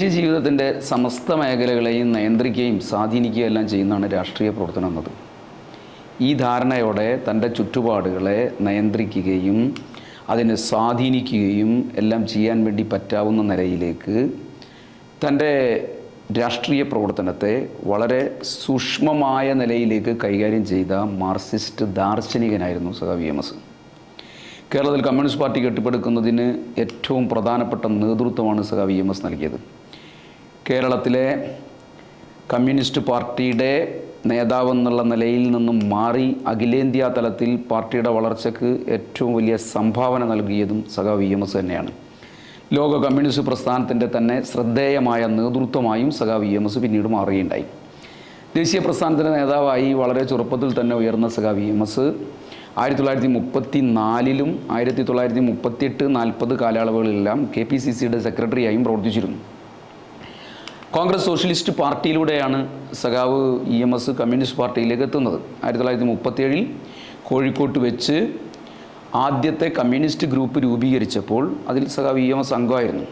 ജീവിതത്തിൻ്റെ സമസ്ത മേഖലകളെയും നിയന്ത്രിക്കുകയും സ്വാധീനിക്കുകയും എല്ലാം ചെയ്യുന്നതാണ് രാഷ്ട്രീയ പ്രവർത്തനം എന്നത്. ഈ ധാരണയോടെ തൻ്റെ ചുറ്റുപാടുകളെ നിയന്ത്രിക്കുകയും അതിനെ സ്വാധീനിക്കുകയും എല്ലാം ചെയ്യാൻ വേണ്ടി പറ്റാവുന്ന നിലയിലേക്ക് തൻ്റെ രാഷ്ട്രീയ പ്രവർത്തനത്തെ വളരെ സൂക്ഷ്മമായ നിലയിലേക്ക് കൈകാര്യം ചെയ്ത മാർക്സിസ്റ്റ് ദാർശനികനായിരുന്നു സഖാവ് EMS. കേരളത്തിൽ കമ്മ്യൂണിസ്റ്റ് പാർട്ടി കെട്ടിപ്പടുക്കുന്നതിന് ഏറ്റവും പ്രധാനപ്പെട്ട നേതൃത്വമാണ് സഖാവ് EMS നൽകിയത്. കേരളത്തിലെ കമ്മ്യൂണിസ്റ്റ് പാർട്ടിയുടെ നേതാവെന്നുള്ള നിലയിൽ നിന്നും മാറി അഖിലേന്ത്യാ തലത്തിൽ പാർട്ടിയുടെ വളർച്ചയ്ക്ക് ഏറ്റവും വലിയ സംഭാവന നൽകിയതും സഖാവ് EMS തന്നെയാണ്. ലോക കമ്മ്യൂണിസ്റ്റ് പ്രസ്ഥാനത്തിൻ്റെ തന്നെ ശ്രദ്ധേയമായ നേതൃത്വമായും സഖാവ് EMS പിന്നീട് മാറുകയുണ്ടായി. ദേശീയ പ്രസ്ഥാനത്തിൻ്റെ നേതാവായി വളരെ ചെറുപ്പത്തിൽ തന്നെ ഉയർന്ന സഖാവ് EMS 1934-ലും 1938-40 കാലയളവുകളിലെല്ലാം KPCCയുടെ സെക്രട്ടറിയായും പ്രവർത്തിച്ചിരുന്നു. കോൺഗ്രസ് സോഷ്യലിസ്റ്റ് പാർട്ടിയിലൂടെയാണ് സഖാവ് EMS കമ്മ്യൂണിസ്റ്റ് പാർട്ടിയിലേക്ക് എത്തുന്നത്. 1937-ൽ കോഴിക്കോട്ട് വെച്ച് ആദ്യത്തെ കമ്മ്യൂണിസ്റ്റ് ഗ്രൂപ്പ് രൂപീകരിച്ചപ്പോൾ അതിൽ സഖാവ് EMS അംഗമായിരുന്നു.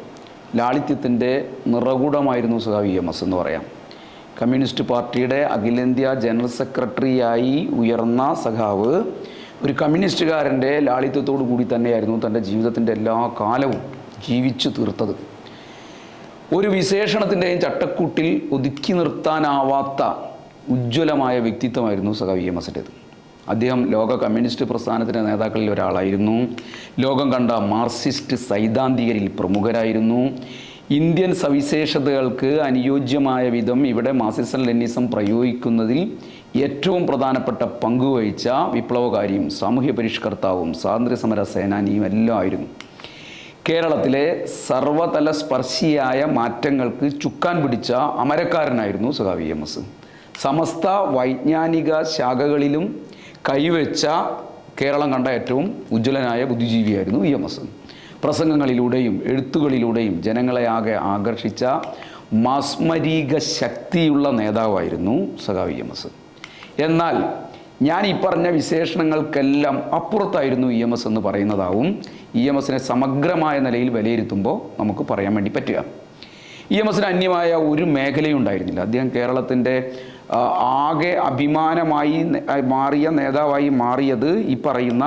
ലാളിത്യത്തിൻ്റെ നിറകൂടമായിരുന്നു സഖാവ് EMS എന്ന് പറയാം. കമ്മ്യൂണിസ്റ്റ് പാർട്ടിയുടെ അഖിലേന്ത്യാ ജനറൽ സെക്രട്ടറിയായി ഉയർന്ന സഖാവ് ഒരു കമ്മ്യൂണിസ്റ്റുകാരൻ്റെ ലാളിത്യത്തോടു കൂടി തന്നെയായിരുന്നു തൻ്റെ ജീവിതത്തിൻ്റെ എല്ലാ കാലവും ജീവിച്ചു തീർത്തത്. ഒരു വിശേഷണത്തിൻ്റെയും ചട്ടക്കൂട്ടിൽ ഒതുക്കി നിർത്താനാവാത്ത ഉജ്ജ്വലമായ വ്യക്തിത്വമായിരുന്നു സഖാവ് EMSൻ്റേത്. അദ്ദേഹം ലോക കമ്മ്യൂണിസ്റ്റ് പ്രസ്ഥാനത്തിൻ്റെ നേതാക്കളിൽ ഒരാളായിരുന്നു. ലോകം കണ്ട മാർക്സിസ്റ്റ് സൈദ്ധാന്തികരിൽ പ്രമുഖരായിരുന്നു. ഇന്ത്യൻ സവിശേഷതകൾക്ക് അനുയോജ്യമായ വിധം ഇവിടെ മാർക്സിസം ലെനിനിസം പ്രയോഗിക്കുന്നതിൽ ഏറ്റവും പ്രധാനപ്പെട്ട പങ്കുവഹിച്ച വിപ്ലവകാരിയും സാമൂഹ്യ പരിഷ്കർത്താവും സ്വാതന്ത്ര്യസമര സേനാനിയും എല്ലാം ആയിരുന്നു. കേരളത്തിലെ സർവതല സ്പർശിയായ മാറ്റങ്ങൾക്ക് ചുക്കാൻ പിടിച്ച അമരക്കാരനായിരുന്നു സഖാവ് EMS. സമസ്ത വൈജ്ഞാനിക ശാഖകളിലും കൈവച്ച കേരളം കണ്ട ഏറ്റവും ഉജ്ജ്വലനായ ബുദ്ധിജീവിയായിരുന്നു EMS. പ്രസംഗങ്ങളിലൂടെയും എഴുത്തുകളിലൂടെയും ജനങ്ങളെ ആകെ ആകർഷിച്ച മാസ്മരിക ശക്തിയുള്ള നേതാവായിരുന്നു സഖാവ് EMS. എന്നാൽ ഞാൻ ഈ പറഞ്ഞ വിശേഷണങ്ങൾക്കെല്ലാം അപ്പുറത്തായിരുന്നു EMS എന്ന് പറയുന്നതാവും EMSനെ സമഗ്രമായ നിലയിൽ വിലയിരുത്തുമ്പോൾ നമുക്ക് പറയാൻ വേണ്ടി പറ്റുക. EMSന് അന്യമായ ഒരു മേഖലയും ഉണ്ടായിരുന്നില്ല. അദ്ദേഹം കേരളത്തിൻ്റെ ആകെ അഭിമാനമായി മാറിയ നേതാവായി മാറിയത് ഈ പറയുന്ന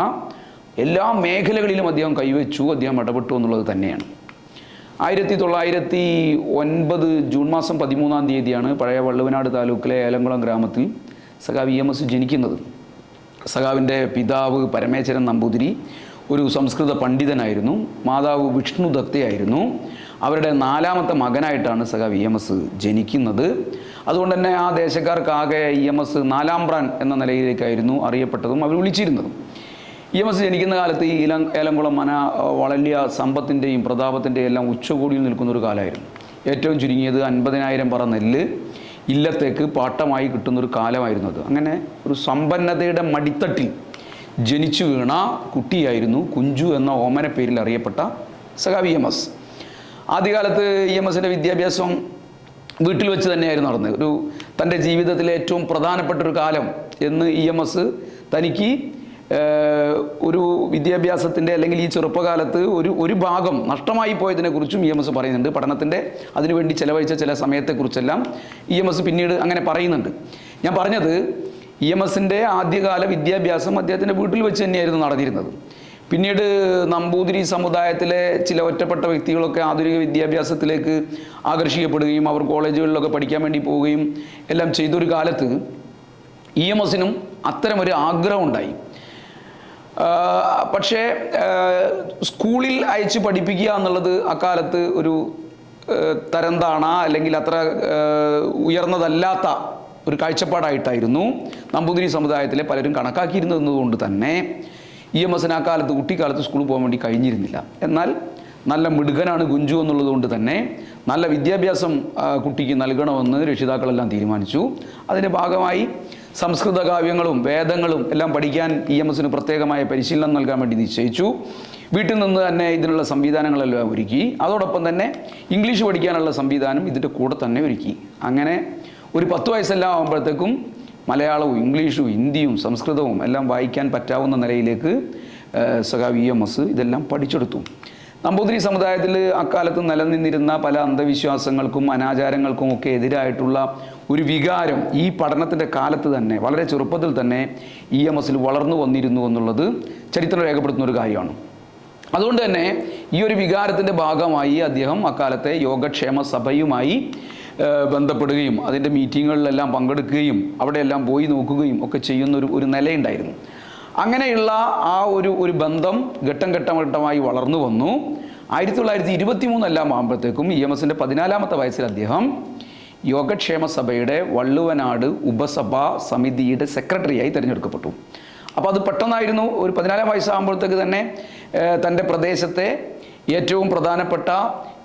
എല്ലാ മേഖലകളിലും അദ്ദേഹം കൈവച്ചു, അദ്ദേഹം ഇടപെട്ടു എന്നുള്ളത് തന്നെയാണ്. 1909 ജൂൺ മാസം 13-ാം തീയതിയാണ് പഴയ വള്ളുവനാട് താലൂക്കിലെ ഏലംകുളം ഗ്രാമത്തിൽ സഖാവ് EMS ജനിക്കുന്നത്. സഖാവിൻ്റെ പിതാവ് പരമേശ്വരൻ നമ്പൂതിരി ഒരു സംസ്കൃത പണ്ഡിതനായിരുന്നു. മാതാവ് വിഷ്ണു ദത്തയായിരുന്നു. അവരുടെ 4ാമത്തെ മകനായിട്ടാണ് സഖാവ് EMS ജനിക്കുന്നത്. അതുകൊണ്ട് തന്നെ ആ ദേശക്കാർക്കാകെ EMS 4ാം പ്രാൻ എന്ന നിലയിലേക്കായിരുന്നു അറിയപ്പെട്ടതും അവർ വിളിച്ചിരുന്നതും. EMS ജനിക്കുന്ന കാലത്ത് ഈ ഏലംകുളം മന വലിയ സമ്പത്തിൻ്റെയും പ്രതാപത്തിൻ്റെയും എല്ലാം ഉച്ചകോടിയിൽ നിൽക്കുന്ന ഒരു കാലമായിരുന്നു. ഏറ്റവും ചുരുങ്ങിയത് 50,000 പറ നെല്ല് ഇല്ലത്തേക്ക് പാട്ടമായി കിട്ടുന്നൊരു കാലമായിരുന്നു അത്. അങ്ങനെ ഒരു സമ്പന്നതയുടെ മടിത്തട്ടിൽ ജനിച്ചു വീണ കുട്ടിയായിരുന്നു കുഞ്ചു എന്ന ഓമന പേരിൽ അറിയപ്പെട്ട സഖാവ് EMS. ആദ്യകാലത്ത് EMSൻ്റെ വിദ്യാഭ്യാസം വീട്ടിൽ വെച്ച് തന്നെയായിരുന്നു നടന്നത്. തൻ്റെ ജീവിതത്തിലെ ഏറ്റവും പ്രധാനപ്പെട്ടൊരു കാലം എന്ന് EMS തനിക്ക് ഒരു വിദ്യാഭ്യാസത്തിൻ്റെ അല്ലെങ്കിൽ ഈ ചെറുപ്പകാലത്ത് ഒരു ഭാഗം നഷ്ടമായി പോയതിനെക്കുറിച്ചും EMS പറയുന്നുണ്ട്. പഠനത്തിൻ്റെ അതിനുവേണ്ടി ചെലവഴിച്ച ചില സമയത്തെക്കുറിച്ചെല്ലാം EMS പിന്നീട് അങ്ങനെ പറയുന്നുണ്ട്. ഞാൻ പറഞ്ഞത് EMSൻ്റെ ആദ്യകാല വിദ്യാഭ്യാസം അദ്ദേഹത്തിൻ്റെ വീട്ടിൽ വെച്ച് തന്നെയായിരുന്നു നടന്നിരുന്നത്. പിന്നീട് നമ്പൂതിരി സമുദായത്തിലെ ചില ഒറ്റപ്പെട്ട വ്യക്തികളൊക്കെ ആധുനിക വിദ്യാഭ്യാസത്തിലേക്ക് ആകർഷിക്കപ്പെടുകയും അവർ കോളേജുകളിലൊക്കെ പഠിക്കാൻ വേണ്ടി പോവുകയും എല്ലാം ചെയ്തൊരു കാലത്ത് EMSനും അത്തരമൊരു ആഗ്രഹം ഉണ്ടായി. പക്ഷേ സ്കൂളിൽ അയച്ച് പഠിപ്പിക്കുക എന്നുള്ളത് അക്കാലത്ത് ഒരു തരംതാണ അല്ലെങ്കിൽ അത്ര ഉയർന്നതല്ലാത്ത ഒരു കാഴ്ചപ്പാടായിട്ടായിരുന്നു നമ്പൂതിരി സമുദായത്തിലെ പലരും കണക്കാക്കിയിരുന്നതുകൊണ്ട് തന്നെ EMSന് ആ കാലത്ത് കുട്ടിക്കാലത്ത് സ്കൂളിൽ പോകാൻ വേണ്ടി കഴിഞ്ഞിരുന്നില്ല. എന്നാൽ നല്ല മിടുകനാണ് കുഞ്ചു എന്നുള്ളത് കൊണ്ട് തന്നെ നല്ല വിദ്യാഭ്യാസം കുട്ടിക്ക് നൽകണമെന്ന് രക്ഷിതാക്കളെല്ലാം തീരുമാനിച്ചു. അതിൻ്റെ ഭാഗമായി സംസ്കൃത കാവ്യങ്ങളും വേദങ്ങളും എല്ലാം പഠിക്കാൻ EMSന് പ്രത്യേകമായ പരിശീലനം നൽകാൻ വേണ്ടി നിശ്ചയിച്ചു. വീട്ടിൽ നിന്ന് തന്നെ ഇതിനുള്ള സംവിധാനങ്ങളെല്ലാം ഒരുക്കി. അതോടൊപ്പം തന്നെ ഇംഗ്ലീഷ് പഠിക്കാനുള്ള സംവിധാനം ഇതിൻ്റെ കൂടെ തന്നെ ഒരുക്കി. അങ്ങനെ ഒരു 10 വയസ്സെല്ലാം ആകുമ്പോഴത്തേക്കും മലയാളവും ഇംഗ്ലീഷും ഹിന്ദിയും സംസ്കൃതവും എല്ലാം വായിക്കാൻ പറ്റാവുന്ന നിലയിലേക്ക് സഖാവ് EMS ഇതെല്ലാം പഠിച്ചെടുത്തു. നമ്പൂതിരി സമുദായത്തിൽ അക്കാലത്ത് നിലനിന്നിരുന്ന പല അന്ധവിശ്വാസങ്ങൾക്കും അനാചാരങ്ങൾക്കും ഒക്കെ എതിരായിട്ടുള്ള ഒരു വികാരം ഈ പഠനത്തിൻ്റെ കാലത്ത് തന്നെ വളരെ ചെറുപ്പത്തിൽ തന്നെ EMSൽ വളർന്നു വന്നിരുന്നു എന്നുള്ളത് ചരിത്രം രേഖപ്പെടുത്തുന്ന ഒരു കാര്യമാണ്. അതുകൊണ്ട് തന്നെ ഈ ഒരു വികാരത്തിൻ്റെ ഭാഗമായി അദ്ദേഹം അക്കാലത്തെ യോഗക്ഷേമ സഭയുമായി ബന്ധപ്പെടുകയും അതിൻ്റെ മീറ്റിങ്ങുകളിലെല്ലാം പങ്കെടുക്കുകയും അവിടെയെല്ലാം പോയി നോക്കുകയും ഒക്കെ ചെയ്യുന്ന ഒരു നിലയുണ്ടായിരുന്നു. അങ്ങനെയുള്ള ആ ഒരു ബന്ധം ഘട്ടം ഘട്ടമായി വളർന്നു വന്നു. 1923 എല്ലാം ആകുമ്പോഴത്തേക്കും EMSൻ്റെ 14ാമത്തെ വയസ്സിൽ അദ്ദേഹം യോഗക്ഷേമ സഭയുടെ വള്ളുവനാട് ഉപസഭാ സമിതിയുടെ സെക്രട്ടറിയായി തിരഞ്ഞെടുക്കപ്പെട്ടു. അപ്പോൾ അത് പെട്ടെന്നായിരുന്നു. ഒരു 14ാം വയസ്സാകുമ്പോഴത്തേക്ക് തന്നെ തൻ്റെ പ്രദേശത്തെ ഏറ്റവും പ്രധാനപ്പെട്ട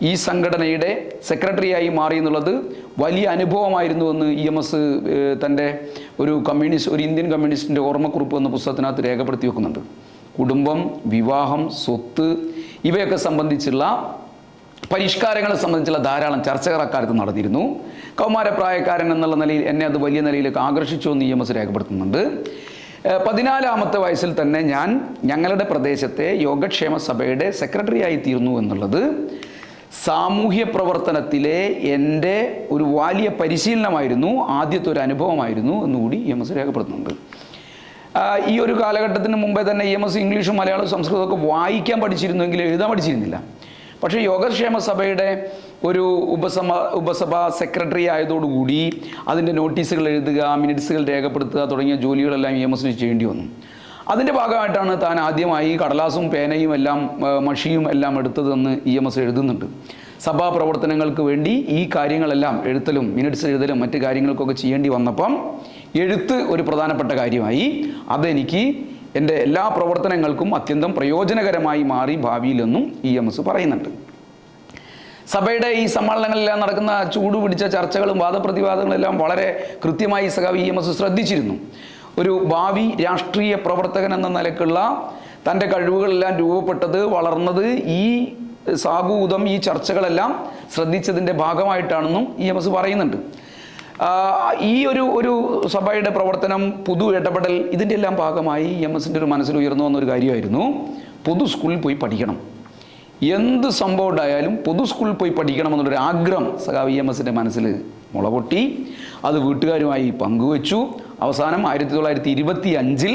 ഈ സംഘടനയുടെ സെക്രട്ടറിയായി മാറി എന്നുള്ളത് വലിയ അനുഭവമായിരുന്നുവെന്ന് EMS തൻ്റെ ഒരു ഇന്ത്യൻ കമ്മ്യൂണിസ്റ്റിൻ്റെ ഓർമ്മക്കുറിപ്പ് എന്ന പുസ്തകത്തിനകത്ത് രേഖപ്പെടുത്തി വെക്കുന്നുണ്ട്. കുടുംബം, വിവാഹം, സ്വത്ത് ഇവയൊക്കെ സംബന്ധിച്ചുള്ള പരിഷ്കാരങ്ങളെ സംബന്ധിച്ചുള്ള ധാരാളം ചർച്ചകൾ അക്കാലത്ത് നടന്നിരുന്നു. കൗമാരപ്രായക്കാരൻ എന്നുള്ള നിലയിൽ എന്നെ അത് വലിയ നിലയിലേക്ക് ആകർഷിച്ചു എന്ന് EMS രേഖപ്പെടുത്തുന്നുണ്ട്. 14ാമത്തെ വയസ്സിൽ തന്നെ ഞങ്ങളുടെ പ്രദേശത്തെ യോഗക്ഷേമ സഭയുടെ സെക്രട്ടറിയായി തീർന്നു എന്നുള്ളത് സാമൂഹ്യ പ്രവർത്തനത്തിലെ എൻ്റെ ഒരു വലിയ പരിശീലനമായിരുന്നു, ആദ്യത്തെ ഒരു അനുഭവമായിരുന്നു എന്നുകൂടി EMS രേഖപ്പെടുത്തുന്നുണ്ട്. ഈ ഒരു കാലഘട്ടത്തിന് മുമ്പേ തന്നെ EMS ഇംഗ്ലീഷും മലയാളവും സംസ്കൃതമൊക്കെ വായിക്കാൻ പഠിച്ചിരുന്നെങ്കിലും എഴുതാൻ പഠിച്ചിരുന്നില്ല. പക്ഷേ യോഗക്ഷേമ സഭയുടെ ഒരു ഉപസഭ സെക്രട്ടറി ആയതോടുകൂടി അതിൻ്റെ നോട്ടീസുകൾ എഴുതുക, മിനിറ്റ്സുകൾ രേഖപ്പെടുത്തുക തുടങ്ങിയ ജോലികളെല്ലാം EMSന് ചെയ്യേണ്ടി വന്നു. അതിൻ്റെ ഭാഗമായിട്ടാണ് താൻ ആദ്യമായി കടലാസും പേനയും എല്ലാം മഷിയും എല്ലാം എടുത്തതെന്ന് EMS എഴുതുന്നുണ്ട്. സഭാ പ്രവർത്തനങ്ങൾക്ക് വേണ്ടി ഈ കാര്യങ്ങളെല്ലാം എഴുത്തലും മിനിറ്റ്സ് എഴുതലും മറ്റു കാര്യങ്ങൾക്കൊക്കെ ചെയ്യേണ്ടി വന്നപ്പം എഴുത്ത് ഒരു പ്രധാനപ്പെട്ട കാര്യമായി. അതെനിക്ക് എൻ്റെ എല്ലാ പ്രവർത്തനങ്ങൾക്കും അത്യന്തം പ്രയോജനകരമായി മാറി ഭാവിയിലെന്നും EMS പറയുന്നുണ്ട്. സഭയുടെ ഈ സമ്മേളനങ്ങളിലെല്ലാം നടക്കുന്ന ചൂട് പിടിച്ച ചർച്ചകളും വാദപ്രതിവാദങ്ങളെല്ലാം വളരെ കൃത്യമായി സഖാവ് EMS ശ്രദ്ധിച്ചിരുന്നു. ഒരു ഭാവി രാഷ്ട്രീയ പ്രവർത്തകൻ എന്ന നിലക്കുള്ള തൻ്റെ കഴിവുകളെല്ലാം രൂപപ്പെട്ടത്, വളർന്നത് ഈ സാഗൂതം, ഈ ചർച്ചകളെല്ലാം ശ്രദ്ധിച്ചതിൻ്റെ ഭാഗമായിട്ടാണെന്നും EMS പറയുന്നുണ്ട്. ഈ ഒരു സഭയുടെ പ്രവർത്തനം, പൊതു ഇടപെടൽ, ഇതിൻ്റെ എല്ലാം ഭാഗമായി EMSൻ്റെ ഒരു മനസ്സിൽ ഉയർന്നു വന്നൊരു കാര്യമായിരുന്നു പൊതു സ്കൂളിൽ പോയി പഠിക്കണം. എന്ത് സംഭവം ഉണ്ടായാലും പൊതു സ്കൂളിൽ പോയി പഠിക്കണമെന്നുള്ളൊരു ആഗ്രഹം സഖാവ് EMSൻ്റെ മനസ്സിൽ മുളപൊട്ടി. അത് വീട്ടുകാരുമായി പങ്കുവച്ചു. അവസാനം 1925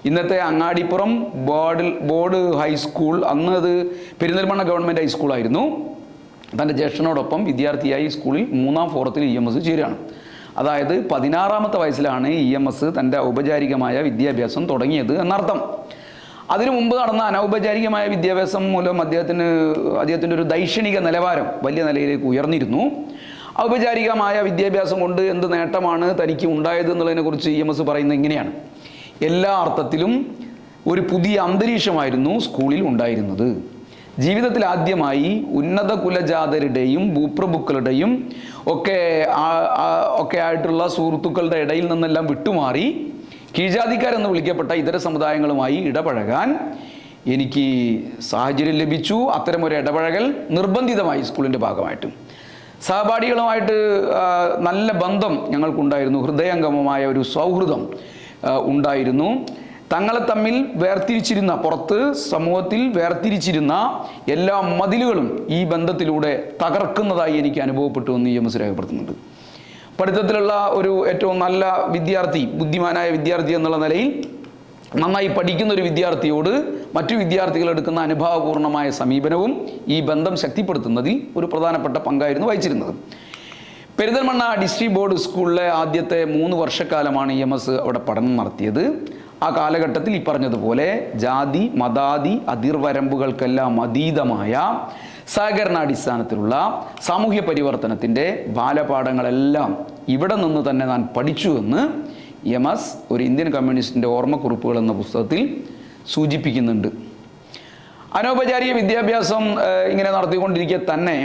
ഇന്നത്തെ അങ്ങാടിപ്പുറം ബോർഡ് ഹൈസ്കൂൾ, അന്ന് അത് പെരിന്തൽമണ്ണ ഗവൺമെൻറ് ഹൈസ്കൂളായിരുന്നു, തൻ്റെ ജ്യേഷ്ഠനോടൊപ്പം വിദ്യാർത്ഥിയായി സ്കൂളിൽ 3ാം ഫോറത്തിൽ EMS ചേരുകയാണ്. അതായത് 16ാമത്തെ വയസ്സിലാണ് EMS തൻ്റെ ഔപചാരികമായ വിദ്യാഭ്യാസം തുടങ്ങിയത് എന്നർത്ഥം. അതിനു മുമ്പ് നടന്ന അനൗപചാരികമായ വിദ്യാഭ്യാസം മൂലം അദ്ദേഹത്തിൻ്റെ ഒരു ദൈക്ഷണിക നിലവാരം വലിയ നിലയിലേക്ക് ഉയർന്നിരുന്നു. ഔപചാരികമായ വിദ്യാഭ്യാസം കൊണ്ട് എന്ത് നേട്ടമാണ് തനിക്ക് ഉണ്ടായത് എന്നുള്ളതിനെക്കുറിച്ച് EMS പറയുന്നത് ഇങ്ങനെയാണ്: എല്ലാ അർത്ഥത്തിലും ഒരു പുതിയ അന്തരീക്ഷമായിരുന്നു സ്കൂളിൽ ഉണ്ടായിരുന്നത്. ജീവിതത്തിൽ ആദ്യമായി ഉന്നത കുലജാതരുടെയും ഭൂപ്രഭുക്കളുടെയും ഒക്കെ ആയിട്ടുള്ള സുഹൃത്തുക്കളുടെ ഇടയിൽ നിന്നെല്ലാം വിട്ടുമാറി കീഴ്ജാതിക്കാരെന്ന് വിളിക്കപ്പെട്ട ഇതര സമുദായങ്ങളുമായി ഇടപഴകാൻ എനിക്ക് സാഹചര്യം ലഭിച്ചു. അത്തരമൊരു ഇടപഴകൽ നിർബന്ധിതമായി സ്കൂളിൻ്റെ ഭാഗമായിട്ട്. സഹപാഠികളുമായിട്ട് നല്ല ബന്ധം ഞങ്ങൾക്കുണ്ടായിരുന്നു. ഹൃദയംഗമമായ ഒരു സൗഹൃദം ഉണ്ടായിരുന്നു. തങ്ങളെ തമ്മിൽ വേർതിരിച്ചിരുന്ന, പുറത്ത് സമൂഹത്തിൽ വേർതിരിച്ചിരുന്ന എല്ലാ മതിലുകളും ഈ ബന്ധത്തിലൂടെ തകർക്കുന്നതായി എനിക്ക് അനുഭവപ്പെട്ടു എന്ന് EMS രേഖപ്പെടുത്തുന്നുണ്ട്. പഠിത്തത്തിലുള്ള ഒരു ഏറ്റവും നല്ല വിദ്യാർത്ഥി, ബുദ്ധിമാനായ വിദ്യാർത്ഥി എന്നുള്ള നിലയിൽ നന്നായി പഠിക്കുന്ന ഒരു വിദ്യാർത്ഥിയോട് മറ്റു വിദ്യാർത്ഥികൾ എടുക്കുന്ന അനുഭാവപൂർണമായ സമീപനവും ഈ ബന്ധം ശക്തിപ്പെടുത്തുന്നതിൽ ഒരു പ്രധാനപ്പെട്ട പങ്കായിരുന്നു വഹിച്ചിരുന്നത്. പെരിന്തൽമണ്ണ ഡിസ്ട്രിക്ട് ബോർഡ് സ്കൂളിലെ ആദ്യത്തെ 3 വർഷക്കാലമാണ് EMS അവിടെ പഠനം നടത്തിയത്. ആ കാലഘട്ടത്തിൽ ഈ പറഞ്ഞതുപോലെ ജാതി മതാദി അതിർവരമ്പുകൾക്കെല്ലാം അതീതമായ സഹകരണാടിസ്ഥാനത്തിലുള്ള സാമൂഹ്യ പരിവർത്തനത്തിൻ്റെ ബാലപാഠങ്ങളെല്ലാം ഇവിടെ നിന്ന് തന്നെ ഞാൻ പഠിച്ചു എന്ന് EMS ഒരു ഇന്ത്യൻ കമ്മ്യൂണിസ്റ്റിൻ്റെ ഓർമ്മക്കുറിപ്പുകൾ എന്ന പുസ്തകത്തിൽ സൂചിപ്പിക്കുന്നുണ്ട്. അനൗപചാരിക വിദ്യാഭ്യാസം ഇങ്ങനെ നടത്തിക്കൊണ്ടിരിക്കെ തന്നെ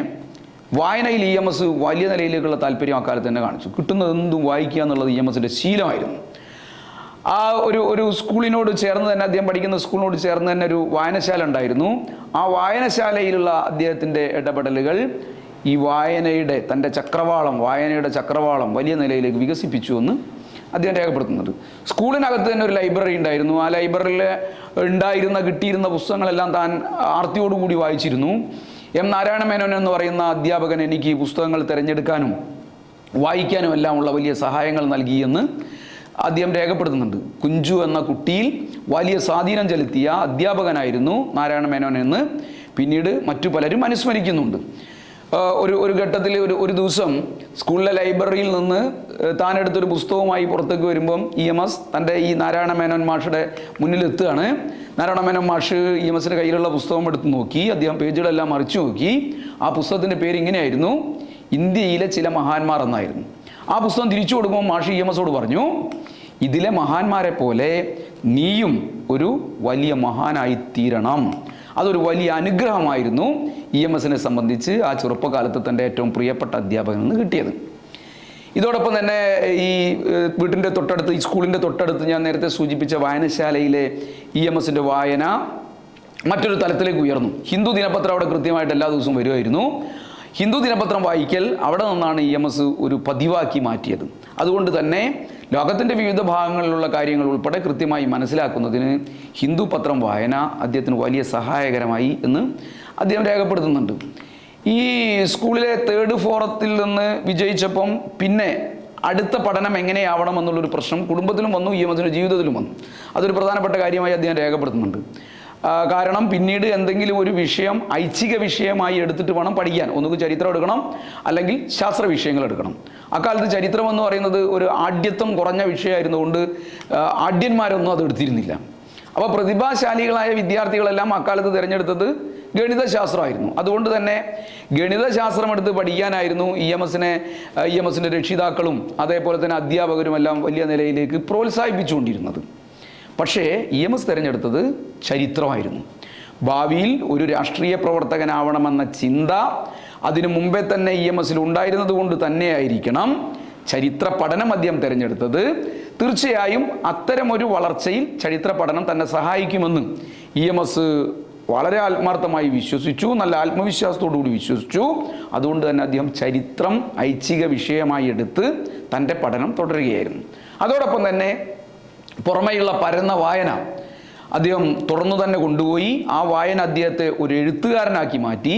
വായനയിൽ EMS വലിയ നിലയിലേക്കുള്ള താല്പര്യം അക്കാലത്ത് തന്നെ കാണിച്ചു. കിട്ടുന്നതെന്തും വായിക്കുക എന്നുള്ളത് EMSൻ്റെ ശീലമായിരുന്നു. ആ ഒരു സ്കൂളിനോട് ചേർന്ന് തന്നെ, അദ്ദേഹം പഠിക്കുന്ന സ്കൂളിനോട് ചേർന്ന് തന്നെ ഒരു വായനശാല ഉണ്ടായിരുന്നു. ആ വായനശാലയിലുള്ള അദ്ദേഹത്തിൻ്റെ ഇടപെടലുകൾ ഈ വായനയുടെ ചക്രവാളം വലിയ നിലയിലേക്ക് വികസിപ്പിച്ചു എന്ന് അദ്ദേഹം രേഖപ്പെടുത്തുന്നത്. സ്കൂളിനകത്ത് തന്നെ ഒരു ലൈബ്രറി ഉണ്ടായിരുന്നു. ആ ലൈബ്രറിയിൽ കിട്ടിയിരുന്ന പുസ്തകങ്ങളെല്ലാം താൻ ആർത്തിയോടുകൂടി വായിച്ചിരുന്നു. എം നാരായണ മേനോൻ എന്ന് പറയുന്ന അധ്യാപകൻ എനിക്ക് പുസ്തകങ്ങൾ തിരഞ്ഞെടുക്കാനും വായിക്കാനും എല്ലാം ഉള്ള വലിയ സഹായങ്ങൾ നൽകിയെന്ന് അദ്ദേഹം രേഖപ്പെടുത്തുന്നുണ്ട്. കുഞ്ചു എന്ന കുട്ടിയിൽ വലിയ സ്വാധീനം ചെലുത്തിയ അധ്യാപകനായിരുന്നു നാരായണ മേനോൻ എന്ന് പിന്നീട് മറ്റു പലരും അനുസ്മരിക്കുന്നുണ്ട്. ഒരു ഘട്ടത്തിൽ ഒരു ദിവസം സ്കൂളിലെ ലൈബ്രറിയിൽ നിന്ന് താൻ എടുത്തൊരു പുസ്തകവുമായി പുറത്തേക്ക് വരുമ്പം EMS തൻ്റെ ഈ നാരായണ മേനോൻ മാഷുടെ മുന്നിലെത്തുകയാണ്. നാരായണ മേനോൻ മാഷ് EMSൻ്റെ കയ്യിലുള്ള പുസ്തകം എടുത്ത് നോക്കി. അദ്ദേഹം പേജുകളെല്ലാം മറിച്ചു നോക്കി. ആ പുസ്തകത്തിൻ്റെ പേര് ഇങ്ങനെയായിരുന്നു, ഇന്ത്യയിലെ ചില മഹാന്മാർ എന്നായിരുന്നു. ആ പുസ്തകം തിരിച്ചു കൊടുക്കുമ്പോൾ മാഷ് EMSോട് പറഞ്ഞു, ഇതിലെ മഹാന്മാരെ പോലെ നീയും ഒരു വലിയ മഹാനായി തീരണം. അതൊരു വലിയ അനുഗ്രഹമായിരുന്നു EMSനെ സംബന്ധിച്ച് ആ ചെറുപ്പകാലത്ത് തൻ്റെ ഏറ്റവും പ്രിയപ്പെട്ട അധ്യാപകനിൽ നിന്ന് കിട്ടിയത്. ഇതോടൊപ്പം തന്നെ ഈ വീട്ടിൻ്റെ തൊട്ടടുത്ത്, ഈ സ്കൂളിൻ്റെ തൊട്ടടുത്ത് ഞാൻ നേരത്തെ സൂചിപ്പിച്ച വായനശാലയിലെ EMSൻ്റെ വായന മറ്റൊരു തലത്തിലേക്ക് ഉയർന്നു. ഹിന്ദു ദിനപത്രം അവിടെ കൃത്യമായിട്ട് എല്ലാ ദിവസവും വരുമായിരുന്നു. ഹിന്ദു ദിനപത്രം വായിക്കൽ അവിടെ നിന്നാണ് EMS ഒരു പതിവാക്കി മാറ്റിയത്. അതുകൊണ്ട് തന്നെ ലോകത്തിൻ്റെ വിവിധ ഭാഗങ്ങളിലുള്ള കാര്യങ്ങൾ ഉൾപ്പെടെ കൃത്യമായി മനസ്സിലാക്കുന്നതിന് ഹിന്ദു പത്രം വായന അദ്ദേഹത്തിന് വലിയ സഹായകരമായി എന്ന് അദ്ദേഹം രേഖപ്പെടുത്തുന്നുണ്ട്. ഈ സ്കൂളിലെ 3rd ഫോറത്തിൽ നിന്ന് വിജയിച്ചപ്പം പിന്നെ അടുത്ത പഠനം എങ്ങനെയാവണം എന്നുള്ളൊരു പ്രശ്നം കുടുംബത്തിലും വന്നു, EMSൻ്റെ ജീവിതത്തിലും വന്നു. അതൊരു പ്രധാനപ്പെട്ട കാര്യമായി അദ്ദേഹം രേഖപ്പെടുത്തുന്നുണ്ട്. കാരണം പിന്നീട് എന്തെങ്കിലും ഒരു വിഷയം ഐച്ഛിക വിഷയമായി എടുത്തിട്ട് വേണം പഠിക്കാൻ. ഒന്നുകിൽ ചരിത്രം എടുക്കണം, അല്ലെങ്കിൽ ശാസ്ത്ര വിഷയങ്ങൾ എടുക്കണം. അക്കാലത്ത് ചരിത്രം എന്ന് പറയുന്നത് ഒരു ആഢ്യത്വം കുറഞ്ഞ വിഷയമായിരുന്നുകൊണ്ട് ആഢ്യന്മാരൊന്നും അത് എടുത്തിരുന്നില്ല. അപ്പോൾ പ്രതിഭാശാലികളായ വിദ്യാർത്ഥികളെല്ലാം അക്കാലത്ത് തിരഞ്ഞെടുത്തത് ഗണിതശാസ്ത്രമായിരുന്നു. അതുകൊണ്ട് തന്നെ ഗണിതശാസ്ത്രം എടുത്ത് പഠിക്കാനായിരുന്നു EMSൻ്റെ രക്ഷിതാക്കളും അതേപോലെ തന്നെ അധ്യാപകരും എല്ലാം വലിയ നിലയിലേക്ക് പ്രോത്സാഹിപ്പിച്ചുകൊണ്ടിരുന്നത്. പക്ഷേ EMS തിരഞ്ഞെടുത്തത് ചരിത്രമായിരുന്നു. ഭാവിയിൽ ഒരു രാഷ്ട്രീയ പ്രവർത്തകനാവണമെന്ന ചിന്ത അതിനു മുമ്പേ തന്നെ EMSൽ ഉണ്ടായിരുന്നത് കൊണ്ട് തന്നെയായിരിക്കണം ചരിത്ര പഠനം അദ്ദേഹം തിരഞ്ഞെടുത്തത്. തീർച്ചയായും അത്തരമൊരു വളർച്ചയിൽ ചരിത്ര പഠനം തന്നെ സഹായിക്കുമെന്ന് EMS വളരെ ആത്മാർത്ഥമായി വിശ്വസിച്ചു, നല്ല ആത്മവിശ്വാസത്തോടുകൂടി വിശ്വസിച്ചു. അതുകൊണ്ട് തന്നെ അദ്ദേഹം ചരിത്രം ഐച്ഛിക വിഷയമായി എടുത്ത് തൻ്റെ പഠനം തുടരുകയായിരുന്നു. അതോടൊപ്പം തന്നെ പുറമെയുള്ള പരന്ന വായന അദ്ദേഹം തുറന്നു തന്നെ കൊണ്ടുപോയി. ആ വായന അദ്ദേഹത്തെ ഒരു എഴുത്തുകാരനാക്കി മാറ്റി.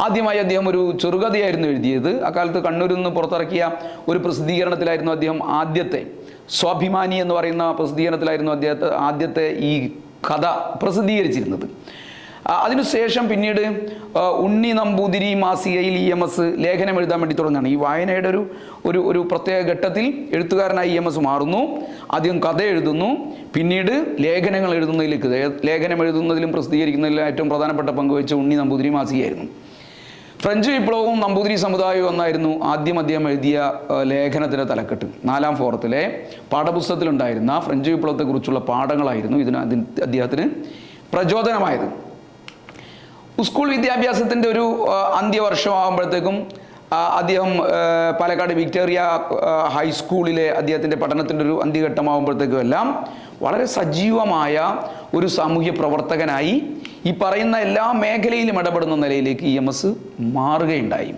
ആദ്യമായി അദ്ദേഹം ഒരു ചെറുകഥയായിരുന്നു എഴുതിയത്. അക്കാലത്ത് കണ്ണൂരിൽ നിന്ന് പുറത്തിറക്കിയ ഒരു പ്രസിദ്ധീകരണത്തിലായിരുന്നു അദ്ദേഹം ആദ്യത്തെ, സ്വാഭിമാനി എന്ന് പറയുന്ന പ്രസിദ്ധീകരണത്തിലായിരുന്നു ആദ്യത്തെ ഈ കഥ പ്രസിദ്ധീകരിച്ചിരുന്നത്. അതിനുശേഷം പിന്നീട് ഉണ്ണി നമ്പൂതിരി മാസികയിൽ EMS ലേഖനം എഴുതാൻ വേണ്ടി തുടങ്ങുകയാണ്. ഈ വായനയുടെ ഒരു പ്രത്യേക ഘട്ടത്തിൽ എഴുത്തുകാരനായി EMS മാറുന്നു. ആദ്യം കഥ എഴുതുന്നു, പിന്നീട് ലേഖനങ്ങൾ എഴുതുന്നതിലേക്ക്, ലേഖനം എഴുതുന്നതിലും പ്രസിദ്ധീകരിക്കുന്നതിലും ഏറ്റവും പ്രധാനപ്പെട്ട പങ്കുവച്ച ഉണ്ണി നമ്പൂതിരി മാസികയായിരുന്നു. ഫ്രഞ്ച് വിപ്ലവവും നമ്പൂതിരി സമുദായവും എന്നായിരുന്നു ആദ്യം അദ്ദേഹം എഴുതിയ ലേഖനത്തിൻ്റെ തലക്കെട്ട്. 4ാം ഫോറത്തിലെ പാഠപുസ്തകത്തിലുണ്ടായിരുന്ന ഫ്രഞ്ച് വിപ്ലവത്തെക്കുറിച്ചുള്ള പാഠങ്ങളായിരുന്നു അദ്ദേഹത്തിന് പ്രചോദനമായത്. സ്കൂൾ വിദ്യാഭ്യാസത്തിൻ്റെ ഒരു അന്ത്യവർഷമാകുമ്പോഴത്തേക്കും അദ്ദേഹം പാലക്കാട് വിക്ടോറിയ ഹൈസ്കൂളിലെ അദ്ദേഹത്തിൻ്റെ പഠനത്തിൻ്റെ ഒരു അന്ത്യഘട്ടമാകുമ്പോഴത്തേക്കും എല്ലാം വളരെ സജീവമായ ഒരു സാമൂഹ്യ പ്രവർത്തകനായി ഈ പറയുന്ന എല്ലാ മേഖലയിലും ഇടപെടുന്ന നിലയിലേക്ക് EMS മാറുകയുണ്ടായി.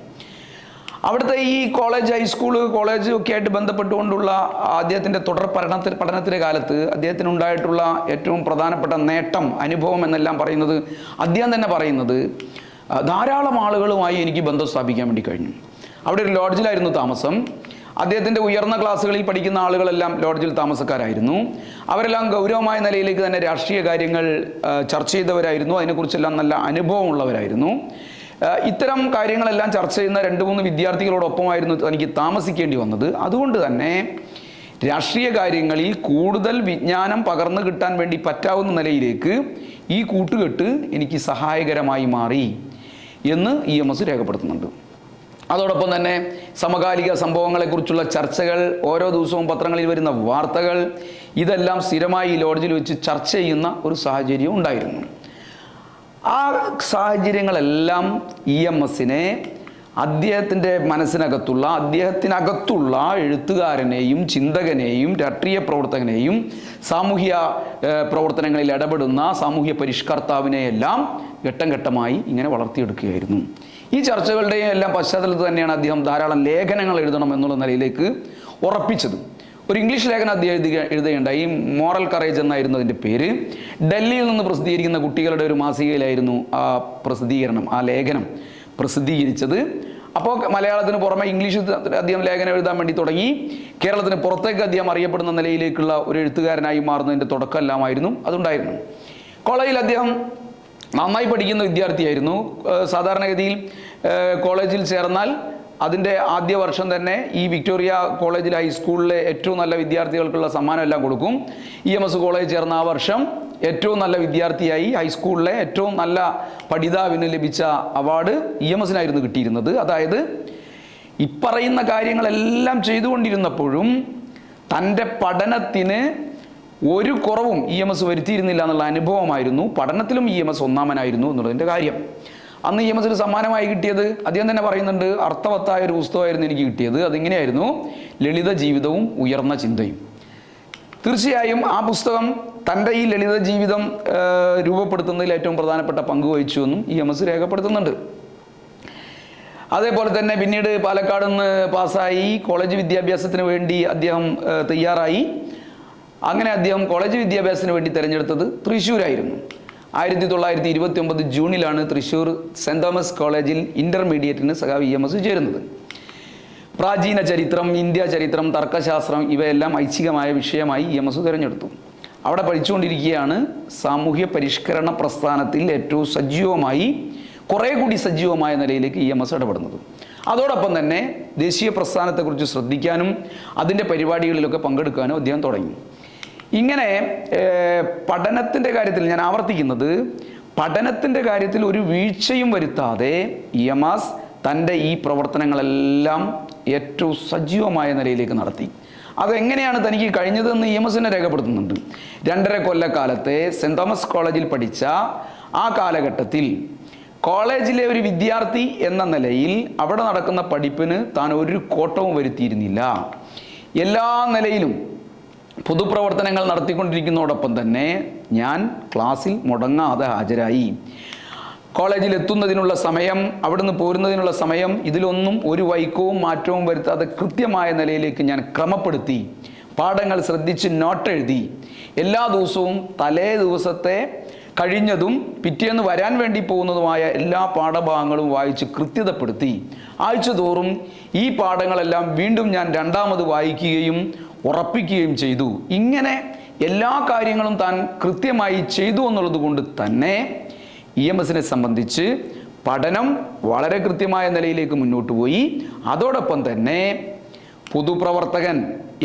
അവിടുത്തെ ഈ കോളേജ്, കോളേജ് ഒക്കെ ആയിട്ട് ബന്ധപ്പെട്ടുകൊണ്ടുള്ള അദ്ദേഹത്തിൻ്റെ തുടർ പഠനത്തിൻ്റെ കാലത്ത് അദ്ദേഹത്തിനുണ്ടായിട്ടുള്ള ഏറ്റവും പ്രധാനപ്പെട്ട നേട്ടം, അനുഭവം എന്നെല്ലാം പറയുന്നത്, അദ്ദേഹം തന്നെ പറയുന്നത്, ധാരാളം ആളുകളുമായി എനിക്ക് ബന്ധം സ്ഥാപിക്കാൻ വേണ്ടി കഴിഞ്ഞു. അവിടെ ഒരു ലോഡ്ജിലായിരുന്നു താമസം. അദ്ദേഹത്തിൻ്റെ ഉയർന്ന ക്ലാസ്സുകളിൽ പഠിക്കുന്ന ആളുകളെല്ലാം ലോഡ്ജിൽ താമസക്കാരായിരുന്നു. അവരെല്ലാം ഗൗരവമായ നിലയിലേക്ക് തന്നെ രാഷ്ട്രീയ കാര്യങ്ങൾ ചർച്ച ചെയ്തവരായിരുന്നു. അതിനെക്കുറിച്ചെല്ലാം നല്ല അനുഭവമുള്ളവരായിരുന്നു. ഇത്തരം കാര്യങ്ങളെല്ലാം ചർച്ച ചെയ്യുന്ന 2-3 വിദ്യാർത്ഥികളോടൊപ്പമായിരുന്നു തനിക്ക് താമസിക്കേണ്ടി വന്നത്. അതുകൊണ്ട് തന്നെ രാഷ്ട്രീയ കാര്യങ്ങളിൽ കൂടുതൽ വിജ്ഞാനം പകർന്നു കിട്ടാൻ വേണ്ടി പറ്റാവുന്ന നിലയിലേക്ക് ഈ കൂട്ടുകെട്ട് എനിക്ക് സഹായകരമായി മാറി എന്ന് EMS രേഖപ്പെടുത്തുന്നുണ്ട്. അതോടൊപ്പം തന്നെ സമകാലിക സംഭവങ്ങളെക്കുറിച്ചുള്ള ചർച്ചകൾ, ഓരോ ദിവസവും പത്രങ്ങളിൽ വരുന്ന വാർത്തകൾ, ഇതെല്ലാം സ്ഥിരമായി ലോഡ്ജിൽ വെച്ച് ചർച്ച ചെയ്യുന്ന ഒരു സാഹചര്യം ഉണ്ടായിരുന്നു. ആ സാഹചര്യങ്ങളെല്ലാം EMSനെ അദ്ദേഹത്തിൻ്റെ മനസ്സിനകത്തുള്ള, അദ്ദേഹത്തിനകത്തുള്ള എഴുത്തുകാരനെയും ചിന്തകനെയും രാഷ്ട്രീയ പ്രവർത്തകനെയും സാമൂഹ്യ പ്രവർത്തനങ്ങളിൽ ഇടപെടുന്ന സാമൂഹ്യ പരിഷ്കർത്താവിനെയെല്ലാം ഘട്ടം ഘട്ടമായി ഇങ്ങനെ വളർത്തിയെടുക്കുകയായിരുന്നു. ഈ ചർച്ചകളുടെയും എല്ലാം പശ്ചാത്തലത്തിൽ തന്നെയാണ് അദ്ദേഹം ധാരാളം ലേഖനങ്ങൾ എഴുതണം എന്നുള്ള നിലയിലേക്ക് ഉറപ്പിച്ചത്. ഒരു ഇംഗ്ലീഷ് ലേഖനം അദ്ദേഹം എഴുതുകയുണ്ടായി. മോറൽ കറേജ് എന്നായിരുന്നു അതിൻ്റെ പേര്. ഡൽഹിയിൽ നിന്ന് പ്രസിദ്ധീകരിക്കുന്ന കുട്ടികളുടെ ഒരു മാസികയിലായിരുന്നു ആ പ്രസിദ്ധീകരണം, ആ ലേഖനം പ്രസിദ്ധീകരിച്ചത്. അപ്പോൾ മലയാളത്തിന് പുറമെ ഇംഗ്ലീഷിൽ അദ്ദേഹം ലേഖനം എഴുതാൻ വേണ്ടി തുടങ്ങി. കേരളത്തിന് പുറത്തേക്ക് അദ്ദേഹം അറിയപ്പെടുന്ന നിലയിലേക്കുള്ള ഒരു എഴുത്തുകാരനായി മാറുന്നതിൻ്റെ തുടക്കമെല്ലാമായിരുന്നു അതുണ്ടായിരുന്നു. കോളേജിൽ അദ്ദേഹം നന്നായി പഠിക്കുന്ന വിദ്യാർത്ഥിയായിരുന്നു. സാധാരണഗതിയിൽ കോളേജിൽ ചേർന്നാൽ അതിൻ്റെ ആദ്യ വർഷം തന്നെ ഈ വിക്ടോറിയ കോളേജിൽ ഹൈസ്കൂളിലെ ഏറ്റവും നല്ല വിദ്യാർത്ഥികൾക്കുള്ള സമ്മാനം എല്ലാം കൊടുക്കും. EMS കോളേജ് ചേർന്ന ആ വർഷം ഏറ്റവും നല്ല വിദ്യാർത്ഥിയായി ഹൈസ്കൂളിലെ ഏറ്റവും നല്ല പഠിതാവിന് ലഭിച്ച അവാർഡ് EMSനായിരുന്നു കിട്ടിയിരുന്നത്. അതായത് ഇപ്പറയുന്ന കാര്യങ്ങളെല്ലാം ചെയ്തുകൊണ്ടിരുന്നപ്പോഴും തൻ്റെ പഠനത്തിന് ഒരു കുറവും EMS വരുത്തിയിരുന്നില്ല എന്നുള്ള അനുഭവമായിരുന്നു. പഠനത്തിലും EMS ഒന്നാമനായിരുന്നു എന്നുള്ളതിൻ്റെ കാര്യം. അന്ന് EMSന് സമ്മാനമായി കിട്ടിയത് അദ്ദേഹം തന്നെ പറയുന്നുണ്ട്, അർത്ഥവത്തായ ഒരു പുസ്തകമായിരുന്നു എനിക്ക് കിട്ടിയത്. അതിങ്ങനെയായിരുന്നു, ലളിത ജീവിതവും ഉയർന്ന ചിന്തയും. തീർച്ചയായും ആ പുസ്തകം തൻ്റെ ഈ ലളിത ജീവിതം രൂപപ്പെടുത്തുന്നതിൽ ഏറ്റവും പ്രധാനപ്പെട്ട പങ്ക് വഹിച്ചു എന്നും EMS രേഖപ്പെടുത്തുന്നുണ്ട്. അതേപോലെ തന്നെ പിന്നീട് പാലക്കാട് നിന്ന് പാസ്സായി കോളേജ് വിദ്യാഭ്യാസത്തിന് വേണ്ടി അദ്ദേഹം തയ്യാറായി. അങ്ങനെ അദ്ദേഹം കോളേജ് വിദ്യാഭ്യാസത്തിന് വേണ്ടി തിരഞ്ഞെടുത്തത് തൃശ്ശൂരായിരുന്നു. 1929 ജൂണിലാണ് തൃശ്ശൂർ സെൻറ് തോമസ് കോളേജിൽ ഇൻ്റർമീഡിയറ്റിന് സഖാവ് EMS ചേരുന്നത്. പ്രാചീന ചരിത്രം, ഇന്ത്യ ചരിത്രം, തർക്കശാസ്ത്രം ഇവയെല്ലാം ഐച്ഛികമായ വിഷയമായി EMS തിരഞ്ഞെടുത്തു. അവിടെ പഠിച്ചുകൊണ്ടിരിക്കുകയാണ് സാമൂഹ്യ പരിഷ്കരണ പ്രസ്ഥാനത്തിൽ ഏറ്റവും സജീവമായി, കുറേ കൂടി സജീവമായ നിലയിലേക്ക് EMS ഇടപെടുന്നത്. അതോടൊപ്പം തന്നെ ദേശീയ പ്രസ്ഥാനത്തെക്കുറിച്ച് ശ്രദ്ധിക്കാനും അതിൻ്റെ പരിപാടികളിലൊക്കെ പങ്കെടുക്കാനും അദ്ദേഹം തുടങ്ങി. ഇങ്ങനെ പഠനത്തിൻ്റെ കാര്യത്തിൽ, ഞാൻ ആവർത്തിക്കുന്നത്, പഠനത്തിൻ്റെ കാര്യത്തിൽ ഒരു വീഴ്ചയും വരുത്താതെ EMS തൻ്റെ ഈ പ്രവർത്തനങ്ങളെല്ലാം ഏറ്റവും സജീവമായ നിലയിലേക്ക് നടത്തി. അതെങ്ങനെയാണ് തനിക്ക് കഴിഞ്ഞതെന്ന് EMSനെ രേഖപ്പെടുത്തുന്നുണ്ട്. 2.5 കൊല്ലക്കാലത്തെ സെൻറ് തോമസ് കോളേജിൽ പഠിച്ച ആ കാലഘട്ടത്തിൽ കോളേജിലെ ഒരു വിദ്യാർത്ഥി എന്ന നിലയിൽ അവിടെ നടക്കുന്ന പഠിപ്പിന് താൻ ഒരു കോട്ടവും വരുത്തിയിരുന്നില്ല. എല്ലാ നിലയിലും പൊതുപ്രവർത്തനങ്ങൾ നടത്തിക്കൊണ്ടിരിക്കുന്നതോടൊപ്പം തന്നെ ഞാൻ ക്ലാസ്സിൽ മുടങ്ങാതെ ഹാജരായി. കോളേജിൽ എത്തുന്നതിനുള്ള സമയം, അവിടുന്ന് പോരുന്നതിനുള്ള സമയം, ഇതിലൊന്നും ഒരു വൈക്കവും മാറ്റവും വരുത്താതെ കൃത്യമായ നിലയിലേക്ക് ഞാൻ ക്രമപ്പെടുത്തി. പാഠങ്ങൾ ശ്രദ്ധിച്ച് നോട്ട് എഴുതി. എല്ലാ ദിവസവും തലേ ദിവസത്തെ കഴിഞ്ഞതും പിറ്റേന്ന് വരാൻ വേണ്ടി പോകുന്നതുമായ എല്ലാ പാഠഭാഗങ്ങളും വായിച്ച് കൃത്യതപ്പെടുത്തി. ആഴ്ച തോറും ഈ പാഠങ്ങളെല്ലാം വീണ്ടും ഞാൻ രണ്ടാമത് വായിക്കുകയും ഉറപ്പിക്കുകയും ചെയ്തു. ഇങ്ങനെ എല്ലാ കാര്യങ്ങളും താൻ കൃത്യമായി ചെയ്തു എന്നുള്ളത് കൊണ്ട് തന്നെ EMSനെ സംബന്ധിച്ച് പഠനം വളരെ കൃത്യമായ നിലയിലേക്ക് മുന്നോട്ട് പോയി. അതോടൊപ്പം തന്നെ പൊതുപ്രവർത്തകൻ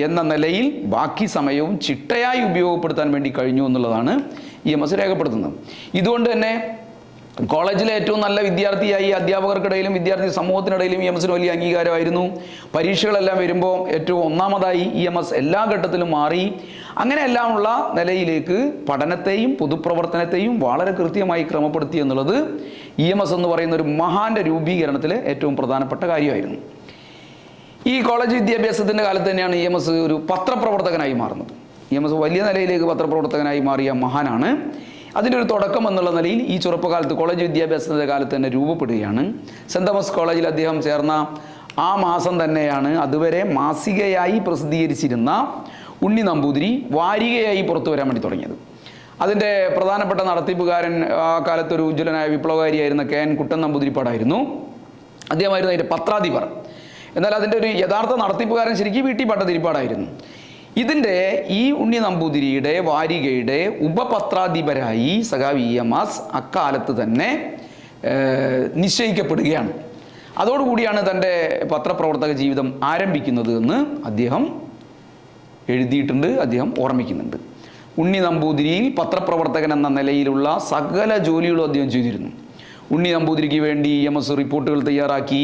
എന്ന നിലയിൽ ബാക്കി സമയവും ചിട്ടയായി ഉപയോഗപ്പെടുത്താൻ വേണ്ടി കഴിഞ്ഞു എന്നുള്ളതാണ് EMS രേഖപ്പെടുത്തുന്നത്. ഇതുകൊണ്ട് തന്നെ കോളേജിലെ ഏറ്റവും നല്ല വിദ്യാർത്ഥിയായി അധ്യാപകർക്കിടയിലും വിദ്യാർത്ഥി സമൂഹത്തിനിടയിലും EMSന് വലിയ അംഗീകാരമായിരുന്നു. പരീക്ഷകളെല്ലാം വരുമ്പോൾ ഏറ്റവും ഒന്നാമതായി EMS എല്ലാ ഘട്ടത്തിലും മാറി. അങ്ങനെയെല്ലാമുള്ള നിലയിലേക്ക് പഠനത്തെയും പൊതുപ്രവർത്തനത്തെയും വളരെ കൃത്യമായി ക്രമപ്പെടുത്തി എന്നുള്ളത് EMS എന്ന് പറയുന്ന ഒരു മഹാന്റെ രൂപീകരണത്തിലെ ഏറ്റവും പ്രധാനപ്പെട്ട കാര്യമായിരുന്നു. ഈ കോളേജ് വിദ്യാഭ്യാസത്തിൻ്റെ കാലത്ത് തന്നെയാണ് EMS ഒരു പത്രപ്രവർത്തകനായി മാറുന്നത്. EMS വലിയ നിലയിലേക്ക് പത്രപ്രവർത്തകനായി മാറിയ മഹാനാണ്. അതിൻ്റെ ഒരു തുടക്കം എന്നുള്ള നിലയിൽ ഈ ചെറുപ്പകാലത്ത് കോളേജ് വിദ്യാഭ്യാസത്തിൻ്റെ കാലത്ത് തന്നെ രൂപപ്പെടുകയാണ്. സെൻറ് തോമസ് കോളേജിൽ അദ്ദേഹം ചേർന്ന ആ മാസം തന്നെയാണ് അതുവരെ മാസികയായി പ്രസിദ്ധീകരിച്ചിരുന്ന ഉണ്ണി നമ്പൂതിരി വാരികയായി പുറത്തു വരാൻ വേണ്ടി തുടങ്ങിയത്. അതിൻ്റെ പ്രധാനപ്പെട്ട നടത്തിപ്പുകാരൻ ആ കാലത്തൊരു ഉജ്ജ്വലനായ വിപ്ലവകാരിയായിരുന്ന KN കുട്ടൻ നമ്പൂതിരിപ്പാടായിരുന്നു. അദ്ദേഹമായിരുന്നു അതിൻ്റെ പത്രാധിപർ. എന്നാൽ അതിൻ്റെ ഒരു യഥാർത്ഥ നടത്തിപ്പുകാരൻ ശരിക്കും VT ഭട്ടതിരിപ്പാടായിരുന്നു. ഇതിൻ്റെ ഈ ഉണ്ണി നമ്പൂതിരിയുടെ വാരികയുടെ ഉപപത്രാധിപരായി സഖാവ് EMS അക്കാലത്ത് തന്നെ നിശ്ചയിക്കപ്പെടുകയാണ്. അതോടുകൂടിയാണ് തൻ്റെ പത്രപ്രവർത്തക ജീവിതം ആരംഭിക്കുന്നത് എന്ന് അദ്ദേഹം എഴുതിയിട്ടുണ്ട്, അദ്ദേഹം ഓർമ്മിക്കുന്നുണ്ട്. ഉണ്ണി നമ്പൂതിരിയിൽ പത്രപ്രവർത്തകൻ എന്ന നിലയിലുള്ള സകല ജോലികളും അദ്ദേഹം ചെയ്തിരുന്നു. ഉണ്ണി നമ്പൂതിരിക്ക് വേണ്ടി EMS റിപ്പോർട്ടുകൾ തയ്യാറാക്കി.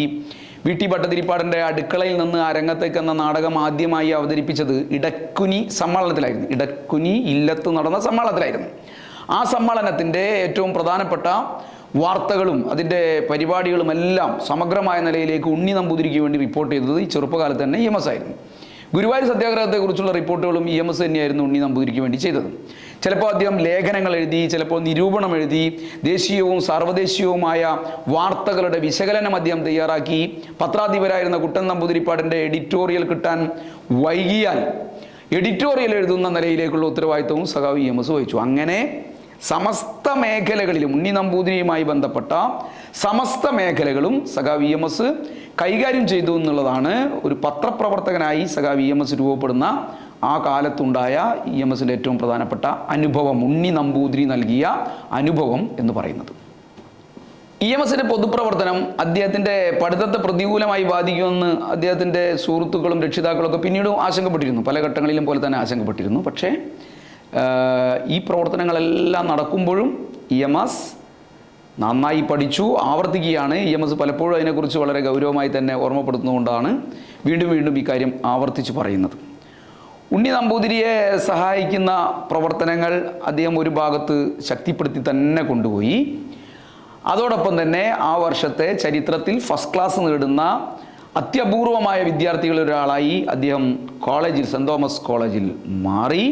VT ഭട്ടതിരിപ്പാടിൻ്റെ അടുക്കളയിൽ നിന്ന് ആ രംഗത്തേക്ക് എന്ന നാടകം ആദ്യമായി അവതരിപ്പിച്ചത് ഇടക്കുനി സമ്മേളനത്തിലായിരുന്നു. ഇടക്കുനി ഇല്ലത്ത് നടന്ന സമ്മേളനത്തിലായിരുന്നു. ആ സമ്മേളനത്തിൻ്റെ ഏറ്റവും പ്രധാനപ്പെട്ട വാർത്തകളും അതിൻ്റെ പരിപാടികളുമെല്ലാം സമഗ്രമായ നിലയിലേക്ക് ഉണ്ണി നമ്പൂതിരിക്ക് വേണ്ടി റിപ്പോർട്ട് ചെയ്തത് ഈ ചെറുപ്പകാലത്ത് തന്നെ EMS ആയിരുന്നു. ഗുരുവായൂർ സത്യാഗ്രഹത്തെക്കുറിച്ചുള്ള റിപ്പോർട്ടുകളും EMS തന്നെയായിരുന്നു ഉണ്ണി നമ്പൂതിരിക്ക് വേണ്ടി ചെയ്തത്. ചിലപ്പോൾ അദ്ദേഹം ലേഖനങ്ങൾ എഴുതി, ചിലപ്പോൾ നിരൂപണം എഴുതി, ദേശീയവും സാർവദേശീയവുമായ വാർത്തകളുടെ വിശകലനം അദ്ദേഹം തയ്യാറാക്കി. പത്രാധിപരായിരുന്ന കുട്ടൻ നമ്പൂതിരിപ്പാടിൻ്റെ എഡിറ്റോറിയൽ കിട്ടാൻ വൈകിയാൽ എഡിറ്റോറിയൽ എഴുതുന്ന നിലയിലേക്കുള്ള ഉത്തരവാദിത്വവും സഖാവ് EMS വഹിച്ചു. അങ്ങനെ സമസ്ത മേഖലകളിലും ഉണ്ണി നമ്പൂതിരിയുമായി ബന്ധപ്പെട്ട സമസ്ത മേഖലകളും സഖാവ് EMS കൈകാര്യം ചെയ്തു എന്നുള്ളതാണ് ഒരു പത്രപ്രവർത്തകനായി സഖാവ് EMS രൂപപ്പെടുന്ന ആ കാലത്തുണ്ടായ EMSന്റെ ഏറ്റവും പ്രധാനപ്പെട്ട അനുഭവം, ഉണ്ണി നമ്പൂതിരി നൽകിയ അനുഭവം എന്ന് പറയുന്നത്. EMSന്റെ പൊതുപ്രവർത്തനം അദ്ദേഹത്തിൻ്റെ പഠിത്തത്തെ പ്രതികൂലമായി ബാധിക്കുമെന്ന് അദ്ദേഹത്തിൻ്റെ സുഹൃത്തുക്കളും രക്ഷിതാക്കളൊക്കെ പിന്നീടും ആശങ്കപ്പെട്ടിരുന്നു, പല ഘട്ടങ്ങളിലും പോലെ തന്നെ ആശങ്കപ്പെട്ടിരുന്നു. പക്ഷേ ഈ പ്രവർത്തനങ്ങളെല്ലാം നടക്കുമ്പോഴും EMS നന്നായി പഠിച്ചു. ആവർത്തിക്കുകയാണ്. EMS പലപ്പോഴും അതിനെക്കുറിച്ച് വളരെ ഗൗരവമായി തന്നെ ഓർമ്മപ്പെടുത്തുന്നതുകൊണ്ടാണ് വീണ്ടും വീണ്ടും ഈ കാര്യം ആവർത്തിച്ച് പറയുന്നത്. ഉണ്ണി നമ്പൂതിരിയെ സഹായിക്കുന്ന പ്രവർത്തനങ്ങൾ അദ്ദേഹം ഒരു ഭാഗത്ത് ശക്തിപ്പെടുത്തി തന്നെ കൊണ്ടുപോയി. അതോടൊപ്പം തന്നെ ആ വർഷത്തെ ചരിത്രത്തിൽ ഫസ്റ്റ് ക്ലാസ് നേടുന്ന അത്യപൂർവമായ വിദ്യാർത്ഥികളിൽ ഒരാളായി അദ്ദേഹം കോളേജിൽ, സെൻറ് തോമസ് കോളേജിൽ മാറി.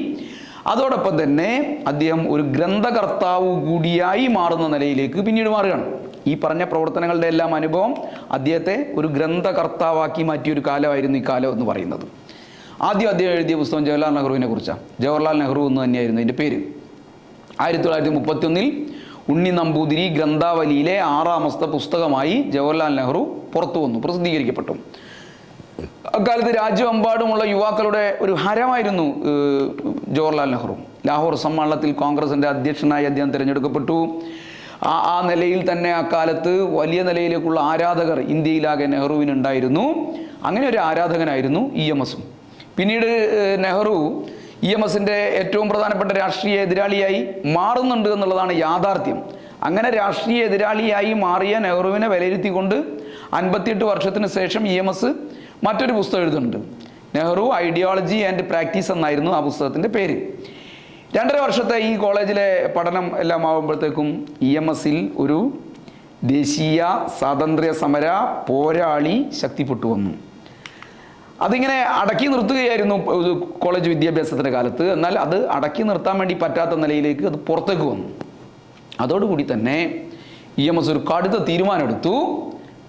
അതോടൊപ്പം തന്നെ അദ്ദേഹം ഒരു ഗ്രന്ഥകർത്താവ് കൂടിയായി മാറുന്ന നിലയിലേക്ക് പിന്നീട് മാറുകയാണ്. ഈ പറഞ്ഞ പ്രവർത്തനങ്ങളുടെ എല്ലാം അനുഭവം അദ്ദേഹത്തെ ഒരു ഗ്രന്ഥകർത്താവാക്കി മാറ്റിയൊരു കാലമായിരുന്നു ഈ കാലം എന്ന് പറയുന്നത്. ആദ്യം അദ്ദേഹം എഴുതിയ പുസ്തകം ജവഹർലാൽ നെഹ്റുവിനെ കുറിച്ചാണ്. ജവഹർലാൽ നെഹ്റു എന്ന് തന്നെയായിരുന്നു അതിൻ്റെ പേര്. 1931 ഉണ്ണി നമ്പൂതിരി ഗ്രന്ഥാവലിയിലെ 6ാമത്തെ പുസ്തകമായി ജവഹർലാൽ നെഹ്റു പുറത്തു വന്നു, പ്രസിദ്ധീകരിക്കപ്പെട്ടു. അക്കാലത്ത് രാജ്യമെമ്പാടുമുള്ള യുവാക്കളുടെ ഒരു ഹരമായിരുന്നു ജവഹർലാൽ നെഹ്റു. ലാഹോർ സമ്മേളനത്തിൽ കോൺഗ്രസിൻ്റെ അധ്യക്ഷനായി അദ്ദേഹം തിരഞ്ഞെടുക്കപ്പെട്ടു. ആ നിലയിൽ തന്നെ അക്കാലത്ത് വലിയ നിലയിലേക്കുള്ള ആരാധകർ ഇന്ത്യയിലാകെ നെഹ്റുവിനുണ്ടായിരുന്നു. അങ്ങനെ ഒരു ആരാധകനായിരുന്നു EMSും. പിന്നീട് നെഹ്റു EMSന്റെ ഏറ്റവും പ്രധാനപ്പെട്ട രാഷ്ട്രീയ എതിരാളിയായി മാറുന്നുണ്ട് എന്നുള്ളതാണ് യാഥാർത്ഥ്യം. അങ്ങനെ രാഷ്ട്രീയ എതിരാളിയായി മാറിയ നെഹ്റുവിനെ വിലയിരുത്തിക്കൊണ്ട് 58 വർഷത്തിന് ശേഷം EMS മറ്റൊരു പുസ്തകം എഴുതുന്നുണ്ട്. നെഹ്റു ഐഡിയോളജി ആൻഡ് പ്രാക്ടീസ് എന്നായിരുന്നു ആ പുസ്തകത്തിൻ്റെ പേര്. 2.5 വർഷത്തെ ഈ കോളേജിലെ പഠനം എല്ലാം ആകുമ്പോഴത്തേക്കും EMSൽ ഒരു ദേശീയ സ്വാതന്ത്ര്യ സമര പോരാളി ശക്തിപ്പെട്ടു വന്നു. അതിങ്ങനെ അടക്കി നിർത്തുകയായിരുന്നു കോളേജ് വിദ്യാഭ്യാസത്തിൻ്റെ കാലത്ത്. എന്നാൽ അത് അടക്കി നിർത്താൻ വേണ്ടി പറ്റാത്ത നിലയിലേക്ക് അത് പുറത്തേക്ക് വന്നു. അതോടുകൂടി തന്നെ EMS ഒരു കടുത്ത തീരുമാനമെടുത്തു.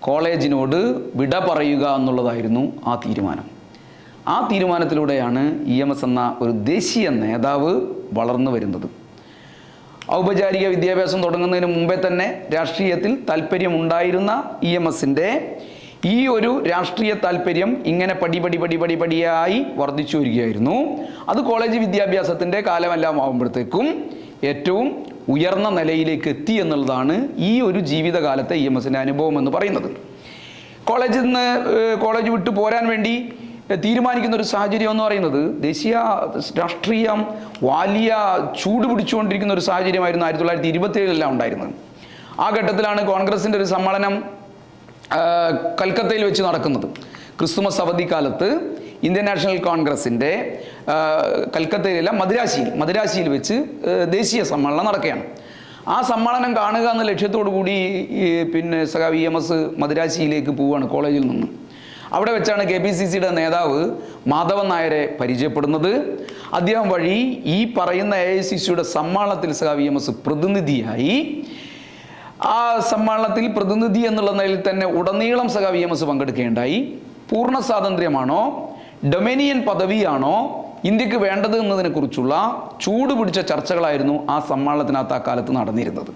കോളേജിനോട് വിട പറയുക എന്നുള്ളതായിരുന്നു ആ തീരുമാനം. ആ തീരുമാനത്തിലൂടെയാണ് EMS എന്ന ഒരു ദേശീയ നേതാവ് വളർന്നു വരുന്നത്. ഔപചാരിക വിദ്യാഭ്യാസം തുടങ്ങുന്നതിന് മുമ്പേ തന്നെ രാഷ്ട്രീയത്തിൽ താല്പര്യമുണ്ടായിരുന്ന EMSന്റെ ഈ ഒരു രാഷ്ട്രീയ താല്പര്യം ഇങ്ങനെ പടിപടിയായി വർദ്ധിച്ചു വരികയായിരുന്നു. അത് കോളേജ് വിദ്യാഭ്യാസത്തിൻ്റെ കാലമെല്ലാം ആകുമ്പോഴത്തേക്കും ഏറ്റവും ഉയർന്ന നിലയിലേക്ക് എത്തി എന്നുള്ളതാണ് ഈ ഒരു ജീവിതകാലത്തെ EMSന്റെ അനുഭവം എന്ന് പറയുന്നത്. കോളേജിൽ നിന്ന് കോളേജ് വിട്ടു പോരാൻ വേണ്ടി തീരുമാനിക്കുന്ന ഒരു സാഹചര്യം എന്ന് പറയുന്നത് ദേശീയ രാഷ്ട്രീയം വലിയ ചൂട് പിടിച്ചുകൊണ്ടിരിക്കുന്ന ഒരു സാഹചര്യമായിരുന്നു 1927 ഉണ്ടായിരുന്നത്. ആ ഘട്ടത്തിലാണ് കോൺഗ്രസിൻ്റെ ഒരു സമ്മേളനം കൽക്കത്തയിൽ വെച്ച് നടക്കുന്നത്. ക്രിസ്തുമസ് അവധിക്കാലത്ത് ഇന്ത്യൻ നാഷണൽ കോൺഗ്രസിൻ്റെ കൽക്കത്തയിലല്ല മദിരാശിയിൽ വെച്ച് ദേശീയ സമ്മേളനം നടക്കുകയാണ്. ആ സമ്മേളനം കാണുക എന്ന ലക്ഷ്യത്തോടു കൂടി പിന്നെ സഖാവ് EMS മദിരാശിയിലേക്ക് പോവുകയാണ് കോളേജിൽ നിന്ന്. അവിടെ വെച്ചാണ് KPCCയുടെ നേതാവ് മാധവൻ നായരെ പരിചയപ്പെടുന്നത്. അദ്ദേഹം വഴി ഈ പറയുന്ന AICCയുടെ സമ്മേളനത്തിൽ സഖാവ് EMS പ്രതിനിധിയായി. ആ സമ്മേളനത്തിൽ പ്രതിനിധി എന്നുള്ള നിലയിൽ തന്നെ ഉടനീളം സഖാവ് EMS പങ്കെടുക്കുകയുണ്ടായി. പൂർണ്ണ സ്വാതന്ത്ര്യമാണോ ഡൊമിനിയൻ പദവിയാണോ ഇന്ത്യക്ക് വേണ്ടത് എന്നതിനെക്കുറിച്ചുള്ള ചൂട് പിടിച്ച ചർച്ചകളായിരുന്നു ആ സമ്മേളനത്തിനകത്ത് അക്കാലത്ത് നടന്നിരുന്നത്.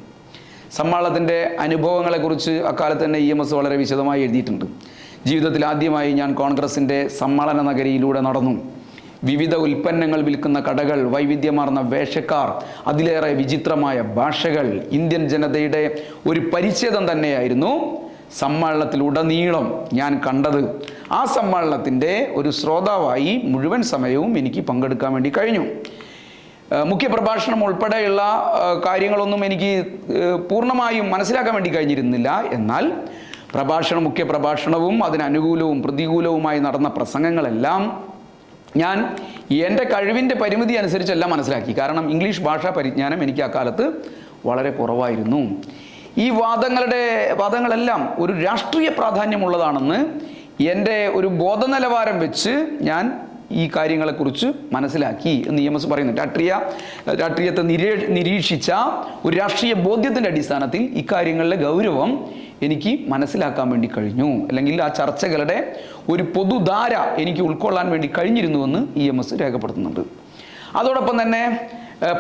സമ്മേളനത്തിൻ്റെ അനുഭവങ്ങളെക്കുറിച്ച് അക്കാലത്ത് തന്നെ EMS വളരെ വിശദമായി എഴുതിയിട്ടുണ്ട്. ജീവിതത്തിൽ ആദ്യമായി ഞാൻ കോൺഗ്രസിൻ്റെ സമ്മേളന നഗരിയിലൂടെ നടന്നു. വിവിധ ഉൽപ്പന്നങ്ങൾ വിൽക്കുന്ന കടകൾ, വൈവിധ്യമാർന്ന വേഷക്കാർ, അതിലേറെ വിചിത്രമായ ഭാഷകൾ, ഇന്ത്യൻ ജനതയുടെ ഒരു പരിച്ഛേദം തന്നെയായിരുന്നു സമ്മേളനത്തിലുടനീളം ഞാൻ കണ്ടത്. ആ സമ്മേളനത്തിൻ്റെ ഒരു ശ്രോതാവായി മുഴുവൻ സമയവും എനിക്ക് പങ്കെടുക്കാൻ വേണ്ടി കഴിഞ്ഞു. മുഖ്യപ്രഭാഷണം ഉൾപ്പെടെയുള്ള കാര്യങ്ങളൊന്നും എനിക്ക് പൂർണ്ണമായും മനസ്സിലാക്കാൻ വേണ്ടി കഴിഞ്ഞിരുന്നില്ല. എന്നാൽ മുഖ്യപ്രഭാഷണവും അതിനനുകൂലവും പ്രതികൂലവുമായി നടന്ന പ്രസംഗങ്ങളെല്ലാം ഞാൻ എൻ്റെ കഴിവിൻ്റെ പരിമിതി അനുസരിച്ചെല്ലാം മനസ്സിലാക്കി. കാരണം ഇംഗ്ലീഷ് ഭാഷാ പരിജ്ഞാനം എനിക്ക് അക്കാലത്ത് വളരെ കുറവായിരുന്നു. ഈ വാദങ്ങളെല്ലാം ഒരു രാഷ്ട്രീയ പ്രാധാന്യമുള്ളതാണെന്ന് എൻ്റെ ഒരു ബോധനിലവാരം വെച്ച് ഞാൻ ഈ കാര്യങ്ങളെക്കുറിച്ച് മനസ്സിലാക്കി എന്ന് EMS പറയുന്നു. രാഷ്ട്രീയത്തെ നിരീക്ഷിച്ച ഒരു രാഷ്ട്രീയ ബോധ്യത്തിൻ്റെ അടിസ്ഥാനത്തിൽ ഇക്കാര്യങ്ങളിലെ ഗൗരവം എനിക്ക് മനസ്സിലാക്കാൻ വേണ്ടി കഴിഞ്ഞു, അല്ലെങ്കിൽ ആ ചർച്ചകളുടെ ഒരു പൊതുധാര എനിക്ക് ഉൾക്കൊള്ളാൻ വേണ്ടി കഴിഞ്ഞിരുന്നുവെന്ന് EMS രേഖപ്പെടുത്തുന്നുണ്ട്. അതോടൊപ്പം തന്നെ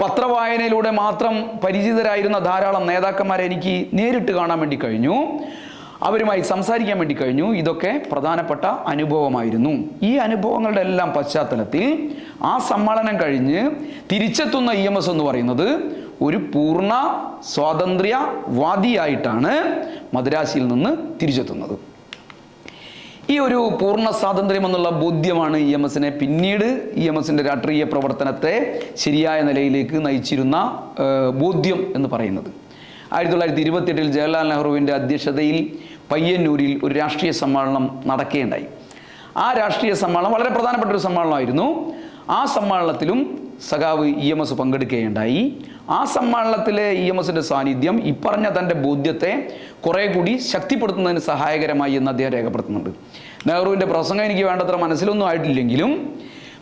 പത്രവായനയിലൂടെ മാത്രം പരിചിതരായിരുന്ന ധാരാളം നേതാക്കന്മാരെ എനിക്ക് നേരിട്ട് കാണാൻ വേണ്ടി കഴിഞ്ഞു, അവരുമായി സംസാരിക്കാൻ വേണ്ടി കഴിഞ്ഞു. ഇതൊക്കെ പ്രധാനപ്പെട്ട അനുഭവമായിരുന്നു. ഈ അനുഭവങ്ങളുടെ എല്ലാം പശ്ചാത്തലത്തിൽ ആ സമ്മേളനം കഴിഞ്ഞ് തിരിച്ചെത്തുന്ന EMS എന്ന് പറയുന്നത് ഒരു പൂർണ്ണ സ്വാതന്ത്ര്യവാദിയായിട്ടാണ് മദ്രാസിൽ നിന്ന് തിരിച്ചെത്തുന്നത്. ഈ ഒരു പൂർണ്ണ സ്വാതന്ത്ര്യം എന്നുള്ള ബോധ്യമാണ് EMSനെ പിന്നീട് EMSന്റെ രാഷ്ട്രീയ പ്രവർത്തനത്തെ ശരിയായ നിലയിലേക്ക് നയിച്ചിരുന്ന ബോധ്യം എന്ന് പറയുന്നത്. 1928 ജവഹർലാൽ നെഹ്റുവിൻ്റെ അധ്യക്ഷതയിൽ പയ്യന്നൂരിൽ ഒരു രാഷ്ട്രീയ സമ്മേളനം നടക്കുകയുണ്ടായി. ആ രാഷ്ട്രീയ സമ്മേളനം വളരെ പ്രധാനപ്പെട്ട ഒരു സമ്മേളനമായിരുന്നു. ആ സമ്മേളനത്തിലും സഖാവ് EMS പങ്കെടുക്കുകയുണ്ടായി. ആ സമ്മേളനത്തിലെ EMSന്റെ സാന്നിധ്യം ഇപ്പറഞ്ഞ തൻ്റെ ബോധ്യത്തെ കുറെ കൂടി ശക്തിപ്പെടുത്തുന്നതിന് സഹായകരമായി എന്ന് അദ്ദേഹം രേഖപ്പെടുത്തുന്നുണ്ട്. നെഹ്റുവിൻ്റെ പ്രസംഗം എനിക്ക് വേണ്ടത്ര മനസ്സിലൊന്നും ആയിട്ടില്ലെങ്കിലും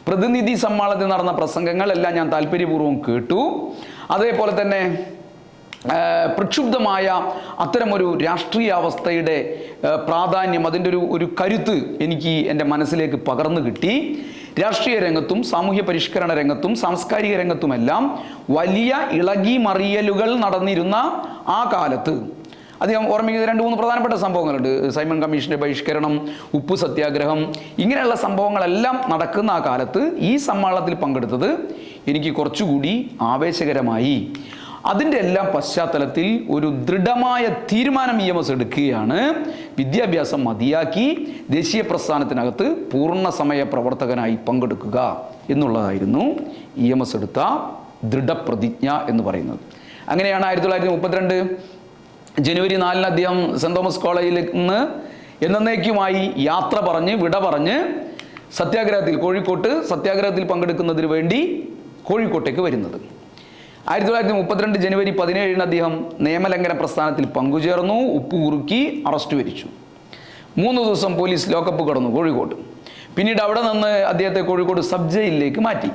പ്രതിനിധി സമ്മേളനത്തിൽ നടന്ന പ്രസംഗങ്ങളെല്ലാം ഞാൻ താല്പര്യപൂർവ്വം കേട്ടു. അതേപോലെ തന്നെ പ്രക്ഷുബ്ധമായ അത്തരമൊരു രാഷ്ട്രീയ അവസ്ഥയുടെ പ്രാധാന്യം, അതിൻ്റെ ഒരു കരുത്ത് എനിക്ക് എൻ്റെ മനസ്സിലേക്ക് പകർന്നു കിട്ടി. രാഷ്ട്രീയ രംഗത്തും സാമൂഹ്യ പരിഷ്കരണ രംഗത്തും സാംസ്കാരിക രംഗത്തുമെല്ലാം വലിയ ഇളകി മറിയലുകൾ നടന്നിരുന്ന ആ കാലത്ത് അദ്ദേഹം ഓർമ്മിക്കുന്ന 2-3 പ്രധാനപ്പെട്ട സംഭവങ്ങളുണ്ട്. സൈമൺ കമ്മീഷൻ്റെ ബഹിഷ്കരണം, ഉപ്പു സത്യാഗ്രഹം, ഇങ്ങനെയുള്ള സംഭവങ്ങളെല്ലാം നടക്കുന്ന ആ കാലത്ത് ഈ സമ്മേളനത്തിൽ പങ്കെടുത്തത് എനിക്ക് കുറച്ചുകൂടി ആവേശകരമായി. അതിൻ്റെ എല്ലാം പശ്ചാത്തലത്തിൽ ഒരു ദൃഢമായ തീരുമാനം EMS എടുക്കുകയാണ്. വിദ്യാഭ്യാസം മതിയാക്കി ദേശീയ പ്രസ്ഥാനത്തിനകത്ത് പൂർണ്ണസമയ പ്രവർത്തകനായി പങ്കെടുക്കുക എന്നുള്ളതായിരുന്നു EMS എടുത്ത ദൃഢപ്രതിജ്ഞ എന്ന് പറയുന്നത്. അങ്ങനെയാണ് 1932 ജനുവരി 4 അദ്ദേഹം സെൻറ് തോമസ് കോളേജിൽ നിന്ന് എന്നേക്കുമായി യാത്ര പറഞ്ഞ് വിട പറഞ്ഞ് കോഴിക്കോട്ട് സത്യാഗ്രഹത്തിൽ പങ്കെടുക്കുന്നതിന് വേണ്ടി കോഴിക്കോട്ടേക്ക് വരുന്നത്. 1932 ജനുവരി 17 അദ്ദേഹം നിയമലംഘന പ്രസ്ഥാനത്തിൽ പങ്കുചേർന്നു, ഉപ്പ് കുറുക്കി അറസ്റ്റ് വരിച്ചു. 3 ദിവസം പോലീസ് ലോക്കപ്പ് കടന്നു കോഴിക്കോട്. പിന്നീട് അവിടെ നിന്ന് അദ്ദേഹത്തെ കോഴിക്കോട് സബ് ജയിലിലേക്ക് മാറ്റി.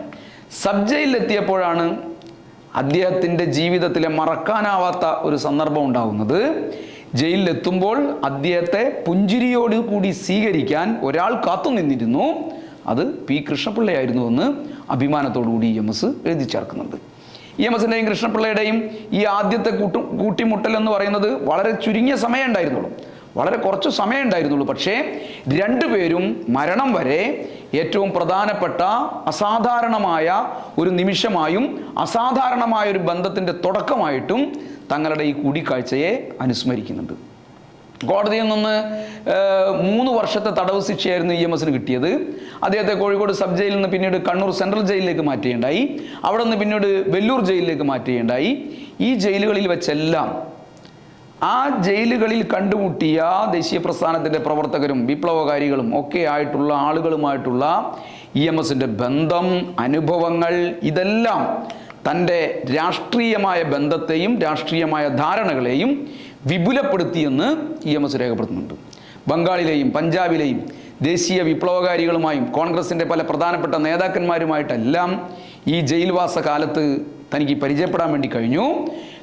സബ് ജയിലിലെത്തിയപ്പോഴാണ് അദ്ദേഹത്തിൻ്റെ ജീവിതത്തിലെ മറക്കാനാവാത്ത ഒരു സന്ദർഭം ഉണ്ടാകുന്നത്. ജയിലിലെത്തുമ്പോൾ അദ്ദേഹത്തെ പുഞ്ചിരിയോട് കൂടി സ്വീകരിക്കാൻ ഒരാൾ കാത്തു നിന്നിരുന്നു. അത് പി കൃഷ്ണപിള്ളയായിരുന്നു എന്ന് അഭിമാനത്തോടുകൂടി EMS എഴുതി ചേർക്കുന്നുണ്ട്. EMSൻ്റെയും കൃഷ്ണപിള്ളയുടെയും ഈ ആദ്യത്തെ കൂട്ടിമുട്ടൽ എന്ന് പറയുന്നത് വളരെ ചുരുങ്ങിയ സമയം ഉണ്ടായിരുന്നുള്ളൂ, വളരെ കുറച്ച് സമയം ഉണ്ടായിരുന്നുള്ളൂ. പക്ഷേ രണ്ടുപേരും മരണം വരെ ഏറ്റവും പ്രധാനപ്പെട്ട അസാധാരണമായ ഒരു നിമിഷമായും അസാധാരണമായ ഒരു ബന്ധത്തിൻ്റെ തുടക്കമായിട്ടും തങ്ങളുടെ ഈ കൂടിക്കാഴ്ചയെ അനുസ്മരിക്കുന്നുണ്ട്. കോടതിയിൽ നിന്ന് 3 വർഷത്തെ തടവ് ശിക്ഷയായിരുന്നു EMSന് കിട്ടിയത്. അദ്ദേഹത്തെ കോഴിക്കോട് സബ് ജയിലിൽ നിന്ന് പിന്നീട് കണ്ണൂർ സെൻട്രൽ ജയിലിലേക്ക് മാറ്റുകയുണ്ടായി. അവിടെ നിന്ന് പിന്നീട് വെല്ലൂർ ജയിലിലേക്ക് മാറ്റുകയുണ്ടായി. ഈ ജയിലുകളിൽ വെച്ചെല്ലാം ആ ജയിലുകളിൽ കണ്ടുമുട്ടിയ ദേശീയ പ്രസ്ഥാനത്തിൻ്റെ പ്രവർത്തകരും വിപ്ലവകാരികളും ഒക്കെ ആയിട്ടുള്ള ആളുകളുമായിട്ടുള്ള EMSൻ്റെ ബന്ധം, അനുഭവങ്ങൾ, ഇതെല്ലാം തൻ്റെ രാഷ്ട്രീയമായ ബന്ധത്തെയും രാഷ്ട്രീയമായ ധാരണകളെയും വിപുലപ്പെടുത്തിയെന്ന് EMS രേഖപ്പെടുത്തുന്നുണ്ട്. ബംഗാളിലെയും പഞ്ചാബിലെയും ദേശീയ വിപ്ലവകാരികളുമായും കോൺഗ്രസിൻ്റെ പല പ്രധാനപ്പെട്ട നേതാക്കന്മാരുമായിട്ടെല്ലാം ഈ ജയിൽവാസ കാലത്ത് തനിക്ക് പരിചയപ്പെടാൻ വേണ്ടി കഴിഞ്ഞു.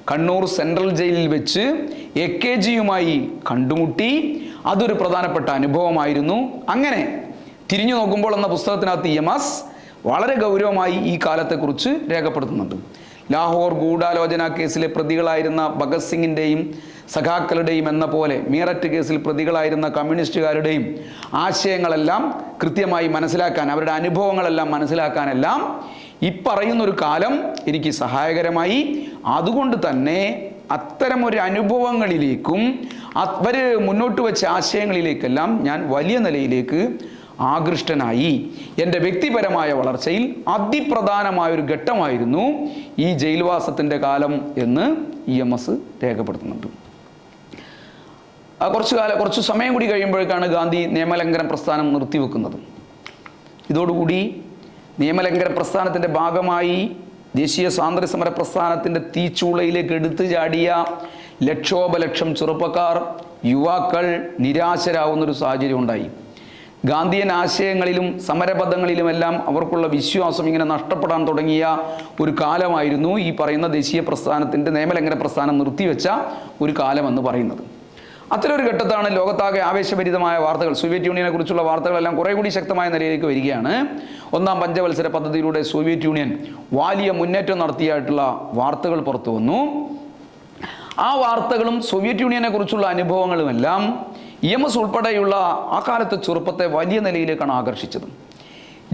കണ്ണൂർ സെൻട്രൽ ജയിലിൽ വെച്ച് AKGയുമായി കണ്ടുമുട്ടി. അതൊരു പ്രധാനപ്പെട്ട അനുഭവമായിരുന്നു. അങ്ങനെ തിരിഞ്ഞു നോക്കുമ്പോൾ എന്ന പുസ്തകത്തിനകത്ത് EMS വളരെ ഗൗരവമായി ഈ കാലത്തെക്കുറിച്ച് രേഖപ്പെടുത്തുന്നുണ്ട്. ലാഹോർ ഗൂഢാലോചന കേസിലെ പ്രതികളായിരുന്ന ഭഗത് സിംഗിൻ്റെയും സഖാക്കളുടെയും എന്ന പോലെ മീററ്റ് കേസിൽ പ്രതികളായിരുന്ന കമ്മ്യൂണിസ്റ്റുകാരുടെയും ആശയങ്ങളെല്ലാം കൃത്യമായി മനസ്സിലാക്കാൻ, അവരുടെ അനുഭവങ്ങളെല്ലാം മനസ്സിലാക്കാനെല്ലാം ഇപ്പറയുന്നൊരു കാലം എനിക്ക് സഹായകരമായി. അതുകൊണ്ട് തന്നെ അത്തരമൊരു അനുഭവങ്ങളിലേക്കും അവർ മുന്നോട്ട് വെച്ച ആശയങ്ങളിലേക്കെല്ലാം ഞാൻ വലിയ നിലയിലേക്ക് ആകൃഷ്ടനായി. എൻ്റെ വ്യക്തിപരമായ വളർച്ചയിൽ അതിപ്രധാനമായൊരു ഘട്ടമായിരുന്നു ഈ ജയിൽവാസത്തിൻ്റെ കാലം എന്ന് EMS രേഖപ്പെടുത്തുന്നുണ്ട്. കുറച്ചു സമയം കൂടി കഴിയുമ്പോഴേക്കാണ് ഗാന്ധി നിയമലംഘന പ്രസ്ഥാനം നിർത്തിവെക്കുന്നത്. ഇതോടുകൂടി നിയമലംഘന പ്രസ്ഥാനത്തിൻ്റെ ഭാഗമായി ദേശീയ സ്വാതന്ത്ര്യ സമര പ്രസ്ഥാനത്തിൻ്റെ തീച്ചൂളയിലേക്ക് എടുത്തു ചാടിയ ലക്ഷോപലക്ഷം ചെറുപ്പക്കാർ, യുവാക്കൾ നിരാശരാകുന്നൊരു സാഹചര്യം ഉണ്ടായി. ഗാന്ധിയൻ ആശയങ്ങളിലും സമരപഥങ്ങളിലുമെല്ലാം അവർക്കുള്ള വിശ്വാസം ഇങ്ങനെ നഷ്ടപ്പെടാൻ തുടങ്ങിയ ഒരു കാലമായിരുന്നു ഈ പറയുന്ന ദേശീയ പ്രസ്ഥാനത്തിൻ്റെ നിയമലംഘന പ്രസ്ഥാനം നിർത്തിവെച്ച ഒരു കാലമെന്ന് പറയുന്നത്. അത്തരമൊരു ഘട്ടത്താണ് ലോകത്താകെ ആവേശഭരിതമായ വാർത്തകൾ, സോവിയറ്റ് യൂണിയനെ കുറിച്ചുള്ള വാർത്തകളെല്ലാം കുറേ കൂടി ശക്തമായ നിലയിലേക്ക് വരികയാണ്. ഒന്നാം പഞ്ചവത്സര പദ്ധതിയിലൂടെ സോവിയറ്റ് യൂണിയൻ വലിയ മുന്നേറ്റം നടത്തിയായിട്ടുള്ള വാർത്തകൾ പുറത്തു വന്നു. ആ വാർത്തകളും സോവിയറ്റ് യൂണിയനെ കുറിച്ചുള്ള അനുഭവങ്ങളുമെല്ലാം EMS ഉൾപ്പെടെയുള്ള ആ കാലത്തെ ചെറുപ്പത്തെ വലിയ നിലയിലേക്കാണ് ആകർഷിച്ചത്.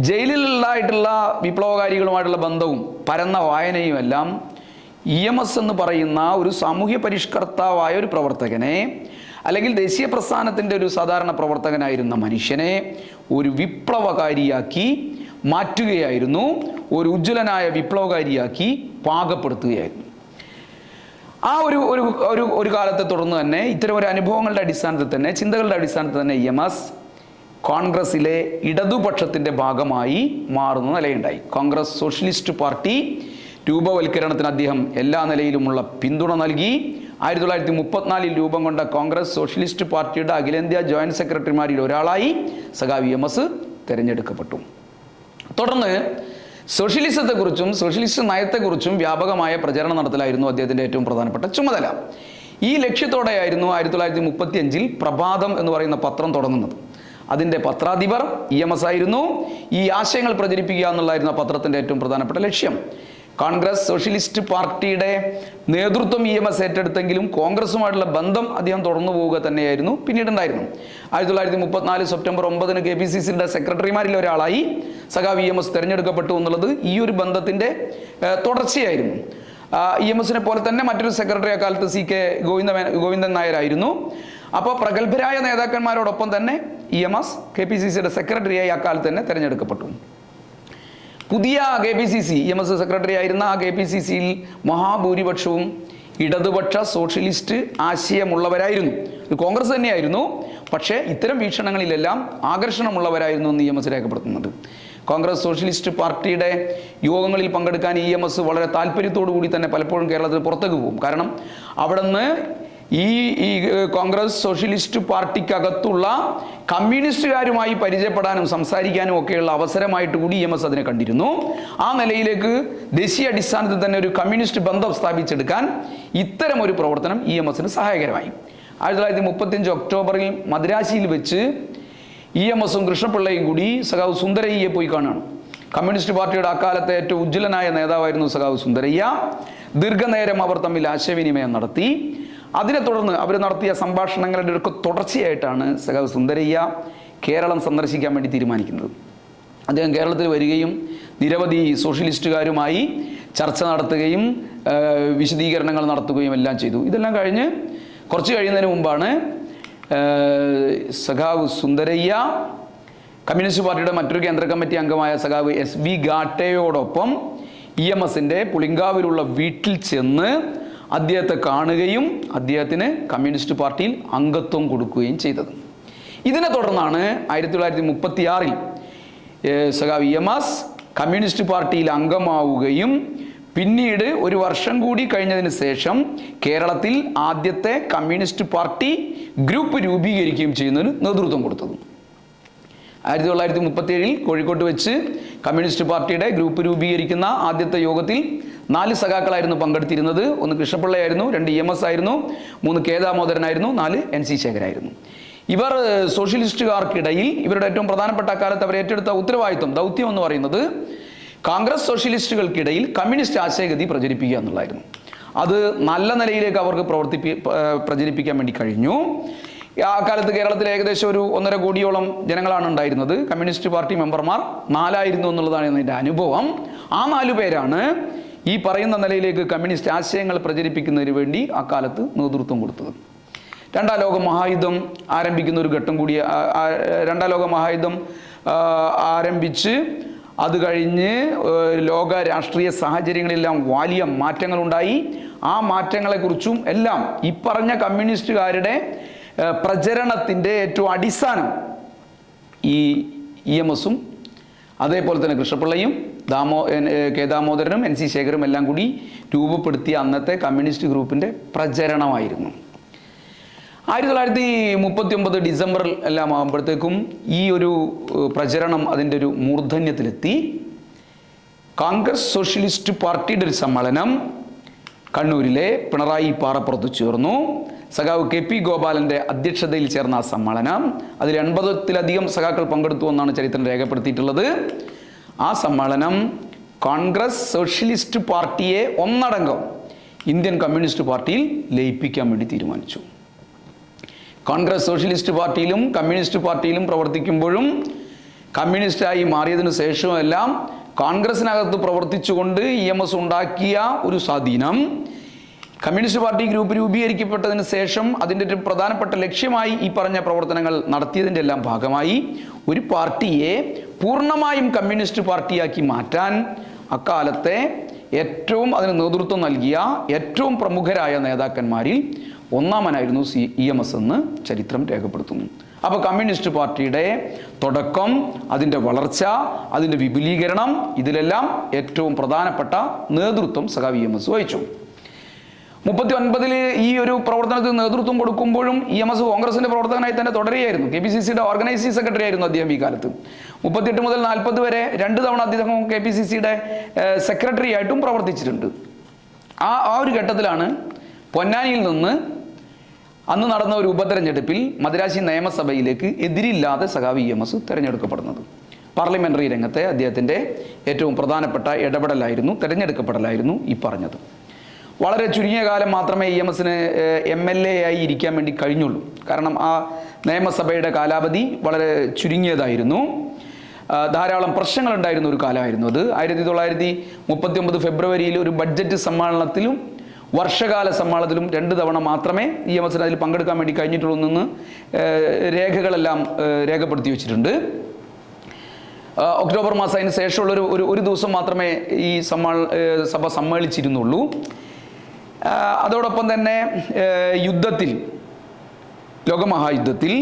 ജയിലിലുള്ളതായിട്ടുള്ള വിപ്ലവകാരികളുമായിട്ടുള്ള ബന്ധവും പരന്ന വായനയും എല്ലാം EMS എന്ന് പറയുന്ന ഒരു സാമൂഹ്യ പരിഷ്കർത്താവായ ഒരു പ്രവർത്തകനെ, അല്ലെങ്കിൽ ദേശീയ പ്രസ്ഥാനത്തിൻ്റെ ഒരു സാധാരണ പ്രവർത്തകനായിരുന്ന മനുഷ്യനെ ഒരു വിപ്ലവകാരിയാക്കി മാറ്റുകയായിരുന്നു, ഒരു ഉജ്ജ്വലനായ വിപ്ലവകാരിയാക്കി പാകപ്പെടുത്തുകയായിരുന്നു. ആ ഒരു കാലത്തെ തുടർന്ന് തന്നെ ഇത്തരം ഒരു അനുഭവങ്ങളുടെ അടിസ്ഥാനത്തിൽ തന്നെ, ചിന്തകളുടെ അടിസ്ഥാനത്തിൽ തന്നെ EMS കോൺഗ്രസിലെ ഇടതുപക്ഷത്തിൻ്റെ ഭാഗമായി മാറുന്ന നിലയുണ്ടായി. കോൺഗ്രസ് സോഷ്യലിസ്റ്റ് പാർട്ടി രൂപവൽക്കരണത്തിന് അദ്ദേഹം എല്ലാ നിലയിലുമുള്ള പിന്തുണ നൽകി. 1934 രൂപം കൊണ്ട കോൺഗ്രസ് സോഷ്യലിസ്റ്റ് പാർട്ടിയുടെ അഖിലേന്ത്യാ ജോയിന്റ് സെക്രട്ടറിമാരിൽ ഒരാളായി സഖാവ് EMS തിരഞ്ഞെടുക്കപ്പെട്ടു. തുടർന്ന് സോഷ്യലിസത്തെക്കുറിച്ചും സോഷ്യലിസ്റ്റ് നയത്തെക്കുറിച്ചും വ്യാപകമായ പ്രചരണം നടത്തലായിരുന്നു അദ്ദേഹത്തിൻ്റെ ഏറ്റവും പ്രധാനപ്പെട്ട ചുമതല. ഈ ലക്ഷ്യത്തോടെയായിരുന്നു 1935 പ്രഭാതം എന്ന് പറയുന്ന പത്രം തുടങ്ങുന്നത്. അതിൻ്റെ പത്രാധിപർ EMS ആയിരുന്നു. ഈ ആശയങ്ങൾ പ്രചരിപ്പിക്കുക എന്നുള്ളതായിരുന്നു ആ പത്രത്തിൻ്റെ ഏറ്റവും പ്രധാനപ്പെട്ട ലക്ഷ്യം. കോൺഗ്രസ് സോഷ്യലിസ്റ്റ് പാർട്ടിയുടെ നേതൃത്വം EMS ഏറ്റെടുത്തെങ്കിലും കോൺഗ്രസുമായിട്ടുള്ള ബന്ധം അദ്ദേഹം തുടർന്നു പോവുക തന്നെയായിരുന്നു പിന്നീടുണ്ടായിരുന്നു. 1934 സെപ്റ്റംബർ 9 KPCCയുടെ സെക്രട്ടറിമാരിൽ ഒരാളായി സഖാവ് EMS തിരഞ്ഞെടുക്കപ്പെട്ടു എന്നുള്ളത് ഈ ഒരു ബന്ധത്തിൻ്റെ തുടർച്ചയായിരുന്നു. EMSനെ പോലെ തന്നെ മറ്റൊരു സെക്രട്ടറി അക്കാലത്ത് CK ഗോവിന്ദൻ നായരായിരുന്നു. അപ്പോൾ പ്രഗത്ഭരായ നേതാക്കന്മാരോടൊപ്പം തന്നെ EMS KPCCയുടെ സെക്രട്ടറിയായി അക്കാലത്ത് തന്നെ തിരഞ്ഞെടുക്കപ്പെട്ടു. പുതിയ KPCC EMS സെക്രട്ടറി ആയിരുന്ന ആ KPCCയിൽ മഹാഭൂരിപക്ഷവും ഇടതുപക്ഷ സോഷ്യലിസ്റ്റ് ആശയമുള്ളവരായിരുന്നു. കോൺഗ്രസ് തന്നെയായിരുന്നു, പക്ഷേ ഇത്തരം വീക്ഷണങ്ങളിലെല്ലാം ആകർഷണമുള്ളവരായിരുന്നു എന്ന് EMS രേഖപ്പെടുത്തുന്നത്. കോൺഗ്രസ് സോഷ്യലിസ്റ്റ് പാർട്ടിയുടെ യോഗങ്ങളിൽ പങ്കെടുക്കാൻ EMS വളരെ താല്പര്യത്തോടു കൂടി തന്നെ പലപ്പോഴും കേരളത്തിന് പുറത്തേക്ക് പോകും. കാരണം അവിടെ നിന്ന് ഈ കോൺഗ്രസ് സോഷ്യലിസ്റ്റ് പാർട്ടിക്കകത്തുള്ള കമ്മ്യൂണിസ്റ്റുകാരുമായി പരിചയപ്പെടാനും സംസാരിക്കാനും ഒക്കെയുള്ള അവസരമായിട്ട് കൂടി EMS അതിനെ കണ്ടിരുന്നു. ആ നിലയിലേക്ക് ദേശീയ അടിസ്ഥാനത്തിൽ തന്നെ ഒരു കമ്മ്യൂണിസ്റ്റ് ബന്ധം സ്ഥാപിച്ചെടുക്കാൻ ഇത്തരം ഒരു പ്രവർത്തനം EMSന് സഹായകരമായി. 1935 ഒക്ടോബറിൽ മദ്രാശിയിൽ വെച്ച് EMSും കൃഷ്ണപിള്ളയും കൂടി സഖാവ് സുന്ദരയ്യയെ പോയി കാണുകയാണ്. കമ്മ്യൂണിസ്റ്റ് പാർട്ടിയുടെ അക്കാലത്തെ ഏറ്റവും ഉജ്ജ്വലനായ നേതാവായിരുന്നു സഖാവ് സുന്ദരയ്യ. ദീർഘനേരം അവർ തമ്മിൽ ആശയവിനിമയം നടത്തി. അതിനെ തുടർന്ന് അവർ നടത്തിയ സംഭാഷണങ്ങളുടെ ഒരു തുടർച്ചയായിട്ടാണ് സഖാവ് സുന്ദരയ്യ കേരളം സന്ദർശിക്കാൻ വേണ്ടി തീരുമാനിക്കുന്നത്. അദ്ദേഹം കേരളത്തിൽ വരികയും നിരവധി സോഷ്യലിസ്റ്റുകാരുമായി ചർച്ച നടത്തുകയും വിശദീകരണങ്ങൾ നടത്തുകയും എല്ലാം ചെയ്തു. ഇതെല്ലാം കഴിഞ്ഞ് കുറച്ച് കഴിയുന്നതിന് മുമ്പാണ് സഖാവ് സുന്ദരയ്യ കമ്മ്യൂണിസ്റ്റ് പാർട്ടിയുടെ മറ്റൊരു കേന്ദ്ര കമ്മിറ്റി അംഗമായ സഖാവ് SV ഗാട്ടയോടൊപ്പം EMSൻ്റെ പുളിങ്കാവിലുള്ള വീട്ടിൽ ചെന്ന് അദ്ദേഹത്തെ കാണുകയും അദ്ദേഹത്തിന് കമ്മ്യൂണിസ്റ്റ് പാർട്ടിയിൽ അംഗത്വം കൊടുക്കുകയും ചെയ്തത്. ഇതിനെ തുടർന്നാണ് 1936 സഖാവ് EMS കമ്മ്യൂണിസ്റ്റ് പാർട്ടിയിൽ അംഗമാവുകയും പിന്നീട് ഒരു വർഷം കൂടി കഴിഞ്ഞതിന് ശേഷം കേരളത്തിൽ ആദ്യത്തെ കമ്മ്യൂണിസ്റ്റ് പാർട്ടി ഗ്രൂപ്പ് രൂപീകരിക്കുകയും ചെയ്യുന്നതിന് നേതൃത്വം കൊടുത്തത്. 1937 കോഴിക്കോട്ട് വെച്ച് കമ്മ്യൂണിസ്റ്റ് പാർട്ടിയുടെ ഗ്രൂപ്പ് രൂപീകരിക്കുന്ന ആദ്യത്തെ യോഗത്തിൽ 4 സഖാക്കളായിരുന്നു പങ്കെടുത്തിരുന്നത്. 1 കൃഷ്ണപിള്ളയായിരുന്നു, 2 EMS ആയിരുന്നു, 3 K ദാമോദരനായിരുന്നു, 4 NC ശേഖരായിരുന്നു. ഇവർ സോഷ്യലിസ്റ്റുകാർക്കിടയിൽ ഇവരുടെ ഏറ്റവും പ്രധാനപ്പെട്ട അക്കാലത്ത് അവർ ഏറ്റെടുത്ത ദൗത്യം എന്ന് പറയുന്നത് കോൺഗ്രസ് സോഷ്യലിസ്റ്റുകൾക്കിടയിൽ കമ്മ്യൂണിസ്റ്റ് ആശയഗതി പ്രചരിപ്പിക്കുക എന്നുള്ളതായിരുന്നു. അത് നല്ല നിലയിലേക്ക് അവർക്ക് പ്രചരിപ്പിക്കാൻ വേണ്ടി കഴിഞ്ഞു. ആ കാലത്ത് കേരളത്തിൽ ഏകദേശം ഒരു 1.5 കോടിയോളം ജനങ്ങളാണ് ഉണ്ടായിരുന്നത്. കമ്മ്യൂണിസ്റ്റ് പാർട്ടി മെമ്പർമാർ 4 ആയിരുന്നു എന്നുള്ളതാണ് എൻ്റെ അനുഭവം. ആ 4 പേരാണ് ഈ പറയുന്ന നിലയിലേക്ക് കമ്മ്യൂണിസ്റ്റ് ആശയങ്ങൾ പ്രചരിപ്പിക്കുന്നതിന് വേണ്ടി അക്കാലത്ത് നേതൃത്വം കൊടുത്തത്. രണ്ടാം ലോക മഹായുദ്ധം ആരംഭിക്കുന്ന ഒരു ഘട്ടം കൂടി, രണ്ടാം ലോക മഹായുദ്ധം ആരംഭിച്ച് അത് കഴിഞ്ഞ് ലോക രാഷ്ട്രീയ സാഹചര്യങ്ങളെല്ലാം വലിയ മാറ്റങ്ങളുണ്ടായി. ആ മാറ്റങ്ങളെക്കുറിച്ചും എല്ലാം ഈ പറഞ്ഞ കമ്മ്യൂണിസ്റ്റുകാരുടെ പ്രചരണത്തിൻ്റെ ഏറ്റവും അടിസ്ഥാനം ഈ EMSും അതേപോലെ തന്നെ കൃഷ്ണപിള്ളയും K ദാമോദരനും NC ശേഖരും എല്ലാം കൂടി രൂപപ്പെടുത്തിയ അന്നത്തെ കമ്മ്യൂണിസ്റ്റ് ഗ്രൂപ്പിൻ്റെ പ്രചരണമായിരുന്നു. 1939 ഡിസംബറിൽ എല്ലാം ആകുമ്പോഴത്തേക്കും ഈ ഒരു പ്രചരണം അതിൻ്റെ ഒരു മൂർധന്യത്തിലെത്തി. കോൺഗ്രസ് സോഷ്യലിസ്റ്റ് പാർട്ടിയുടെ ഒരു സമ്മേളനം കണ്ണൂരിലെ പിണറായി പാറപ്പുറത്ത് ചേർന്നു. സഖാവ് KP ഗോപാലൻ്റെ അധ്യക്ഷതയിൽ ചേർന്ന ആ സമ്മേളനം, അതിൽ 80-ത്തിലധികം സഖാക്കൾ പങ്കെടുത്തു എന്നാണ് ചരിത്രം രേഖപ്പെടുത്തിയിട്ടുള്ളത്. ആ സമ്മേളനം കോൺഗ്രസ് സോഷ്യലിസ്റ്റ് പാർട്ടിയെ ഒന്നടങ്കം ഇന്ത്യൻ കമ്മ്യൂണിസ്റ്റ് പാർട്ടിയിൽ ലയിപ്പിക്കാൻ വേണ്ടി തീരുമാനിച്ചു. കോൺഗ്രസ് സോഷ്യലിസ്റ്റ് പാർട്ടിയിലും കമ്മ്യൂണിസ്റ്റ് പാർട്ടിയിലും പ്രവർത്തിക്കുമ്പോഴും കമ്മ്യൂണിസ്റ്റായി മാറിയതിനു ശേഷമെല്ലാം കോൺഗ്രസിനകത്ത് പ്രവർത്തിച്ചുകൊണ്ട് EMS ഉണ്ടാക്കിയ ഒരു സ്വാധീനം കമ്മ്യൂണിസ്റ്റ് പാർട്ടി ഗ്രൂപ്പ് രൂപീകരിക്കപ്പെട്ടതിന് ശേഷം അതിൻ്റെ ഒരു പ്രധാനപ്പെട്ട ലക്ഷ്യമായി ഈ പറഞ്ഞ പ്രവർത്തനങ്ങൾ നടത്തിയതിൻ്റെ എല്ലാം ഭാഗമായി ഒരു പാർട്ടിയെ പൂർണ്ണമായും കമ്മ്യൂണിസ്റ്റ് പാർട്ടിയാക്കി മാറ്റാൻ അക്കാലത്തെ ഏറ്റവും അതിന് നേതൃത്വം നൽകിയ ഏറ്റവും പ്രമുഖരായ നേതാക്കന്മാരിൽ ഒന്നാമനായിരുന്നു EMS എന്ന് ചരിത്രം രേഖപ്പെടുത്തുന്നു. അപ്പോൾ കമ്മ്യൂണിസ്റ്റ് പാർട്ടിയുടെ തുടക്കം, അതിൻ്റെ വളർച്ച, അതിൻ്റെ വിപുലീകരണം, ഇതിലെല്ലാം ഏറ്റവും പ്രധാനപ്പെട്ട നേതൃത്വം സഖാവ് EMS വഹിച്ചു. 39-ൽ ഈ ഒരു പ്രവർത്തനത്തിന് നേതൃത്വം കൊടുക്കുമ്പോഴും EMS കോൺഗ്രസിന്റെ പ്രവർത്തകനായി തന്നെ തുടരുകയായിരുന്നു. KPCCയുടെ ഓർഗനൈസിംഗ് സെക്രട്ടറി ആയിരുന്നു അദ്ദേഹം ഈ കാലത്ത്. 38 മുതൽ 40 വരെ 2 തവണ അദ്ദേഹം KPCCയുടെ സെക്രട്ടറി ആയിട്ടും പ്രവർത്തിച്ചിട്ടുണ്ട്. ആ ഒരു ഘട്ടത്തിലാണ് പൊന്നാനിയിൽ നിന്ന് അന്ന് നടന്ന ഒരു ഉപതെരഞ്ഞെടുപ്പിൽ മദിരാശി നിയമസഭയിലേക്ക് എതിരില്ലാതെ സഖാവ് EMS തിരഞ്ഞെടുക്കപ്പെടുന്നത്. പാർലമെന്ററി രംഗത്തെ അദ്ദേഹത്തിൻ്റെ ഏറ്റവും പ്രധാനപ്പെട്ട ഇടപെടലായിരുന്നു, തിരഞ്ഞെടുക്കപ്പെടലായിരുന്നു ഈ പറഞ്ഞത്. വളരെ ചുരുങ്ങിയ കാലം മാത്രമേ EMSന് MLA ആയി ഇരിക്കാൻ വേണ്ടി കഴിഞ്ഞുള്ളൂ. കാരണം ആ നിയമസഭയുടെ കാലാവധി വളരെ ചുരുങ്ങിയതായിരുന്നു. ധാരാളം പ്രശ്നങ്ങളുണ്ടായിരുന്ന ഒരു കാലമായിരുന്നു അത്. 1939 ഫെബ്രുവരിയിൽ ഒരു ബഡ്ജറ്റ് സമ്മേളനത്തിലും വർഷകാല സമ്മേളനത്തിലും 2 തവണ മാത്രമേ EMSന് അതിൽ പങ്കെടുക്കാൻ വേണ്ടി കഴിഞ്ഞിട്ടുള്ളൂ എന്ന് രേഖകളെല്ലാം രേഖപ്പെടുത്തി വെച്ചിട്ടുണ്ട്. ഒക്ടോബർ മാസം അതിന് ശേഷമുള്ള ഒരു ദിവസം മാത്രമേ ഈ സഭ സമ്മേളിച്ചിരുന്നുള്ളൂ. അതോടൊപ്പം തന്നെ യുദ്ധത്തിൽ, ലോകമഹായുദ്ധത്തിൽ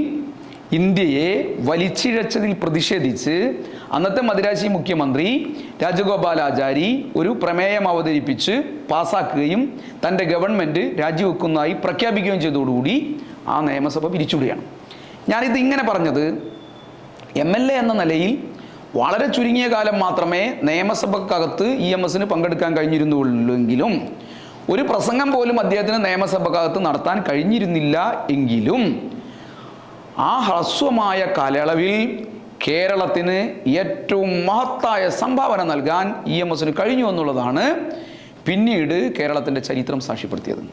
ഇന്ത്യയെ വലിച്ചിഴച്ചതിൽ പ്രതിഷേധിച്ച് അന്നത്തെ മദിരാശി മുഖ്യമന്ത്രി രാജഗോപാലാചാരി ഒരു പ്രമേയം അവതരിപ്പിച്ച് പാസാക്കുകയും തൻ്റെ ഗവൺമെൻറ് രാജിവെക്കുന്നതായി പ്രഖ്യാപിക്കുകയും ചെയ്തതോടുകൂടി ആ നിയമസഭ പിരിച്ചുവിടുകയാണ്. ഞാനിത് ഇങ്ങനെ പറഞ്ഞത് MLA എന്ന നിലയിൽ വളരെ ചുരുങ്ങിയ കാലം മാത്രമേ നിയമസഭക്കകത്ത് EMSന് പങ്കെടുക്കാൻ കഴിഞ്ഞിരുന്നുള്ളെങ്കിലും ഒരു പ്രസംഗം പോലും അദ്ദേഹത്തിന് നിയമസഭക്കകത്ത് നടത്താൻ കഴിഞ്ഞിരുന്നില്ല എങ്കിലും ആ ഹ്രസ്വമായ കാലയളവിൽ കേരളത്തിന് ഏറ്റവും മഹത്തായ സംഭാവന നൽകാൻ EMSന് കഴിഞ്ഞു എന്നുള്ളതാണ് പിന്നീട് കേരളത്തിൻ്റെ ചരിത്രം സാക്ഷ്യപ്പെടുത്തിയത്.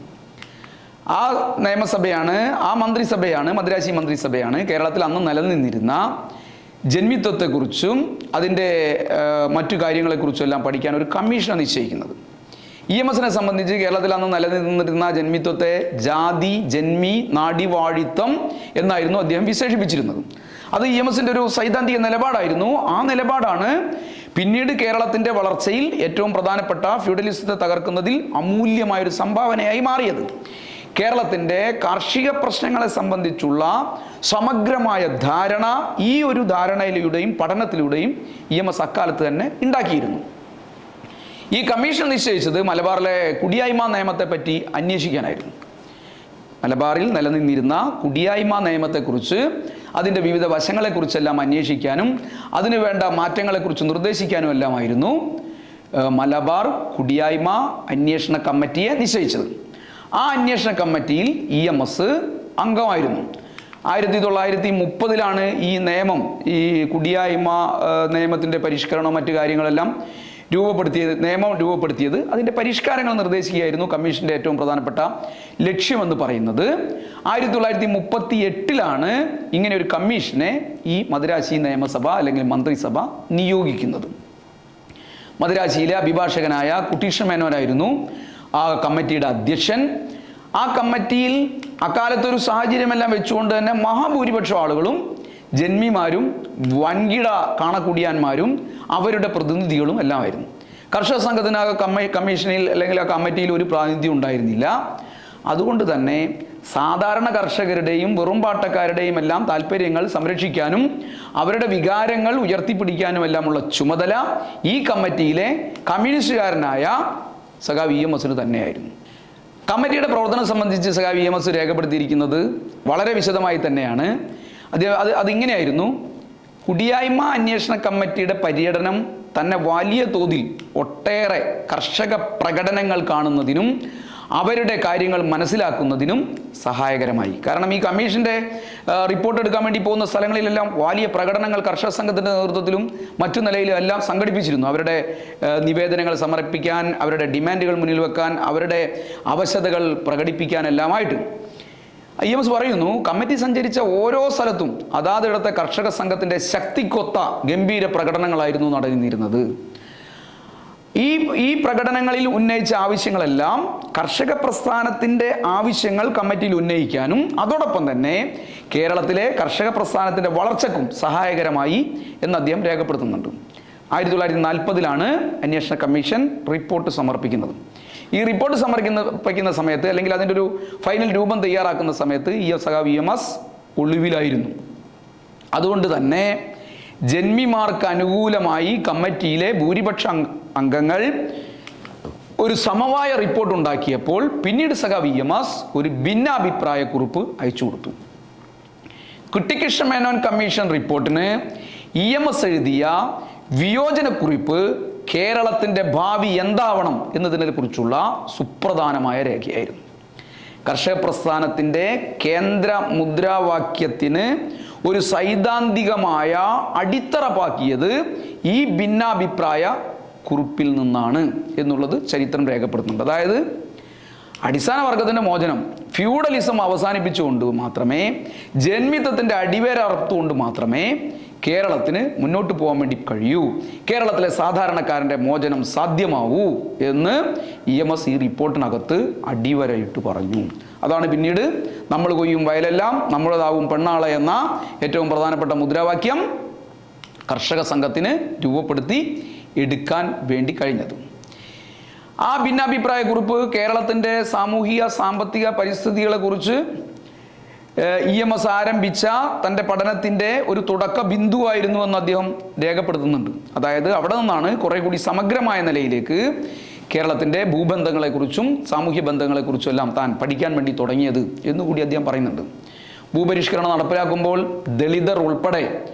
ആ നിയമസഭയാണ്, ആ മന്ത്രിസഭയാണ്, മദിരാശി മന്ത്രിസഭയാണ് കേരളത്തിൽ അന്ന് നിലനിന്നിരുന്ന ജന്മിത്വത്തെക്കുറിച്ചും അതിൻ്റെ മറ്റു കാര്യങ്ങളെക്കുറിച്ചും എല്ലാം പഠിക്കാൻ ഒരു കമ്മീഷനെ നിശ്ചയിക്കുന്നത്. EMSനെ സംബന്ധിച്ച് കേരളത്തിൽ അന്ന് നിലനിന്നിരുന്ന ജന്മിത്വത്തെ ജാതി, ജന്മി, നാഡിവാഴിത്വം എന്നായിരുന്നു അദ്ദേഹം വിശേഷിപ്പിച്ചിരുന്നത്. അത് EMSന്റെ ഒരു സൈദ്ധാന്തിക നിലപാടായിരുന്നു. ആ നിലപാടാണ് പിന്നീട് കേരളത്തിൻ്റെ വളർച്ചയിൽ ഏറ്റവും പ്രധാനപ്പെട്ട ഫ്യൂഡലിസത്തെ തകർക്കുന്നതിൽ അമൂല്യമായൊരു സംഭാവനയായി മാറിയത്. കേരളത്തിൻ്റെ കാർഷിക പ്രശ്നങ്ങളെ സംബന്ധിച്ചുള്ള സമഗ്രമായ ധാരണ ഈ ഒരു ധാരണയിലൂടെയും പഠനത്തിലൂടെയും EMS അക്കാലത്ത് തന്നെ ഉണ്ടാക്കിയിരുന്നു. ഈ കമ്മീഷൻ നിശ്ചയിച്ചത് മലബാറിലെ കുടിയായ്മ നിയമത്തെ പറ്റി അന്വേഷിക്കാനായിരുന്നു. മലബാറിൽ നിലനിന്നിരുന്ന കുടിയായ്മ നിയമത്തെക്കുറിച്ച്, അതിൻ്റെ വിവിധ വശങ്ങളെക്കുറിച്ചെല്ലാം അന്വേഷിക്കാനും അതിനു വേണ്ട മാറ്റങ്ങളെക്കുറിച്ച് നിർദ്ദേശിക്കാനും എല്ലാമായിരുന്നു മലബാർ കുടിയായ്മ അന്വേഷണ കമ്മിറ്റിയെ നിശ്ചയിച്ചത്. ആ അന്വേഷണ കമ്മിറ്റിയിൽ EMS അംഗമായിരുന്നു. 1930-ലാണ് ഈ നിയമം, ഈ കുടിയായ്മ നിയമത്തിൻ്റെ പരിഷ്കരണവും മറ്റു കാര്യങ്ങളെല്ലാം നിയമം രൂപപ്പെടുത്തിയത്. അതിൻ്റെ പരിഷ്കാരങ്ങൾ നിർദ്ദേശിക്കുകയായിരുന്നു കമ്മീഷൻ്റെ ഏറ്റവും പ്രധാനപ്പെട്ട ലക്ഷ്യമെന്ന് പറയുന്നത്. 1938-ലാണ് ഇങ്ങനെ ഒരു കമ്മീഷനെ ഈ മദിരാശി നിയമസഭ അല്ലെങ്കിൽ മന്ത്രിസഭ നിയോഗിക്കുന്നത്. മദിരാശിയിലെ അഭിഭാഷകനായ കുട്ടീഷ് മേനോനായിരുന്നു ആ കമ്മിറ്റിയുടെ അധ്യക്ഷൻ. ആ കമ്മിറ്റിയിൽ അക്കാലത്തൊരു സാഹചര്യമെല്ലാം വെച്ചുകൊണ്ട് തന്നെ മഹാഭൂരിപക്ഷം ആളുകളും ജന്മിമാരും വൻകിട കാണക്കുടിയാന്മാരും അവരുടെ പ്രതിനിധികളും എല്ലാമായിരുന്നു. കർഷക സംഘത്തിന് കമ്മീഷനിൽ അല്ലെങ്കിൽ ആ കമ്മിറ്റിയിൽ ഒരു പ്രാതിനിധ്യം ഉണ്ടായിരുന്നില്ല. അതുകൊണ്ട് തന്നെ സാധാരണ കർഷകരുടെയും വെറും പാട്ടക്കാരുടെയും എല്ലാം താല്പര്യങ്ങൾ സംരക്ഷിക്കാനും അവരുടെ വികാരങ്ങൾ ഉയർത്തിപ്പിടിക്കാനും എല്ലാമുള്ള ചുമതല ഈ കമ്മിറ്റിയിലെ കമ്മ്യൂണിസ്റ്റുകാരനായ സഖാവ് EMSന് തന്നെയായിരുന്നു. കമ്മിറ്റിയുടെ പ്രവർത്തനം സംബന്ധിച്ച് സഖാവ് EMS രേഖപ്പെടുത്തിയിരിക്കുന്നത് വളരെ വിശദമായി തന്നെയാണ്. അതിങ്ങനെയായിരുന്നു: കുടിയായ്മ അന്വേഷണ കമ്മിറ്റിയുടെ പര്യടനം തന്നെ വലിയ തോതിൽ ഒട്ടേറെ കർഷക പ്രകടനങ്ങൾ കാണുന്നതിനും അവരുടെ കാര്യങ്ങൾ മനസ്സിലാക്കുന്നതിനും സഹായകരമായി. കാരണം ഈ കമ്മീഷൻ്റെ റിപ്പോർട്ട് എടുക്കാൻ വേണ്ടി പോകുന്ന സ്ഥലങ്ങളിലെല്ലാം വലിയ പ്രകടനങ്ങൾ കർഷക സംഘത്തിൻ്റെ നേതൃത്വത്തിലും മറ്റു നിലയിലും എല്ലാം സംഘടിപ്പിച്ചിരുന്നു. അവരുടെ നിവേദനങ്ങൾ സമർപ്പിക്കാൻ, അവരുടെ ഡിമാൻഡുകൾ മുന്നിൽ വെക്കാൻ, അവരുടെ അവശതകൾ പ്രകടിപ്പിക്കാനെല്ലാമായിട്ട്. EMS പറയുന്നു, കമ്മിറ്റി സഞ്ചരിച്ച ഓരോ സ്ഥലത്തും അതാതിടത്തെ കർഷക സംഘത്തിൻ്റെ ശക്തിക്കൊത്ത ഗംഭീര പ്രകടനങ്ങളായിരുന്നു നടന്നിരുന്നത്. ഈ പ്രകടനങ്ങളിൽ ഉന്നയിച്ച ആവശ്യങ്ങളെല്ലാം കർഷക പ്രസ്ഥാനത്തിൻ്റെ ആവശ്യങ്ങൾ കമ്മിറ്റിയിൽ ഉന്നയിക്കാനും അതോടൊപ്പം തന്നെ കേരളത്തിലെ കർഷക പ്രസ്ഥാനത്തിൻ്റെ വളർച്ചയ്ക്കും സഹായകരമായി എന്ന് അദ്ദേഹം രേഖപ്പെടുത്തുന്നുണ്ട്. 1940 അന്വേഷണ കമ്മീഷൻ റിപ്പോർട്ട് സമർപ്പിക്കുന്നത്. ഈ റിപ്പോർട്ട് സമർപ്പിക്കുന്ന സമയത്ത്, അല്ലെങ്കിൽ അതിൻ്റെ ഒരു ഫൈനൽ രൂപം തയ്യാറാക്കുന്ന സമയത്ത് സഖാവ് EMS ഒളിവിലായിരുന്നു. അതുകൊണ്ട് തന്നെ ജന്മിമാർക്ക് അനുകൂലമായി കമ്മിറ്റിയിലെ ഭൂരിപക്ഷ അംഗങ്ങൾ ഒരു സമവായ റിപ്പോർട്ട് ഉണ്ടാക്കിയപ്പോൾ പിന്നീട് സഖാവ് EMS ഒരു ഭിന്നാഭിപ്രായ കുറിപ്പ് അയച്ചു കൊടുത്തു. കുട്ടിക്കൃഷ്ണ മേനോൻ കമ്മീഷൻ റിപ്പോർട്ടിന് EMS എഴുതിയ വിയോജനക്കുറിപ്പ് കേരളത്തിൻ്റെ ഭാവി എന്താവണം എന്നതിനെ കുറിച്ചുള്ള സുപ്രധാനമായ രേഖയായിരുന്നു. കർഷക പ്രസ്ഥാനത്തിൻ്റെ കേന്ദ്ര മുദ്രാവാക്യത്തിന് ഒരു സൈദ്ധാന്തികമായ അടിത്തറ പാക്കിയത് ഈ ഭിന്നാഭിപ്രായ കുറിപ്പിൽ നിന്നാണ് എന്നുള്ളത് ചരിത്രം രേഖപ്പെടുത്തുന്നുണ്ട്. അതായത് അടിസ്ഥാന വർഗത്തിൻ്റെ മോചനം, ഫ്യൂഡലിസം അവസാനിപ്പിച്ചുകൊണ്ട് മാത്രമേ, ജന്മിത്വത്തിൻ്റെ അടിവേര അറുത്തുകൊണ്ട് മാത്രമേ കേരളത്തിന് മുന്നോട്ട് പോകാൻ വേണ്ടി കഴിയൂ, കേരളത്തിലെ സാധാരണക്കാരൻ്റെ മോചനം സാധ്യമാവൂ എന്ന് EMS ഈ റിപ്പോർട്ടിനകത്ത് അടിവരയിട്ട് പറഞ്ഞു. അതാണ് പിന്നീട് നമ്മൾ കൊയ്യും വയലെല്ലാം നമ്മുടേതാവും പെണ്ണാളെ എന്ന ഏറ്റവും പ്രധാനപ്പെട്ട മുദ്രാവാക്യം കർഷക സംഘത്തിന് രൂപപ്പെടുത്തി എടുക്കാൻ വേണ്ടി കഴിഞ്ഞത്. ആ ഭിന്നാഭിപ്രായ കുറിപ്പ് കേരളത്തിൻ്റെ സാമൂഹിക സാമ്പത്തിക പരിസ്ഥിതികളെക്കുറിച്ച് EMS ആരംഭിച്ച തൻ്റെ പഠനത്തിൻ്റെ ഒരു തുടക്ക ബിന്ദുവായിരുന്നു എന്ന് അദ്ദേഹം രേഖപ്പെടുത്തുന്നുണ്ട്. അതായത് അവിടെ നിന്നാണ് കുറെ കൂടി സമഗ്രമായ നിലയിലേക്ക് കേരളത്തിൻ്റെ ഭൂബന്ധങ്ങളെക്കുറിച്ചും സാമൂഹ്യ ബന്ധങ്ങളെക്കുറിച്ചും എല്ലാം താൻ പഠിക്കാൻ വേണ്ടി തുടങ്ങിയത് എന്നുകൂടി അദ്ദേഹം പറയുന്നുണ്ട്. ഭൂപരിഷ്കരണം നടപ്പിലാക്കുമ്പോൾ ദളിതർ ഉൾപ്പെടെ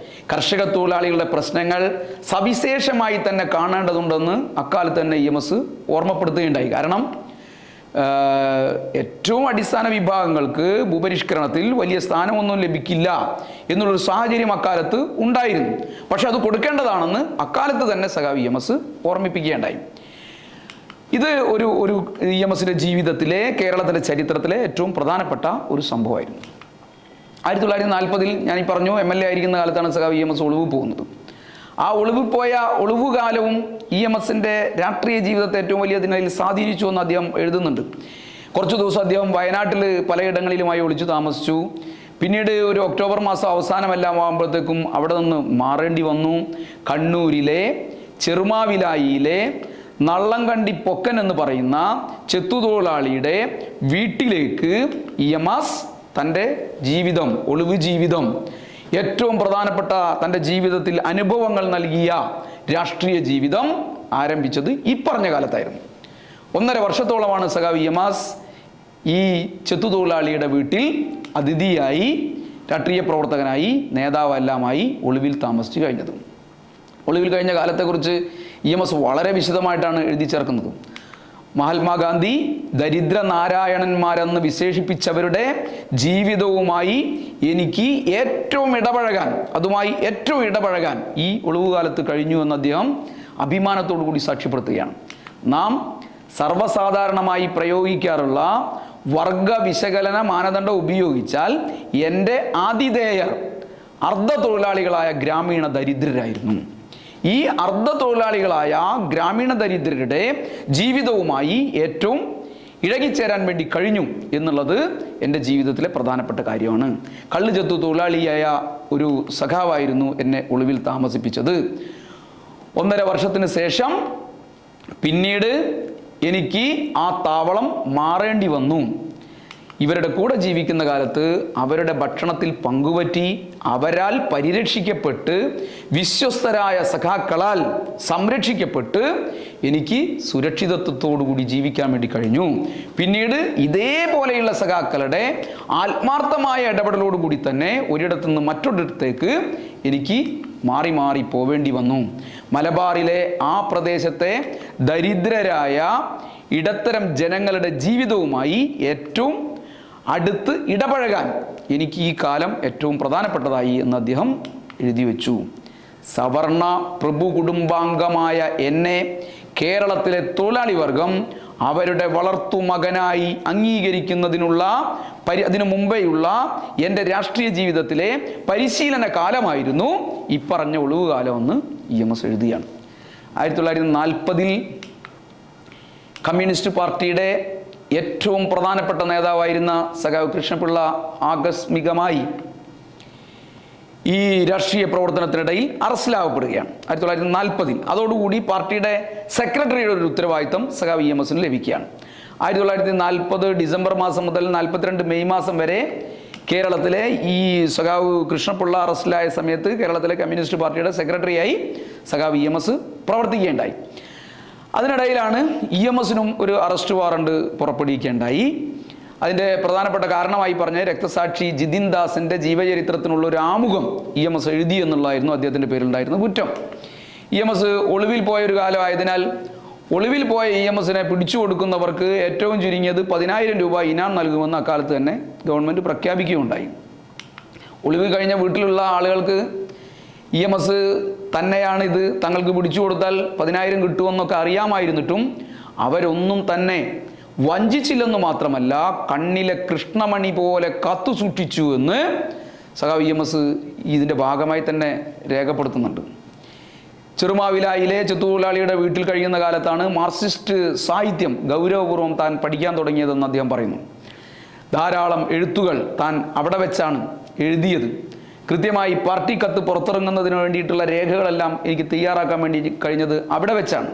കർഷക തൊഴിലാളികളുടെ പ്രശ്നങ്ങൾ സവിശേഷമായി തന്നെ കാണേണ്ടതുണ്ടെന്ന് അക്കാലത്ത് തന്നെ EMS ഓർമ്മപ്പെടുത്തുകയുണ്ടായി. കാരണം ഏറ്റവും അടിസ്ഥാന വിഭാഗങ്ങൾക്ക് ഭൂപരിഷ്കരണത്തിൽ വലിയ സ്ഥാനമൊന്നും ലഭിക്കില്ല എന്നുള്ളൊരു സാഹചര്യം അക്കാലത്ത് ഉണ്ടായിരുന്നു. പക്ഷെ അത് കൊടുക്കേണ്ടതാണെന്ന് അക്കാലത്ത് തന്നെ സഖാവ് EMS ഓർമ്മിപ്പിക്കുകയുണ്ടായി. ഇത് ഒരു EMSന്റെ ജീവിതത്തിലെ, കേരളത്തിലെ ചരിത്രത്തിലെ ഏറ്റവും പ്രധാനപ്പെട്ട ഒരു സംഭവമായിരുന്നു. 1940 ഞാൻ ഈ പറഞ്ഞു MLA ആയിരിക്കുന്ന കാലത്താണ് സഖാവ് EMS ഒളിവ് പോകുന്നത്. ആ ഒളിവുകാലവും EMSന്റെ രാഷ്ട്രീയ ജീവിതത്തെ ഏറ്റവും വലിയ നിലയിൽ സ്വാധീനിച്ചു എന്ന് അദ്ദേഹം എഴുതുന്നുണ്ട്. കുറച്ചു ദിവസം അദ്ദേഹം വയനാട്ടിൽ പലയിടങ്ങളിലുമായി ഒളിച്ചു താമസിച്ചു. പിന്നീട് ഒരു ഒക്ടോബർ മാസം അവസാനമെല്ലാം ആകുമ്പോഴത്തേക്കും അവിടെ നിന്ന് മാറേണ്ടി വന്നു. കണ്ണൂരിലെ ചെറുമാവിലായിയിലെ നള്ളംകണ്ടി പൊക്കൻ എന്ന് പറയുന്ന ചെത്തുതൊഴിലാളിയുടെ വീട്ടിലേക്ക് EMS തൻ്റെ ജീവിതം, ഒളിവ് ജീവിതം, ഏറ്റവും പ്രധാനപ്പെട്ട തൻ്റെ ജീവിതത്തിൽ അനുഭവങ്ങൾ നൽകിയ രാഷ്ട്രീയ ജീവിതം ആരംഭിച്ചത് ഈ പറഞ്ഞ കാലത്തായിരുന്നു. 1.5 വർഷത്തോളമാണ് സഖാവ് EMS ഈ ചെത്തുതൊഴിലാളിയുടെ വീട്ടിൽ അതിഥിയായി, രാഷ്ട്രീയ പ്രവർത്തകനായി, നേതാവെല്ലാമായി ഒളിവിൽ താമസിച്ചു കഴിഞ്ഞത്. ഒളിവിൽ കഴിഞ്ഞ കാലത്തെക്കുറിച്ച് EMS വളരെ വിശദമായിട്ടാണ് എഴുതി ചേർക്കുന്നത്. മഹാത്മാഗാന്ധി ദരിദ്ര നാരായണന്മാരെന്ന് വിശേഷിപ്പിച്ചവരുടെ ജീവിതവുമായി എനിക്ക് അതുമായി ഏറ്റവും ഇടപഴകാൻ ഈ ഒളിവുകാലത്ത് കഴിഞ്ഞു എന്ന് അദ്ദേഹം അഭിമാനത്തോടു കൂടി സാക്ഷ്യപ്പെടുത്തുകയാണ്. നാം സർവ്വസാധാരണമായി പ്രയോഗിക്കാറുള്ള വർഗ വിശകലന മാനദണ്ഡം ഉപയോഗിച്ചാൽ എൻ്റെ ആതിഥേയർ അർദ്ധ തൊഴിലാളികളായ ഗ്രാമീണ ദരിദ്രരായിരുന്നു. ഈ അർദ്ധ തൊഴിലാളികളായ ഗ്രാമീണ ദരിദ്രരുടെ ജീവിതവുമായി ഏറ്റവും ഇഴകിച്ചേരാൻ വേണ്ടി കഴിഞ്ഞു എന്നുള്ളത് എൻ്റെ ജീവിതത്തിലെ പ്രധാനപ്പെട്ട കാര്യമാണ്. കള്ളുചെത്തു തൊഴിലാളിയായ ഒരു സഖാവായിരുന്നു എന്നെ ഒളിവിൽ താമസിപ്പിച്ചത്. 1.5 വർഷത്തിന് ശേഷം പിന്നീട് എനിക്ക് ആ താവളം മാറേണ്ടി വന്നു. ഇവരുടെ കൂടെ ജീവിക്കുന്ന കാലത്ത് അവരുടെ ഭക്ഷണത്തിൽ പങ്കുപറ്റി അവരാൽ പരിരക്ഷിക്കപ്പെട്ട് വിശ്വസ്തരായ സഖാക്കളാൽ സംരക്ഷിക്കപ്പെട്ട് എനിക്ക് സുരക്ഷിതത്വത്തോടുകൂടി ജീവിക്കാൻ വേണ്ടി കഴിഞ്ഞു. പിന്നീട് ഇതേപോലെയുള്ള സഖാക്കളുടെ ആത്മാർത്ഥമായ ഇടപെടലോടുകൂടി തന്നെ ഒരിടത്തു നിന്ന് മറ്റൊരിടത്തേക്ക് എനിക്ക് മാറി മാറി പോവേണ്ടി വന്നു. മലബാറിലെ ആ പ്രദേശത്തെ ദരിദ്രരായ ഇടത്തരം ജനങ്ങളുടെ ജീവിതവുമായി ഏറ്റവും അടുത്ത് ഇടപഴകാൻ എനിക്ക് ഈ കാലം ഏറ്റവും പ്രധാനപ്പെട്ടതായി എന്ന് അദ്ദേഹം എഴുതി വെച്ചു. സവർണ പ്രഭു കുടുംബാംഗമായ എന്നെ കേരളത്തിലെ തൊഴിലാളി വർഗം അവരുടെ വളർത്തുമകനായി അംഗീകരിക്കുന്നതിനുള്ള അതിനു മുമ്പേയുള്ള എൻ്റെ രാഷ്ട്രീയ ജീവിതത്തിലെ പരിശീലന കാലമായിരുന്നു ഇപ്പറഞ്ഞ ഒളിവ് കാലമെന്ന് EMS എഴുതുകയാണ്. 1940 കമ്മ്യൂണിസ്റ്റ് പാർട്ടിയുടെ ഏറ്റവും പ്രധാനപ്പെട്ട നേതാവായിരുന്ന സഖാവ് കൃഷ്ണപിള്ള ആകസ്മികമായി ഈ രാഷ്ട്രീയ പ്രവർത്തനത്തിനിടയിൽ അറസ്റ്റിലാവപ്പെടുകയാണ് 1940. അതോടുകൂടി പാർട്ടിയുടെ സെക്രട്ടറിയുടെ ഒരു ഉത്തരവാദിത്തം സഖാവ് EMSന് ലഭിക്കുകയാണ്. 1940 ഡിസംബർ മാസം മുതൽ 42 മെയ് മാസം വരെ കേരളത്തിലെ ഈ സഖാവ് കൃഷ്ണപിള്ള അറസ്റ്റിലായ സമയത്ത് കേരളത്തിലെ കമ്മ്യൂണിസ്റ്റ് പാർട്ടിയുടെ സെക്രട്ടറിയായി സഖാവ് EMS പ്രവർത്തിക്കുകയുണ്ടായി. അതിനിടയിലാണ് EMSനും ഒരു അറസ്റ്റ് വാറണ്ട് പുറപ്പെടുവിക്കേണ്ടായി. അതിൻ്റെ പ്രധാനപ്പെട്ട കാരണമായി പറഞ്ഞ രക്തസാക്ഷി ജിതിൻ ദാസിൻ്റെ ജീവചരിത്രത്തിനുള്ള ഒരു ആമുഖം EMS എഴുതി എന്നുള്ളതായിരുന്നു അദ്ദേഹത്തിൻ്റെ പേരിലുണ്ടായിരുന്ന കുറ്റം. EMS ഒളിവിൽ പോയ ഒരു കാലമായതിനാൽ ഒളിവിൽ പോയ EMSനെ പിടിച്ചു കൊടുക്കുന്നവർക്ക് ഏറ്റവും ചുരുങ്ങിയത് 10,000 രൂപ ഇനാം നൽകുമെന്ന് അക്കാലത്ത് തന്നെ ഗവൺമെൻറ് പ്രഖ്യാപിക്കുകയുണ്ടായി. ഒളിവിൽ കഴിഞ്ഞ വീട്ടിലുള്ള ആളുകൾക്ക് EMS തന്നെയാണ് ഇത് തങ്ങൾക്ക് പിടിച്ചു കൊടുത്താൽ 10,000 കിട്ടുമെന്നൊക്കെ അറിയാമായിരുന്നിട്ടും അവരൊന്നും തന്നെ വഞ്ചിച്ചില്ലെന്ന് മാത്രമല്ല കണ്ണിലെ കൃഷ്ണമണി പോലെ കാത്തു സൂക്ഷിച്ചു എന്ന് സഖാവ് EMS ഇതിൻ്റെ ഭാഗമായി തന്നെ രേഖപ്പെടുത്തുന്നുണ്ട്. ചെറുമാവിലായിലെ ചെത്തുതൊഴിലാളിയുടെ വീട്ടിൽ കഴിയുന്ന കാലത്താണ് മാർക്സിസ്റ്റ് സാഹിത്യം ഗൗരവപൂർവ്വം താൻ പഠിക്കാൻ തുടങ്ങിയതെന്ന് അദ്ദേഹം പറയുന്നു. ധാരാളം എഴുത്തുകൾ താൻ അവിടെ വെച്ചാണ് എഴുതിയത്. കൃത്യമായി പാർട്ടി കത്ത് പുറത്തിറങ്ങുന്നതിന് വേണ്ടിയിട്ടുള്ള രേഖകളെല്ലാം എനിക്ക് തയ്യാറാക്കാൻ വേണ്ടി കഴിഞ്ഞത് അവിടെ വെച്ചാണ്.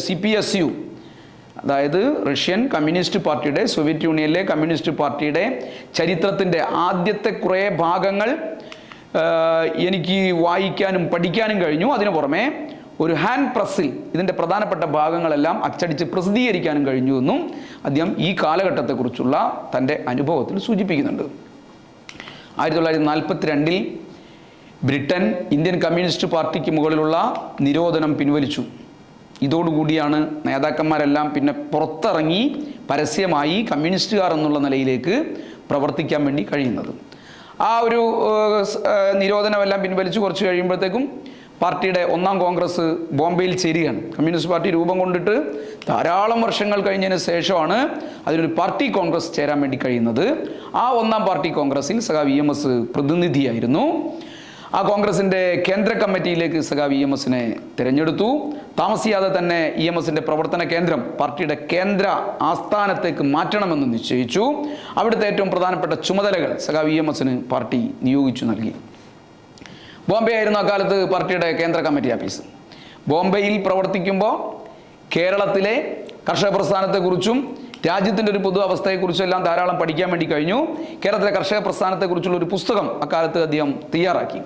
CPSU അതായത് റഷ്യൻ കമ്മ്യൂണിസ്റ്റ് പാർട്ടിയുടെ, സോവിയറ്റ് യൂണിയനിലെ കമ്മ്യൂണിസ്റ്റ് പാർട്ടിയുടെ ചരിത്രത്തിൻ്റെ ആദ്യത്തെ കുറേ ഭാഗങ്ങൾ എനിക്ക് വായിക്കാനും പഠിക്കാനും കഴിഞ്ഞു. അതിനു പുറമെ ഒരു ഹാൻഡ് പ്രസ്സിൽ ഇതിൻ്റെ പ്രധാനപ്പെട്ട ഭാഗങ്ങളെല്ലാം അച്ചടിച്ച് പ്രസിദ്ധീകരിക്കാനും കഴിഞ്ഞു എന്നും അദ്ദേഹം ഈ കാലഘട്ടത്തെക്കുറിച്ചുള്ള തൻ്റെ അനുഭവത്തിൽ സൂചിപ്പിക്കുന്നുണ്ട്. 1942 ബ്രിട്ടൻ ഇന്ത്യൻ കമ്മ്യൂണിസ്റ്റ് പാർട്ടിക്ക് മുകളിലുള്ള നിരോധനം പിൻവലിച്ചു. ഇതോടുകൂടിയാണ് നേതാക്കന്മാരെല്ലാം പിന്നെ പുറത്തിറങ്ങി പരസ്യമായി കമ്മ്യൂണിസ്റ്റുകാർ എന്നുള്ള നിലയിലേക്ക് പ്രവർത്തിക്കാൻ വേണ്ടി കഴിയുന്നത്. ആ ഒരു നിരോധനമെല്ലാം പിൻവലിച്ച് കുറച്ച് കഴിയുമ്പോഴത്തേക്കും പാർട്ടിയുടെ 1ാം കോൺഗ്രസ് ബോംബെയിൽ ചേരുകയാണ്. കമ്മ്യൂണിസ്റ്റ് പാർട്ടി രൂപം കൊണ്ടിട്ട് ധാരാളം വർഷങ്ങൾ കഴിഞ്ഞതിന് ശേഷമാണ് അതിനൊരു പാർട്ടി കോൺഗ്രസ് ചേരാൻ വേണ്ടി കഴിയുന്നത്. ആ 1ാം പാർട്ടി കോൺഗ്രസിൽ സഖാവ് EMS പ്രതിനിധിയായിരുന്നു. ആ കോൺഗ്രസിൻ്റെ കേന്ദ്ര കമ്മിറ്റിയിലേക്ക് സഖാവ് EMSനെ തിരഞ്ഞെടുത്തു. താമസിയാതെ തന്നെ EMSൻ്റെ പ്രവർത്തന കേന്ദ്രം പാർട്ടിയുടെ കേന്ദ്ര ആസ്ഥാനത്തേക്ക് മാറ്റണമെന്ന് നിശ്ചയിച്ചു. അവിടുത്തെ ഏറ്റവും പ്രധാനപ്പെട്ട ചുമതലകൾ സഖാവ് EMSന് പാർട്ടി നിയോഗിച്ചു നൽകി. ബോംബെ ആയിരുന്നു അക്കാലത്ത് പാർട്ടിയുടെ കേന്ദ്ര കമ്മിറ്റി ഓഫീസ്. ബോംബെയിൽ പ്രവർത്തിക്കുമ്പോൾ കേരളത്തിലെ കർഷക പ്രസ്ഥാനത്തെക്കുറിച്ചും രാജ്യത്തിൻ്റെ ഒരു പൊതു അവസ്ഥയെക്കുറിച്ചെല്ലാം ധാരാളം പഠിക്കാൻ വേണ്ടി കഴിഞ്ഞു. കേരളത്തിലെ കർഷക പ്രസ്ഥാനത്തെക്കുറിച്ചുള്ള ഒരു പുസ്തകം അക്കാലത്ത് അദ്ദേഹം തയ്യാറാക്കി.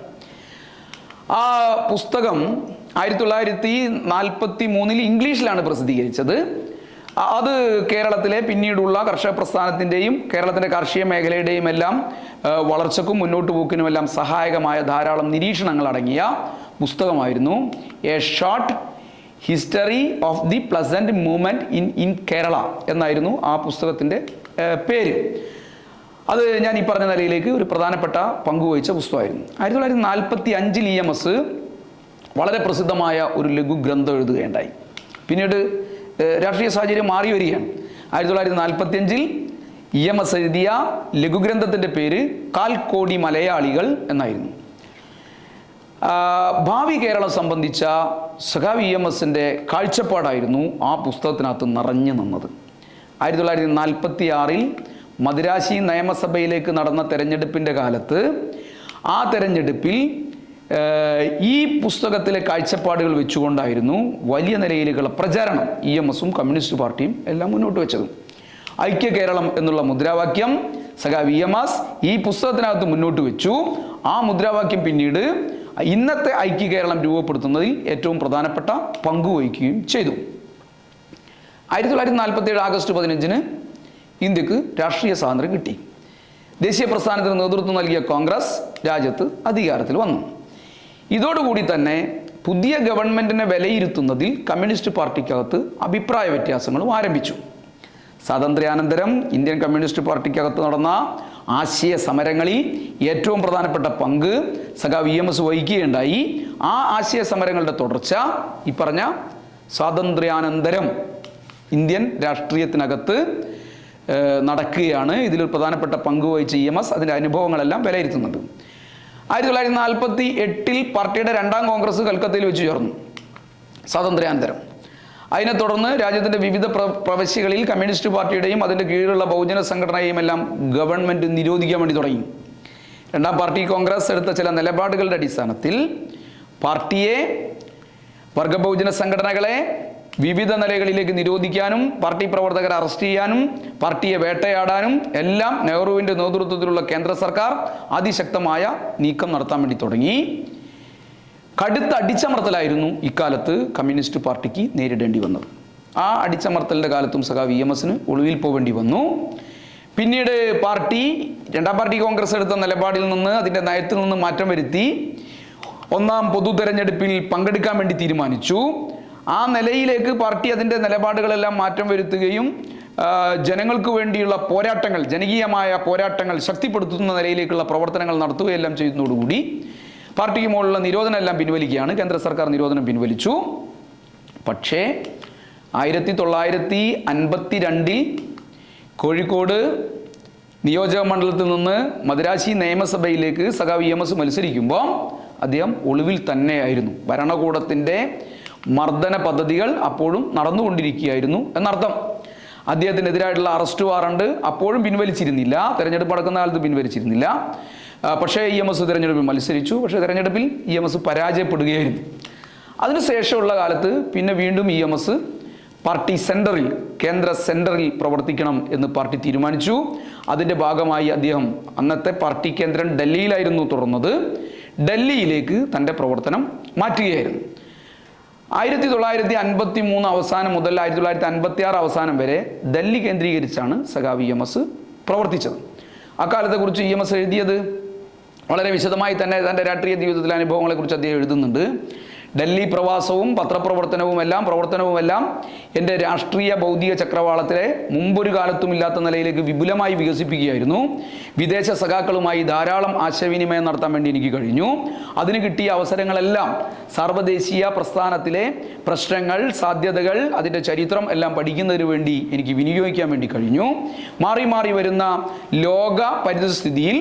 ആ പുസ്തകം 1943 ഇംഗ്ലീഷിലാണ് പ്രസിദ്ധീകരിച്ചത്. അത് കേരളത്തിലെ പിന്നീടുള്ള കർഷക പ്രസ്ഥാനത്തിൻ്റെയും കേരളത്തിൻ്റെ കാർഷിക മേഖലയുടെയും എല്ലാം വളർച്ചക്കും മുന്നോട്ട് പോക്കിനുമെല്ലാം സഹായകമായ ധാരാളം നിരീക്ഷണങ്ങൾ അടങ്ങിയ പുസ്തകമായിരുന്നു. A short history of the pleasant movement in Kerala എന്നായിരുന്നു ആ പുസ്തകത്തിൻ്റെ പേര്. അത് ഞാൻ ഈ പറഞ്ഞ നിലയിലേക്ക് ഒരു പ്രധാനപ്പെട്ട പങ്കുവഹിച്ച പുസ്തകമായിരുന്നു. 1945 EMS വളരെ പ്രസിദ്ധമായ ഒരു ലഘുഗ്രന്ഥം എഴുതുകയുണ്ടായി. പിന്നീട് രാഷ്ട്രീയ സാഹചര്യം മാറി വരികയാണ്. 1945 EMS എഴുതിയ ലഘുഗ്രന്ഥത്തിൻ്റെ പേര് 1/4 കോടി മലയാളികൾ എന്നായിരുന്നു. ഭാവി കേരളം സംബന്ധിച്ച സഖാവ് EMSൻ്റെ കാഴ്ചപ്പാടായിരുന്നു ആ പുസ്തകത്തിനകത്ത് നിറഞ്ഞു നിന്നത്. 1946 മദിരാശി നിയമസഭയിലേക്ക് നടന്ന തെരഞ്ഞെടുപ്പിൻ്റെ കാലത്ത് ആ തെരഞ്ഞെടുപ്പിൽ ഈ പുസ്തകത്തിലെ കാഴ്ചപ്പാടുകൾ വെച്ചുകൊണ്ടായിരുന്നു വലിയ നിലയിലേക്കുള്ള പ്രചാരണം EMSും കമ്മ്യൂണിസ്റ്റ് പാർട്ടിയും എല്ലാം മുന്നോട്ട് വെച്ചത്. ഐക്യ കേരളം എന്നുള്ള മുദ്രാവാക്യം സഖാവ് EMS ഈ പുസ്തകത്തിനകത്ത് മുന്നോട്ട് വെച്ചു. ആ മുദ്രാവാക്യം പിന്നീട് ഇന്നത്തെ ഐക്യ കേരളം രൂപപ്പെടുത്തുന്നതിൽ ഏറ്റവും പ്രധാനപ്പെട്ട പങ്കുവഹിക്കുകയും ചെയ്തു. 1947 ആഗസ്റ്റ് 15 ഇന്ത്യക്ക് രാഷ്ട്രീയ സ്വാതന്ത്ര്യം കിട്ടി. ദേശീയ പ്രസ്ഥാനത്തിന് നേതൃത്വം നൽകിയ കോൺഗ്രസ് രാജ്യത്ത് അധികാരത്തിൽ വന്നു. ഇതോടുകൂടി തന്നെ പുതിയ ഗവൺമെൻറ്റിനെ വിലയിരുത്തുന്നതിൽ കമ്മ്യൂണിസ്റ്റ് പാർട്ടിക്കകത്ത് അഭിപ്രായ വ്യത്യാസങ്ങളും ആരംഭിച്ചു. സ്വാതന്ത്ര്യാനന്തരം ഇന്ത്യൻ കമ്മ്യൂണിസ്റ്റ് പാർട്ടിക്കകത്ത് നടന്ന ആശയ സമരങ്ങളിൽ ഏറ്റവും പ്രധാനപ്പെട്ട പങ്ക് സഖാവ് EMS വഹിക്കുകയുണ്ടായി. ആ ആശയ സമരങ്ങളുടെ തുടർച്ച ഈ പറഞ്ഞ സ്വാതന്ത്ര്യാനന്തരം ഇന്ത്യൻ രാഷ്ട്രീയത്തിനകത്ത് നടക്കുകയാണ്. ഇതിലൊരു പ്രധാനപ്പെട്ട പങ്ക് വഹിച്ച EMS അതിൻ്റെ അനുഭവങ്ങളെല്ലാം വിലയിരുത്തുന്നുണ്ട്. 1948 പാർട്ടിയുടെ 2ാം കോൺഗ്രസ് കൽക്കത്തയിൽ വെച്ച് ചേർന്നു സ്വാതന്ത്ര്യാനന്തരം. അതിനെ തുടർന്ന് രാജ്യത്തിൻ്റെ വിവിധ പ്രവശ്യകളിൽ കമ്മ്യൂണിസ്റ്റ് പാർട്ടിയുടെയും അതിൻ്റെ കീഴിലുള്ള ബഹുജന സംഘടനയും എല്ലാം ഗവൺമെൻറ് നിരോധിക്കാൻ വേണ്ടി തുടങ്ങി. 2ാം പാർട്ടി കോൺഗ്രസ് എടുത്ത ചില നിലപാടുകളുടെ അടിസ്ഥാനത്തിൽ പാർട്ടിയെ, വർഗബഹുജന സംഘടനകളെ വിവിധ നിലകളിലേക്ക് നിരോധിക്കാനും പാർട്ടി പ്രവർത്തകരെ അറസ്റ്റ് ചെയ്യാനും പാർട്ടിയെ വേട്ടയാടാനും എല്ലാം നെഹ്റുവിൻ്റെ നേതൃത്വത്തിലുള്ള കേന്ദ്ര സർക്കാർ അതിശക്തമായ നീക്കം നടത്താൻ വേണ്ടി തുടങ്ങി. കടുത്ത അടിച്ചമർത്തലായിരുന്നു ഇക്കാലത്ത് കമ്മ്യൂണിസ്റ്റ് പാർട്ടിക്ക് നേരിടേണ്ടി വന്നത്. ആ അടിച്ചമർത്തലിൻ്റെ കാലത്തും സഖാവ് EMSന് ഒളിവിൽ പോവേണ്ടി വന്നു. പിന്നീട് പാർട്ടി 2ാം പാർട്ടി കോൺഗ്രസ് എടുത്ത നിലപാടിൽ നിന്ന്, അതിൻ്റെ നയത്തിൽ നിന്ന് മാറ്റം വരുത്തി 1ാം പൊതു തെരഞ്ഞെടുപ്പിൽ പങ്കെടുക്കാൻ വേണ്ടി തീരുമാനിച്ചു. ആ നിലയിലേക്ക് പാർട്ടി അതിൻ്റെ നിലപാടുകളെല്ലാം മാറ്റം വരുത്തുകയും ജനങ്ങൾക്ക് വേണ്ടിയുള്ള പോരാട്ടങ്ങൾ, ജനകീയമായ പോരാട്ടങ്ങൾ ശക്തിപ്പെടുത്തുന്ന നിലയിലേക്കുള്ള പ്രവർത്തനങ്ങൾ നടത്തുകയെല്ലാം ചെയ്യുന്നതോടുകൂടി പാർട്ടിക്ക് മുകളിലുള്ള നിരോധനം എല്ലാം പിൻവലിക്കുകയാണ്. കേന്ദ്ര സർക്കാർ നിരോധനം പിൻവലിച്ചു. പക്ഷേ 1952 കോഴിക്കോട് നിയോജക മണ്ഡലത്തിൽ നിന്ന് മദിരാശി നിയമസഭയിലേക്ക് സഖാവ് EMS മത്സരിക്കുമ്പോൾ അദ്ദേഹം ഒളിവിൽ തന്നെയായിരുന്നു. ഭരണകൂടത്തിൻ്റെ മർദ്ദന പദ്ധതികൾ അപ്പോഴും നടന്നുകൊണ്ടിരിക്കുകയായിരുന്നു എന്നർത്ഥം. അദ്ദേഹത്തിനെതിരായിട്ടുള്ള അറസ്റ്റ് വാറണ്ട് അപ്പോഴും പിൻവലിച്ചിരുന്നില്ല, തെരഞ്ഞെടുപ്പ് നടക്കുന്ന കാലത്ത് പിൻവലിച്ചിരുന്നില്ല. പക്ഷേ EMS തിരഞ്ഞെടുപ്പിൽ മത്സരിച്ചു. പക്ഷേ തിരഞ്ഞെടുപ്പിൽ EMS പരാജയപ്പെടുകയായിരുന്നു. അതിനുശേഷമുള്ള കാലത്ത് പിന്നെ വീണ്ടും EMS പാർട്ടി സെൻറ്ററിൽ, കേന്ദ്ര സെൻറ്ററിൽ പ്രവർത്തിക്കണം എന്ന് പാർട്ടി തീരുമാനിച്ചു. അതിൻ്റെ ഭാഗമായി അദ്ദേഹം, അന്നത്തെ പാർട്ടി കേന്ദ്രം ഡൽഹിയിലായിരുന്നു തുറന്നത്, ഡൽഹിയിലേക്ക് തൻ്റെ പ്രവർത്തനം മാറ്റുകയായിരുന്നു. 1953 അവസാനം മുതൽ 1956 അവസാനം വരെ ഡൽഹി കേന്ദ്രീകരിച്ചാണ് സഖാവ് EMS പ്രവർത്തിച്ചത്. അക്കാലത്തെക്കുറിച്ച് EMS എഴുതിയത് വളരെ വിശദമായി തന്നെ തൻ്റെ രാഷ്ട്രീയ ജീവിതത്തിലെ അനുഭവങ്ങളെക്കുറിച്ച് അദ്ദേഹം എഴുതുന്നുണ്ട്. ഡൽഹി പ്രവാസവും പ്രവർത്തനവുമെല്ലാം എൻ്റെ രാഷ്ട്രീയ ബൗദ്ധിക ചക്രവാളത്തിലെ മുമ്പൊരു കാലത്തും ഇല്ലാത്ത നിലയിലേക്ക് വിപുലമായി വികസിപ്പിക്കുകയായിരുന്നു. വിദേശ സഖാക്കളുമായി ധാരാളം ആശയവിനിമയം നടത്താൻ വേണ്ടി എനിക്ക് കഴിഞ്ഞു. അതിന് കിട്ടിയ അവസരങ്ങളെല്ലാം സാർവദേശീയ പ്രസ്ഥാനത്തിലെ പ്രശ്നങ്ങൾ, സാധ്യതകൾ, അതിൻ്റെ ചരിത്രം എല്ലാം പഠിക്കുന്നതിന് വേണ്ടി എനിക്ക് വിനിയോഗിക്കാൻ വേണ്ടി കഴിഞ്ഞു. മാറി മാറി വരുന്ന ലോക പരിതസ്ഥിതിയിൽ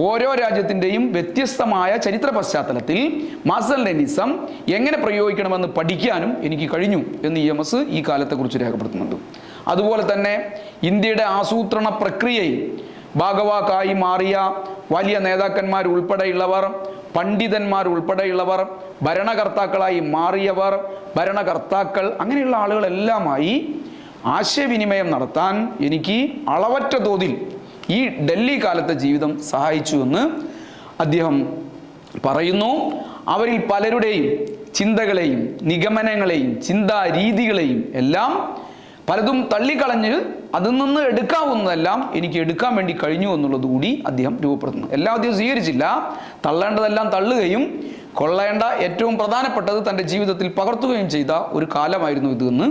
ഓരോ രാജ്യത്തിൻ്റെയും വ്യത്യസ്തമായ ചരിത്ര പശ്ചാത്തലത്തിൽ മാർക്സ് ലെനിനിസം എങ്ങനെ പ്രയോഗിക്കണമെന്ന് പഠിക്കാനും എനിക്ക് കഴിഞ്ഞു എന്ന് EMS ഈ കാലത്തെക്കുറിച്ച് രേഖപ്പെടുത്തുന്നുണ്ട്. അതുപോലെ തന്നെ ഇന്ത്യയുടെ ആസൂത്രണ പ്രക്രിയയിൽ ഭാഗവാക്കായി മാറിയ വലിയ നേതാക്കന്മാർ ഉൾപ്പെടെയുള്ളവർ, പണ്ഡിതന്മാർ ഉൾപ്പെടെയുള്ളവർ, ഭരണകർത്താക്കളായി മാറിയവർ, ഭരണകർത്താക്കൾ, അങ്ങനെയുള്ള ആളുകളെല്ലാമായി ആശയവിനിമയം നടത്താൻ എനിക്ക് അളവറ്റ തോതിൽ ഈ ഡൽഹി കാലത്തെ ജീവിതം സഹായിച്ചു എന്ന് അദ്ദേഹം പറയുന്നു. അവരിൽ പലരുടെയും ചിന്തകളെയും നിഗമനങ്ങളെയും ചിന്താരീതികളെയും എല്ലാം പലതും തള്ളിക്കളഞ്ഞ് അതിൽ നിന്ന് എടുക്കാവുന്നതെല്ലാം എനിക്ക് എടുക്കാൻ വേണ്ടി കഴിഞ്ഞു എന്നുള്ളത് കൂടി അദ്ദേഹം രൂപപ്പെടുത്തുന്നു. എല്ലാം അദ്ദേഹം സ്വീകരിച്ചില്ല, തള്ളേണ്ടതെല്ലാം തള്ളുകയും കൊള്ളേണ്ട ഏറ്റവും പ്രധാനപ്പെട്ടത് തൻ്റെ ജീവിതത്തിൽ പകർത്തുകയും ചെയ്ത ഒരു കാലമായിരുന്നു ഇതെന്ന്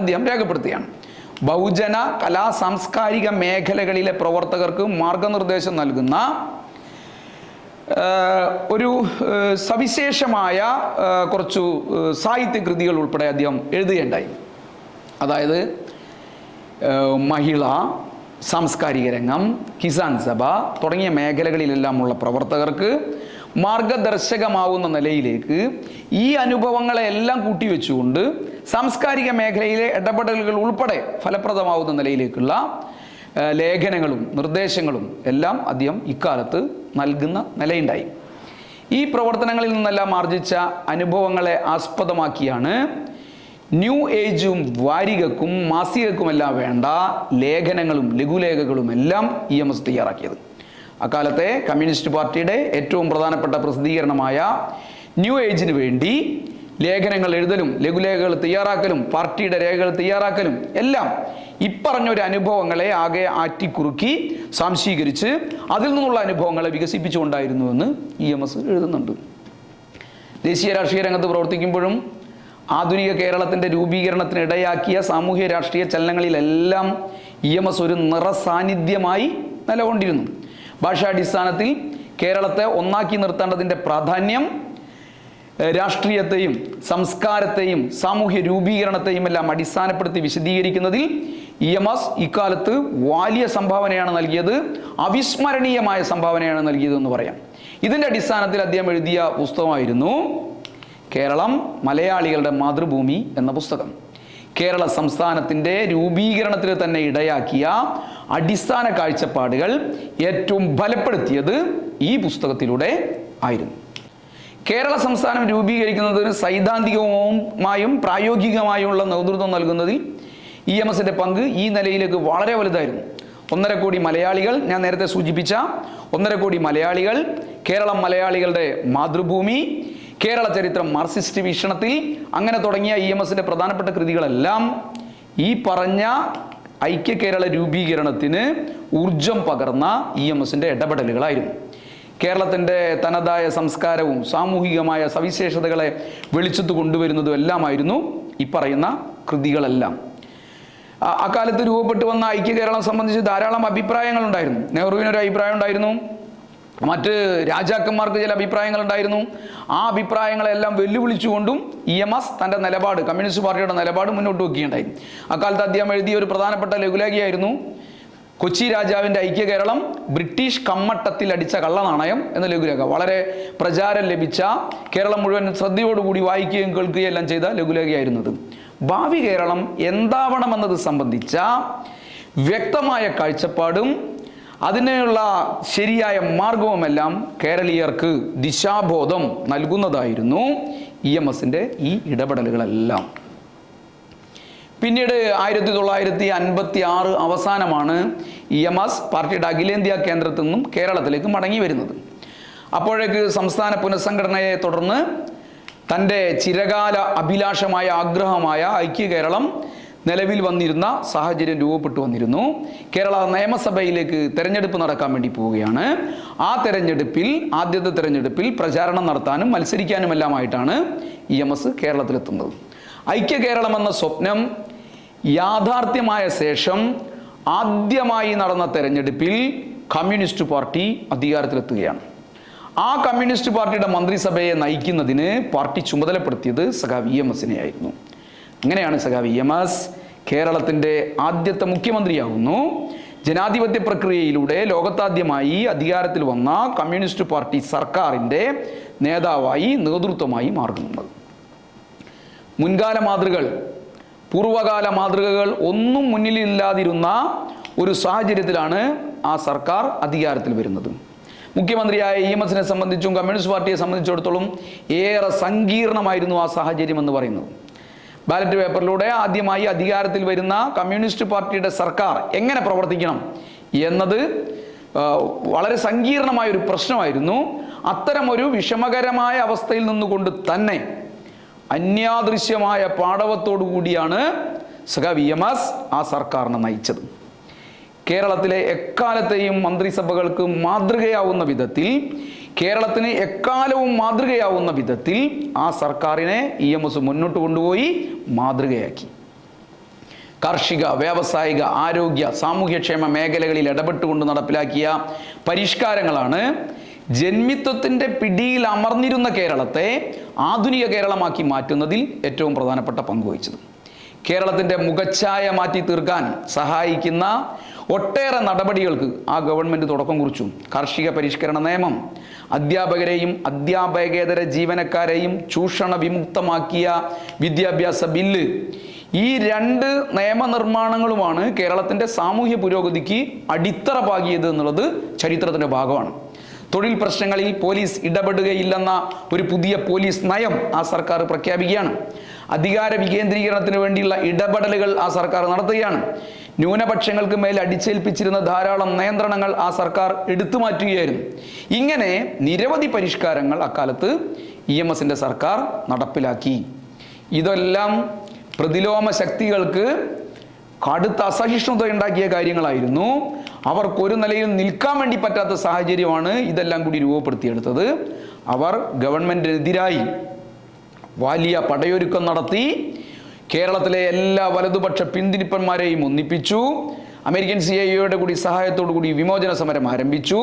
അദ്ദേഹം രേഖപ്പെടുത്തുകയാണ്. ബഹുജന കലാ സാംസ്കാരിക മേഖലകളിലെ പ്രവർത്തകർക്ക് മാർഗനിർദ്ദേശം നൽകുന്ന ഒരു സവിശേഷമായ കുറച്ചു സാഹിത്യകൃതികൾ ഉൾപ്പെടെ അദ്ദേഹം എഴുതുകയുണ്ടായി. അതായത് മഹിള, സാംസ്കാരിക രംഗം, കിസാൻ സഭ തുടങ്ങിയ മേഖലകളിലെല്ലാമുള്ള പ്രവർത്തകർക്ക് മാർഗദർശകമാവുന്ന നിലയിലേക്ക് ഈ അനുഭവങ്ങളെല്ലാം കൂട്ടിവെച്ചുകൊണ്ട് സാംസ്കാരിക മേഖലയിലെ ഇടപെടലുകൾ ഉൾപ്പെടെ ഫലപ്രദമാവുന്ന നിലയിലേക്കുള്ള ലേഖനങ്ങളും നിർദ്ദേശങ്ങളും എല്ലാം അദ്ദേഹം ഇക്കാലത്ത് നൽകുന്ന നിലയുണ്ടായി. ഈ പ്രവർത്തനങ്ങളിൽ നിന്നെല്ലാം ആർജിച്ച അനുഭവങ്ങളെ ആസ്പദമാക്കിയാണ് ന്യൂ ഏജും വാരികക്കും മാസികക്കുമെല്ലാം വേണ്ട ലേഖനങ്ങളും ലഘുലേഖകളും എല്ലാം EMS തയ്യാറാക്കിയത്. അക്കാലത്തെ കമ്മ്യൂണിസ്റ്റ് പാർട്ടിയുടെ ഏറ്റവും പ്രധാനപ്പെട്ട പ്രസിദ്ധീകരണമായ ന്യൂ ഏജിന് വേണ്ടി ലേഖനങ്ങൾ എഴുതലും ലഘുലേഖകൾ തയ്യാറാക്കലും പാർട്ടിയുടെ രേഖകൾ തയ്യാറാക്കലും എല്ലാം ഇപ്പറഞ്ഞൊരു അനുഭവങ്ങളെ ആകെ ആറ്റിക്കുറുക്കി സ്വാംശീകരിച്ച് അതിൽ നിന്നുള്ള അനുഭവങ്ങളെ വികസിപ്പിച്ചുകൊണ്ടായിരുന്നുവെന്ന് EMS എഴുതുന്നുണ്ട്. ദേശീയ രാഷ്ട്രീയ രംഗത്ത് പ്രവർത്തിക്കുമ്പോഴും ആധുനിക കേരളത്തിൻ്റെ രൂപീകരണത്തിന് ഇടയാക്കിയ സാമൂഹ്യ രാഷ്ട്രീയ ചലനങ്ങളിലെല്ലാം EMS ഒരു നിറസാന്നിധ്യമായി നിലകൊണ്ടിരുന്നു. ഭാഷാടിസ്ഥാനത്തിൽ കേരളത്തെ ഒന്നാക്കി നിർത്തേണ്ടതിൻ്റെ പ്രാധാന്യം രാഷ്ട്രീയത്തെയും സംസ്കാരത്തെയും സാമൂഹ്യ രൂപീകരണത്തെയും എല്ലാം അടിസ്ഥാനപ്പെടുത്തി വിശദീകരിക്കുന്നതിൽ EMS ഇക്കാലത്ത് വലിയ സംഭാവനയാണ് നൽകിയത്, അവിസ്മരണീയമായ സംഭാവനയാണ് നൽകിയതെന്ന് പറയാം. ഇതിൻ്റെ അടിസ്ഥാനത്തിൽ അദ്ദേഹം എഴുതിയ പുസ്തകമായിരുന്നു കേരളം മലയാളികളുടെ മാതൃഭൂമി എന്ന പുസ്തകം. കേരള സംസ്ഥാനത്തിൻ്റെ രൂപീകരണത്തിന് തന്നെ ഇടയാക്കിയ അടിസ്ഥാന കാഴ്ചപ്പാടുകൾ ഏറ്റവും ബലപ്പെടുത്തിയത് ഈ പുസ്തകത്തിലൂടെ ആയിരുന്നു. കേരള സംസ്ഥാനം രൂപീകരിക്കുന്നതിന് സൈദ്ധാന്തികവുമായും പ്രായോഗികമായുമുള്ള നേതൃത്വം നൽകുന്നതിൽ EMSന്റെ പങ്ക് ഈ നിലയിലേക്ക് വളരെ വലുതായിരുന്നു. 1.5 കോടി മലയാളികൾ, ഞാൻ നേരത്തെ സൂചിപ്പിച്ച 1.5 കോടി മലയാളികൾ, കേരളം മലയാളികളുടെ മാതൃഭൂമി, കേരള ചരിത്രം മാർക്സിസ്റ്റ് വീക്ഷണത്തിൽ, അങ്ങനെ തുടങ്ങിയ EMSന്റെ പ്രധാനപ്പെട്ട കൃതികളെല്ലാം ഈ പറഞ്ഞ ഐക്യ കേരള രൂപീകരണത്തിന് ഊർജം പകർന്ന EMSന്റെ ഇടപെടലുകളായിരുന്നു. കേരളത്തിൻ്റെ തനതായ സംസ്കാരവും സാമൂഹികമായ സവിശേഷതകളെ വെളിച്ചത്ത് കൊണ്ടുവരുന്നതും എല്ലാമായിരുന്നു ഈ പറയുന്ന കൃതികളെല്ലാം. അക്കാലത്ത് രൂപപ്പെട്ടു വന്ന ഐക്യ കേരളം സംബന്ധിച്ച് ധാരാളം അഭിപ്രായങ്ങളുണ്ടായിരുന്നു. നെഹ്റുവിനൊരു അഭിപ്രായം ഉണ്ടായിരുന്നു, മറ്റ് രാജാക്കന്മാർക്ക് ചില അഭിപ്രായങ്ങളുണ്ടായിരുന്നു. ആ അഭിപ്രായങ്ങളെല്ലാം വെല്ലുവിളിച്ചുകൊണ്ടും EMS തൻ്റെ നിലപാട്, കമ്മ്യൂണിസ്റ്റ് പാർട്ടിയുടെ നിലപാട് മുന്നോട്ട് വയ്ക്കുകയുണ്ടായി. അക്കാലത്ത് അദ്ദേഹം എഴുതിയ ഒരു പ്രധാനപ്പെട്ട ലഘുലേഖയായിരുന്നു കൊച്ചി രാജാവിൻ്റെ ഐക്യ കേരളം ബ്രിട്ടീഷ് കമ്മട്ടത്തിൽ അടിച്ച കള്ളനാണയം എന്ന ലഘുലേഖ. വളരെ പ്രചാരം ലഭിച്ച, കേരളം മുഴുവൻ ശ്രദ്ധയോടുകൂടി വായിക്കുകയും കേൾക്കുകയും എല്ലാം ചെയ്ത ലഘുലേഖയായിരുന്നത്. ഭാവി കേരളം എന്താവണമെന്നത് സംബന്ധിച്ച വ്യക്തമായ കാഴ്ചപ്പാടും അതിനുള്ള ശരിയായ മാർഗവുമെല്ലാം കേരളീയർക്ക് ദിശാബോധം നൽകുന്നതായിരുന്നു EMSന്റെ ഈ ഇടപെടലുകളെല്ലാം. പിന്നീട് 1956 അവസാനമാണ് EMS പാർട്ടിയുടെ അഖിലേന്ത്യാ കേന്ദ്രത്തിൽ നിന്നും കേരളത്തിലേക്ക് മടങ്ങി വരുന്നത്. അപ്പോഴേക്ക് സംസ്ഥാന പുനഃസംഘടനയെ തുടർന്ന് തൻ്റെ ചിരകാല അഭിലാഷമായ ആഗ്രഹമായ ഐക്യ കേരളം നിലവിൽ വന്നിരുന്ന സാഹചര്യം രൂപപ്പെട്ടു വന്നിരുന്നു. കേരള നിയമസഭയിലേക്ക് തെരഞ്ഞെടുപ്പ് നടക്കാൻ വേണ്ടി പോവുകയാണ്. ആ തെരഞ്ഞെടുപ്പിൽ, ആദ്യത്തെ തെരഞ്ഞെടുപ്പിൽ പ്രചാരണം നടത്താനും മത്സരിക്കാനുമെല്ലാമായിട്ടാണ് EMS കേരളത്തിലെത്തുന്നത്. ഐക്യ കേരളം എന്ന സ്വപ്നം യാഥാർത്ഥ്യമായ ശേഷം ആദ്യമായി നടന്ന തെരഞ്ഞെടുപ്പിൽ കമ്മ്യൂണിസ്റ്റ് പാർട്ടി അധികാരത്തിലെത്തുകയാണ്. ആ കമ്മ്യൂണിസ്റ്റ് പാർട്ടിയുടെ മന്ത്രിസഭയെ നയിക്കുന്നതിന് പാർട്ടി ചുമതലപ്പെടുത്തിയത് സഖാവ് EMSനെ ആയിരുന്നു. അങ്ങനെയാണ് സഖാവ് EMS കേരളത്തിൻ്റെ ആദ്യത്തെ മുഖ്യമന്ത്രിയാകുന്നു. ജനാധിപത്യ പ്രക്രിയയിലൂടെ ലോകത്താദ്യമായി അധികാരത്തിൽ വന്ന കമ്മ്യൂണിസ്റ്റ് പാർട്ടി സർക്കാരിൻ്റെ നേതാവായി, നേതൃത്വമായി മാറുന്നത്. മുൻകാല മാതൃകകൾ, പൂർവകാല മാതൃകകൾ ഒന്നും മുന്നിലില്ലാതിരുന്ന ഒരു സാഹചര്യത്തിലാണ് ആ സർക്കാർ അധികാരത്തിൽ വരുന്നത്. മുഖ്യമന്ത്രിയായ EMSനെ സംബന്ധിച്ചും കമ്മ്യൂണിസ്റ്റ് പാർട്ടിയെ സംബന്ധിച്ചിടത്തോളം ഏറെ സങ്കീർണമായിരുന്നു ആ സാഹചര്യം എന്ന് പറയുന്നത്. ബാലറ്റ് പേപ്പറിലൂടെ ആദ്യമായി അധികാരത്തിൽ വരുന്ന കമ്മ്യൂണിസ്റ്റ് പാർട്ടിയുടെ സർക്കാർ എങ്ങനെ പ്രവർത്തിക്കണം എന്നത് വളരെ സങ്കീർണമായൊരു പ്രശ്നമായിരുന്നു. അത്തരമൊരു വിഷമകരമായ അവസ്ഥയിൽ നിന്നുകൊണ്ട് തന്നെ അന്യാദൃശ്യമായ പാടവത്തോടു കൂടിയാണ് സഖാവ് EMS ആ സർക്കാരിനെ നയിച്ചത്. കേരളത്തിലെ എക്കാലത്തെയും മന്ത്രിസഭകൾക്ക് മാതൃകയാവുന്ന വിധത്തിൽ, കേരളത്തിന് എക്കാലവും മാതൃകയാവുന്ന വിധത്തിൽ ആ സർക്കാരിനെ EMS മുന്നോട്ട് കൊണ്ടുപോയി മാതൃകയാക്കി. കാർഷിക, വ്യാവസായിക, ആരോഗ്യ, സാമൂഹ്യക്ഷേമ മേഖലകളിൽ ഇടപെട്ടുകൊണ്ട് നടപ്പിലാക്കിയ പരിഷ്കാരങ്ങളാണ് ജന്മിത്വത്തിൻ്റെ പിടിയിൽ അമർന്നിരുന്ന കേരളത്തെ ആധുനിക കേരളമാക്കി മാറ്റുന്നതിൽ ഏറ്റവും പ്രധാനപ്പെട്ട പങ്കുവഹിച്ചത്. കേരളത്തിൻ്റെ മുഖച്ഛായ മാറ്റി തീർക്കാൻ സഹായിക്കുന്ന ഒട്ടേറെ നടപടികൾക്ക് ആ ഗവൺമെൻറ് തുടക്കം കുറിച്ചു. കാർഷിക പരിഷ്കരണ നിയമം, അധ്യാപകരെയും അധ്യാപകേതര ജീവനക്കാരെയും ചൂഷണ വിമുക്തമാക്കിയ വിദ്യാഭ്യാസ ബില്ല്, ഈ 2 നിയമനിർമ്മാണങ്ങളുമാണ് കേരളത്തിൻ്റെ സാമൂഹ്യ പുരോഗതിക്ക് അടിത്തറ പാകിയത് എന്നുള്ളത് ചരിത്രത്തിൻ്റെ ഭാഗമാണ്. തൊഴിൽ പ്രശ്നങ്ങളിൽ പോലീസ് ഇടപെടുകയില്ലെന്ന ഒരു പുതിയ പോലീസ് നയം ആ സർക്കാർ പ്രഖ്യാപിക്കുകയാണ്. അധികാര വികേന്ദ്രീകരണത്തിന് വേണ്ടിയുള്ള ഇടപെടലുകൾ ആ സർക്കാർ നടത്തുകയാണ്. ന്യൂനപക്ഷങ്ങൾക്ക് മേൽ അടിച്ചേൽപ്പിച്ചിരുന്ന ധാരാളം നിയന്ത്രണങ്ങൾ ആ സർക്കാർ എടുത്തു മാറ്റുകയായിരുന്നു. ഇങ്ങനെ നിരവധി പരിഷ്കാരങ്ങൾ അക്കാലത്ത് EMSന്റെ സർക്കാർ നടപ്പിലാക്കി. ഇതെല്ലാം പ്രതിലോമ ശക്തികൾക്ക് കടുത്ത അസഹിഷ്ണുത ഉണ്ടാക്കിയ കാര്യങ്ങളായിരുന്നു. അവർക്കൊരു നിലയിൽ നിൽക്കാൻ വേണ്ടി പറ്റാത്ത സാഹചര്യമാണ് ഇതെല്ലാം കൂടി രൂപപ്പെടുത്തിയെടുത്തത്. അവർ ഗവൺമെൻറ്റിനെതിരായി വലിയ പടയൊരുക്കം നടത്തി. കേരളത്തിലെ എല്ലാ വലതുപക്ഷ പിന്തിരിപ്പന്മാരെയും ഒന്നിപ്പിച്ചു. അമേരിക്കൻ CIA കൂടി സഹായത്തോടു കൂടി വിമോചന സമരം ആരംഭിച്ചു.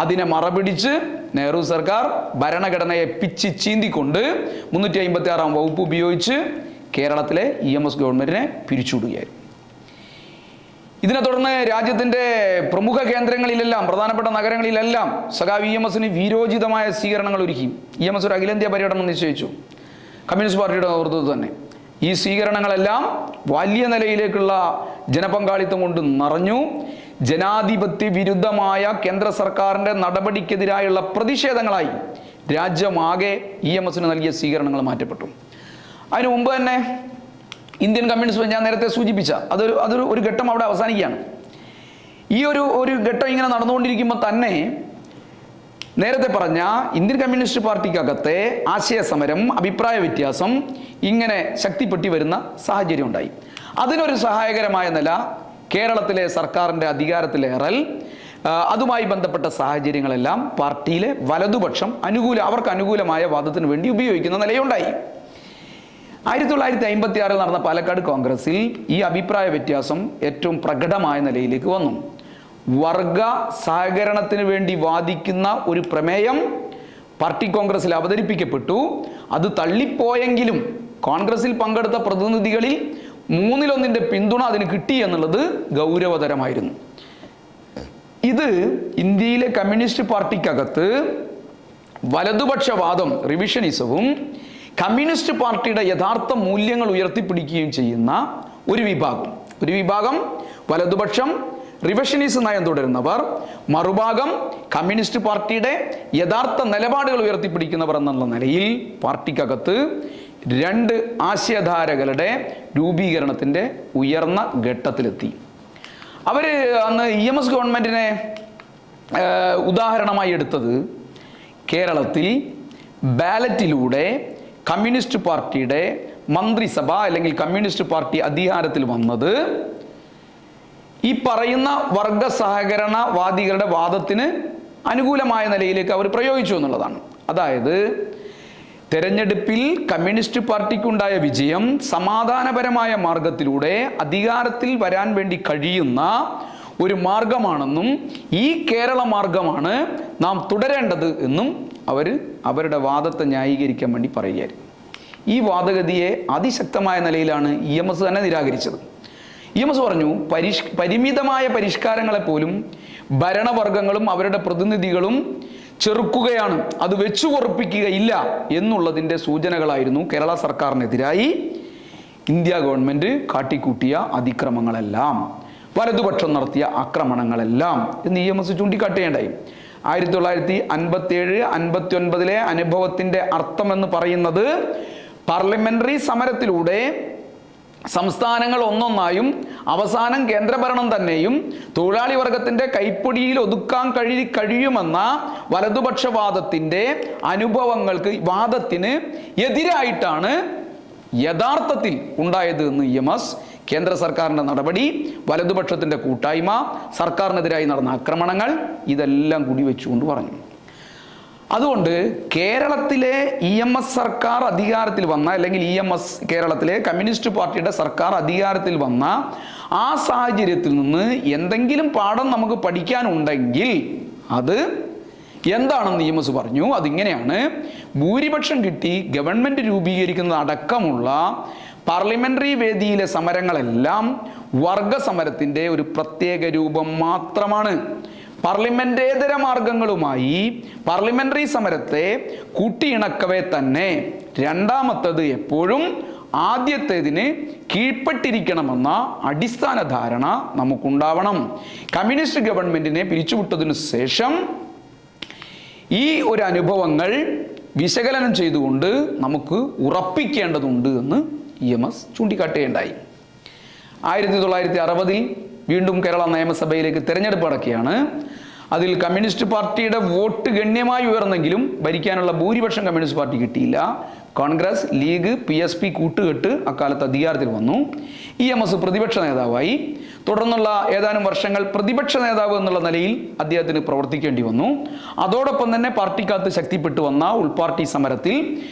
അതിനെ മറപിടിച്ച് നെഹ്റു സർക്കാർ ഭരണഘടനയെ പിച്ചി ചീന്തിക്കൊണ്ട് 356 വകുപ്പ് ഉപയോഗിച്ച് കേരളത്തിലെ EMS ഗവൺമെന്റിനെ പിരിച്ചുവിടുകയായിരുന്നു. ഇതിനെ തുടർന്ന് രാജ്യത്തിൻ്റെ പ്രമുഖ കേന്ദ്രങ്ങളിലെല്ലാം, പ്രധാനപ്പെട്ട നഗരങ്ങളിലെല്ലാം സഖാവ് EMSന് വീരോചിതമായ സ്വീകരണങ്ങൾ ഒരുക്കി. EMS ഒരു അഖിലേന്ത്യാ പര്യടനം നിശ്ചയിച്ചു, കമ്മ്യൂണിസ്റ്റ് പാർട്ടിയുടെ നേതൃത്വത്തിൽ തന്നെ. ഈ സ്വീകരണങ്ങളെല്ലാം വലിയ നിലയിലേക്കുള്ള ജനപങ്കാളിത്തം കൊണ്ട് നിറഞ്ഞു. ജനാധിപത്യ വിരുദ്ധമായ കേന്ദ്ര സർക്കാരിൻ്റെ നടപടിക്കെതിരായുള്ള പ്രതിഷേധങ്ങളായി രാജ്യമാകെ EMSന് നൽകിയ സ്വീകരണങ്ങൾ മാറ്റപ്പെട്ടു. അതിനു മുമ്പ് തന്നെ ഇന്ത്യൻ കമ്മ്യൂണിസ്റ്റ് ഞാൻ നേരത്തെ സൂചിപ്പിച്ച അതൊരു ഘട്ടം അവിടെ അവസാനിക്കുകയാണ്. ഈ ഒരു ഘട്ടം ഇങ്ങനെ നടന്നുകൊണ്ടിരിക്കുമ്പോൾ തന്നെ നേരത്തെ പറഞ്ഞ ഇന്ത്യൻ കമ്മ്യൂണിസ്റ്റ് പാർട്ടിക്കകത്തെ ആശയസമരം, അഭിപ്രായ വ്യത്യാസം ഇങ്ങനെ ശക്തിപ്പെട്ടി വരുന്ന സാഹചര്യം ഉണ്ടായി. അതിനൊരു സഹായകരമായ നില കേരളത്തിലെ സർക്കാരിൻ്റെ അധികാരത്തിലേറൽ, അതുമായി ബന്ധപ്പെട്ട സാഹചര്യങ്ങളെല്ലാം പാർട്ടിയിലെ വലതുപക്ഷം അവർക്ക് അനുകൂലമായ വാദത്തിന് വേണ്ടി ഉപയോഗിക്കുന്ന നിലയുണ്ടായി. 1956 നടന്ന പാലക്കാട് കോൺഗ്രസിൽ ഈ അഭിപ്രായ വ്യത്യാസം ഏറ്റവും പ്രകടമായ നിലയിലേക്ക് വന്നു. വർഗ സഹകരണത്തിന് വേണ്ടി വാദിക്കുന്ന ഒരു പ്രമേയം പാർട്ടി കോൺഗ്രസിൽ അവതരിപ്പിക്കപ്പെട്ടു. അത് തള്ളിപ്പോയെങ്കിലും കോൺഗ്രസിൽ പങ്കെടുത്ത പ്രതിനിധികളിൽ 1/3 പിന്തുണ അതിന് കിട്ടി എന്നുള്ളത് ഗൗരവതരമായിരുന്നു. ഇത് ഇന്ത്യയിലെ കമ്മ്യൂണിസ്റ്റ് പാർട്ടിക്കകത്ത് വലതുപക്ഷവാദം, റിവിഷനിസവും കമ്മ്യൂണിസ്റ്റ് പാർട്ടിയുടെ യഥാർത്ഥ മൂല്യങ്ങൾ ഉയർത്തിപ്പിടിക്കുകയും ചെയ്യുന്ന ഒരു വിഭാഗം വലതുപക്ഷം റിവിഷനിസ്റ്റ് നയം തുടരുന്നവർ, മറുഭാഗം കമ്മ്യൂണിസ്റ്റ് പാർട്ടിയുടെ യഥാർത്ഥ നിലപാടുകൾ ഉയർത്തിപ്പിടിക്കുന്നവർ എന്നുള്ള നിലയിൽ പാർട്ടിക്കകത്ത് 2 ആശയധാരകളുടെ രൂപീകരണത്തിൻ്റെ ഉയർന്ന ഘട്ടത്തിലെത്തി. അവർ അന്ന് EMS ഗവൺമെൻറ്റിനെ ഉദാഹരണമായി എടുത്തത് കേരളത്തിൽ ബാലറ്റിലൂടെ കമ്മ്യൂണിസ്റ്റ് പാർട്ടിയുടെ മന്ത്രിസഭ അല്ലെങ്കിൽ കമ്മ്യൂണിസ്റ്റ് പാർട്ടി അധികാരത്തിൽ വന്നത് ഈ പറയുന്ന വർഗ സഹകരണവാദികളുടെ വാദത്തിന് അനുകൂലമായ നിലയിലേക്ക് അവർ പ്രയോഗിച്ചു എന്നുള്ളതാണ്. അതായത് തെരഞ്ഞെടുപ്പിൽ കമ്മ്യൂണിസ്റ്റ് പാർട്ടിക്കുണ്ടായ വിജയം സമാധാനപരമായ മാർഗത്തിലൂടെ അധികാരത്തിൽ വരാൻ വേണ്ടി കഴിയുന്ന ഒരു മാർഗമാണെന്നും ഈ കേരള മാർഗമാണ് നാം തുടരേണ്ടത് എന്നും അവരുടെ വാദത്തെ ന്യായീകരിക്കാൻ വേണ്ടി പറയുകയായിരുന്നു. ഈ വാദഗതിയെ അതിശക്തമായ നിലയിലാണ് EMS തന്നെ നിരാകരിച്ചത്. EMS പറഞ്ഞു, പരിമിതമായ പരിഷ്കാരങ്ങളെപ്പോലും ഭരണവർഗങ്ങളും അവരുടെ പ്രതിനിധികളും ചെറുക്കുകയാണ്, അത് വെച്ചു പൊറുപ്പിക്കുകയില്ല എന്നുള്ളതിൻ്റെ സൂചനകളായിരുന്നു കേരള സർക്കാരിനെതിരായി ഇന്ത്യ ഗവൺമെൻറ് കാട്ടിക്കൂട്ടിയ അതിക്രമങ്ങളെല്ലാം, വലതുപക്ഷം നടത്തിയ ആക്രമണങ്ങളെല്ലാം എന്ന് EMS ചൂണ്ടിക്കാട്ടുകയുണ്ടായി. 1957-59 അനുഭവത്തിൻ്റെ അർത്ഥമെന്ന് പറയുന്നത് പാർലമെന്ററി സമരത്തിലൂടെ സംസ്ഥാനങ്ങൾ ഒന്നൊന്നായും അവസാനം കേന്ദ്രഭരണം തന്നെയും തൊഴിലാളി വർഗത്തിൻ്റെ കൈപ്പൊടിയിൽ ഒതുക്കാൻ കഴിയുമെന്ന വലതുപക്ഷവാദത്തിൻ്റെ വാദത്തിന് എതിരായിട്ടാണ് യഥാർത്ഥത്തിൽ ഉണ്ടായത് എന്ന് EMS കേന്ദ്ര സർക്കാരിൻ്റെ നടപടി, വലതുപക്ഷത്തിൻ്റെ കൂട്ടായ്മ, സർക്കാരിനെതിരായി നടന്ന ആക്രമണങ്ങൾ ഇതെല്ലാം കൂടി വെച്ചുകൊണ്ട് പറഞ്ഞു. അതുകൊണ്ട് കേരളത്തിലെ EMS സർക്കാർ അധികാരത്തിൽ വന്ന, അല്ലെങ്കിൽ കേരളത്തിലെ കമ്മ്യൂണിസ്റ്റ് പാർട്ടിയുടെ സർക്കാർ അധികാരത്തിൽ വന്ന ആ സാഹചര്യത്തിൽ നിന്ന് എന്തെങ്കിലും പാഠം നമുക്ക് പഠിക്കാനുണ്ടെങ്കിൽ അത് എന്താണെന്ന് EMS പറഞ്ഞു. അതിങ്ങനെയാണ്: ഭൂരിപക്ഷം കിട്ടി ഗവൺമെൻറ് രൂപീകരിക്കുന്നത് അടക്കമുള്ള പാർലമെന്ററി വേദിയിലെ സമരങ്ങളെല്ലാം വർഗ സമരത്തിൻ്റെ ഒരു പ്രത്യേക രൂപം മാത്രമാണ്. പാർലമെന്റേതര മാർഗങ്ങളുമായി പാർലമെന്ററി സമരത്തെ കൂട്ടിയിണക്കവേ തന്നെ രണ്ടാമത്തേത് എപ്പോഴും ആദ്യത്തേതിന് കീഴ്പ്പെട്ടിരിക്കണമെന്ന അടിസ്ഥാന ധാരണ നമുക്കുണ്ടാവണം. കമ്മ്യൂണിസ്റ്റ് ഗവൺമെന്റിനെ പിരിച്ചുവിട്ടതിനു ശേഷം ഈ ഒരു അനുഭവങ്ങൾ വിശകലനം ചെയ്തുകൊണ്ട് നമുക്ക് ഉറപ്പിക്കേണ്ടതുണ്ട് എന്ന് EMS ചൂണ്ടിക്കാട്ടുകയുണ്ടായി. 1960 വീണ്ടും കേരള നിയമസഭയിലേക്ക് തിരഞ്ഞെടുപ്പ് നടക്കുകയാണ്. അതിൽ കമ്മ്യൂണിസ്റ്റ് പാർട്ടിയുടെ വോട്ട് ഗണ്യമായി ഉയർന്നെങ്കിലും ഭരിക്കാനുള്ള ഭൂരിപക്ഷം കമ്മ്യൂണിസ്റ്റ് പാർട്ടി കിട്ടിയില്ല. കോൺഗ്രസ്, ലീഗ്, PSP കൂട്ടുകെട്ട് അക്കാലത്ത് അധികാരത്തിൽ വന്നു. EMS പ്രതിപക്ഷ നേതാവായി. തുടർന്നുള്ള ഏതാനും വർഷങ്ങൾ പ്രതിപക്ഷ നേതാവ് എന്നുള്ള നിലയിൽ അദ്ദേഹത്തിന് പ്രവർത്തിക്കേണ്ടി വന്നു. അതോടൊപ്പം തന്നെ പാർട്ടിക്കകത്ത് ശക്തിപ്പെട്ടു വന്ന ഉൾപാർട്ടി സമരത്തിൽ